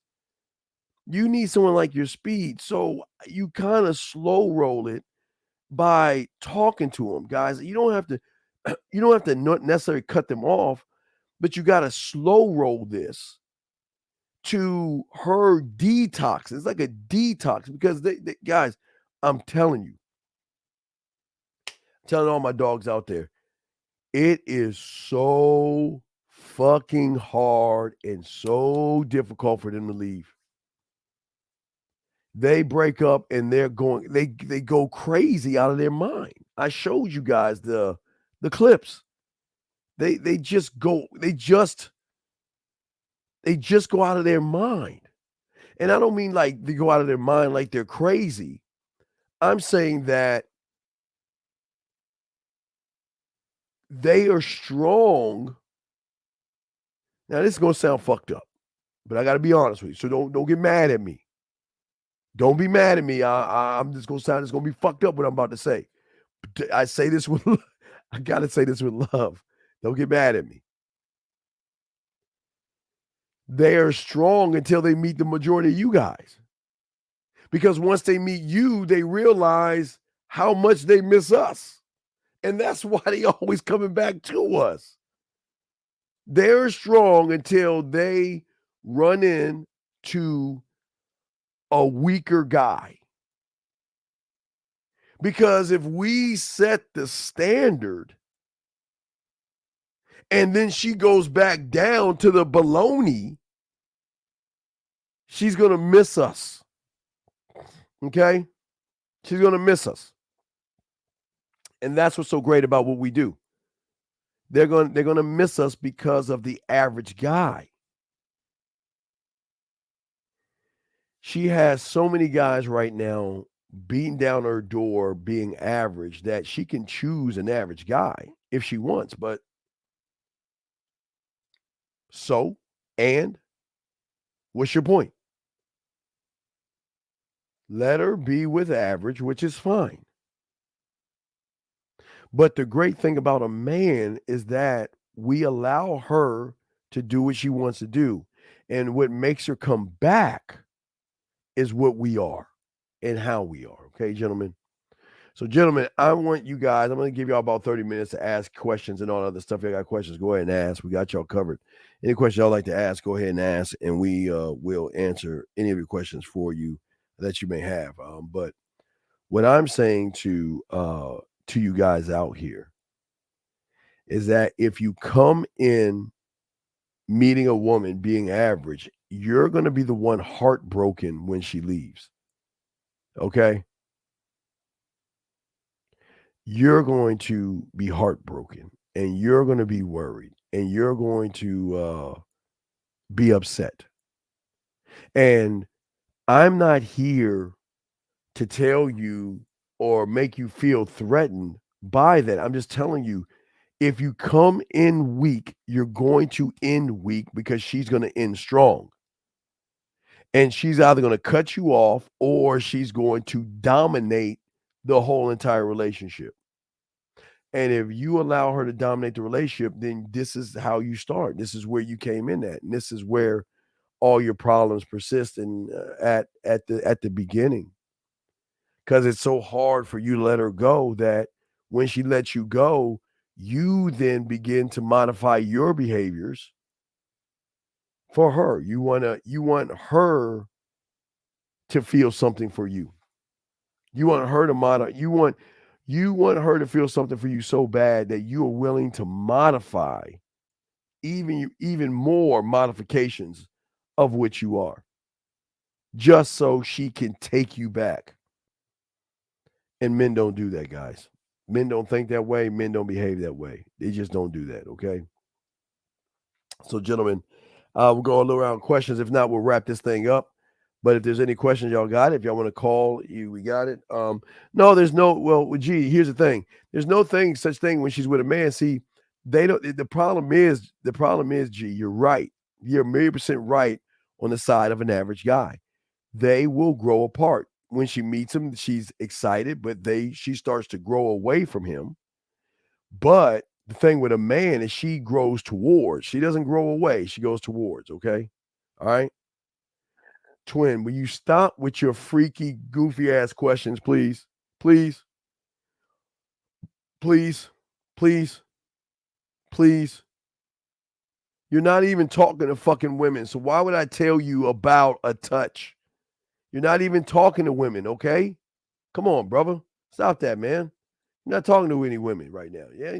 You need someone like your speed. So you kind of slow roll it by talking to them, guys. You don't have to not necessarily cut them off, but you got to slow roll this to her detox. It's like a detox, because they guys, I'm telling all my dogs out there, it is so fucking hard and so difficult for them to leave. They break up and they go crazy out of their mind. I showed you guys the clips. They just go out of their mind. And I don't mean like they go out of their mind like they're crazy. I'm saying that they are strong. Now, this is going to sound fucked up, but I got to be honest with you. So don't get mad at me. Don't be mad at me. I'm just going to be fucked up what I'm about to say. I say this with I got to say this with love. Don't get mad at me. They are strong until they meet the majority of you guys. Because once they meet you, they realize how much they miss us. And that's why they always coming back to us. They're strong until they run into a weaker guy. Because if we set the standard and then she goes back down to the baloney, She's going to miss us. Okay? She's going to miss us. And that's what's so great about what we do. They're going to miss us because of the average guy. She has so many guys right now beating down her door being average that she can choose an average guy if she wants. But so, and what's your point? Let her be with average, which is fine. But the great thing about a man is that we allow her to do what she wants to do. And what makes her come back is what we are and how we are. Okay, gentlemen? So, gentlemen, I want you guys, I'm going to give y'all about 30 minutes to ask questions and all that other stuff. If you got questions, go ahead and ask. We got y'all covered. Any questions y'all like to ask, go ahead and ask, and we will answer any of your questions for you that you may have. But what I'm saying to you guys out here is that if you come in meeting a woman being average, you're going to be the one heartbroken when she leaves. Okay? You're going to be heartbroken and you're going to be worried and you're going to be upset. And I'm not here to tell you or make you feel threatened by that. I'm just telling you, if you come in weak, you're going to end weak because she's going to end strong. And she's either going to cut you off or she's going to dominate the whole entire relationship. And if you allow her to dominate the relationship, then this is how you start. This is where you came in at. And this is where all your problems persist and at the beginning. Because it's so hard for you to let her go that when she lets you go, you then begin to modify your behaviors for her. You want her to feel something for you. You want her to you want her to feel something for you so bad that you are willing to modify even more modifications of which you are, just so she can take you back. And men don't do that, guys. Men don't think that way. Men don't behave that way. They just don't do that, okay? So, gentlemen, we'll go a little around questions. If not, we'll wrap this thing up. But if there's any questions, y'all got it. If y'all want to call, we got it. No, there's no. Well, gee, here's the thing. There's no such thing when she's with a man. See, they don't. The problem is, G, you're right. You're 1,000,000% right on the side of an average guy. They will grow apart. When she meets him, she's excited, but she starts to grow away from him. But the thing with a man is she grows towards. She doesn't grow away. She goes towards, okay? All right? Twin, will you stop with your freaky, goofy-ass questions, please? Please? Please? Please? Please? You're not even talking to fucking women, so why would I tell you about a touch? You're not even talking to women, okay? Come on, brother. Stop that, man. You're not talking to any women right now. Yeah,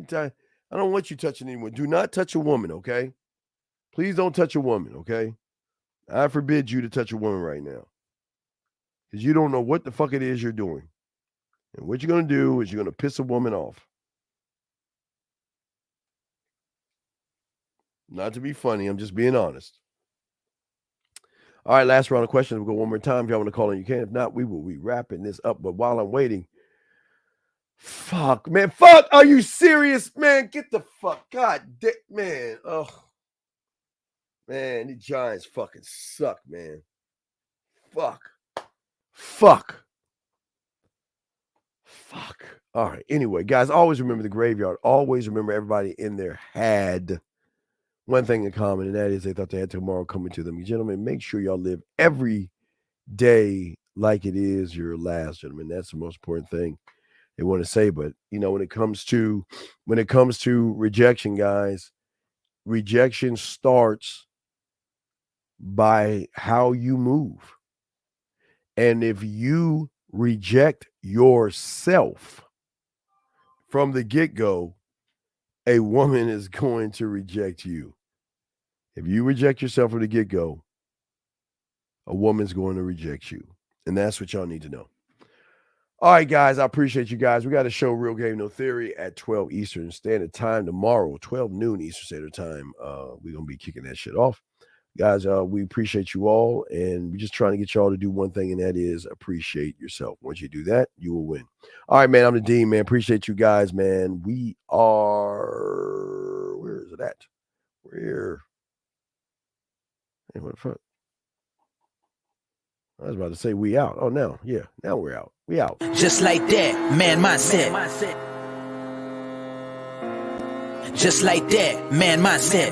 I don't want you touching anyone. Do not touch a woman, okay? Please don't touch a woman, okay? I forbid you to touch a woman right now. Because you don't know what the fuck it is you're doing. And what you're going to do is you're going to piss a woman off. Not to be funny, I'm just being honest. All right, last round of questions. We'll go one more time. If y'all want to call in, you can. If not, we will be wrapping this up. But while I'm waiting, fuck, man. Fuck, are you serious? Man, get the fuck. God damn, man. Oh, man, the Giants fucking suck, man. Fuck. All right. Anyway, guys, always remember the graveyard. Always remember everybody in there had one thing in common, and that is they thought they had tomorrow coming to them. Gentlemen, make sure y'all live every day like it is your last, gentlemen. That's the most important thing they want to say. But when it comes to rejection, guys, rejection starts by how you move. And if you reject yourself from the get-go, a woman is going to reject you. If you reject yourself from the get-go, a woman's going to reject you. And that's what y'all need to know. All right, guys, I appreciate you guys. We got a show, Real Game No Theory, at 12 Eastern Standard Time tomorrow, 12 noon Eastern Standard Time. We're going to be kicking that shit off. Guys, we appreciate you all, and we're just trying to get y'all to do one thing, and that is appreciate yourself. Once you do that, you will win. All right, man, I'm the Dean, man. Appreciate you guys, man. We are, where is it at? Where? Hey, what the fuck? I was about to say we out. Oh, now. Yeah, now we're out. We out. Just like that, man mindset. Just like that, man mindset.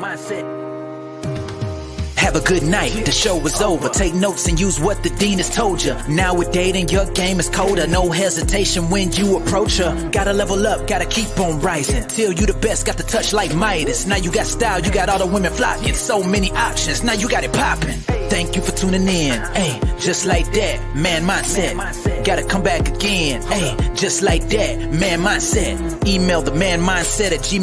Have a good night, the show is over. Take notes and use what the dean has told you. Now with dating, your game is colder. No hesitation when you approach her. Gotta level up, gotta keep on rising. Till you the best, got the touch like Midas. Now you got style, you got all the women flocking. So many options, now you got it popping. Thank you for tuning in. Hey, just like that, man mindset. Gotta come back again. Hey, just like that, man mindset. Email the man mindset at gmail.com.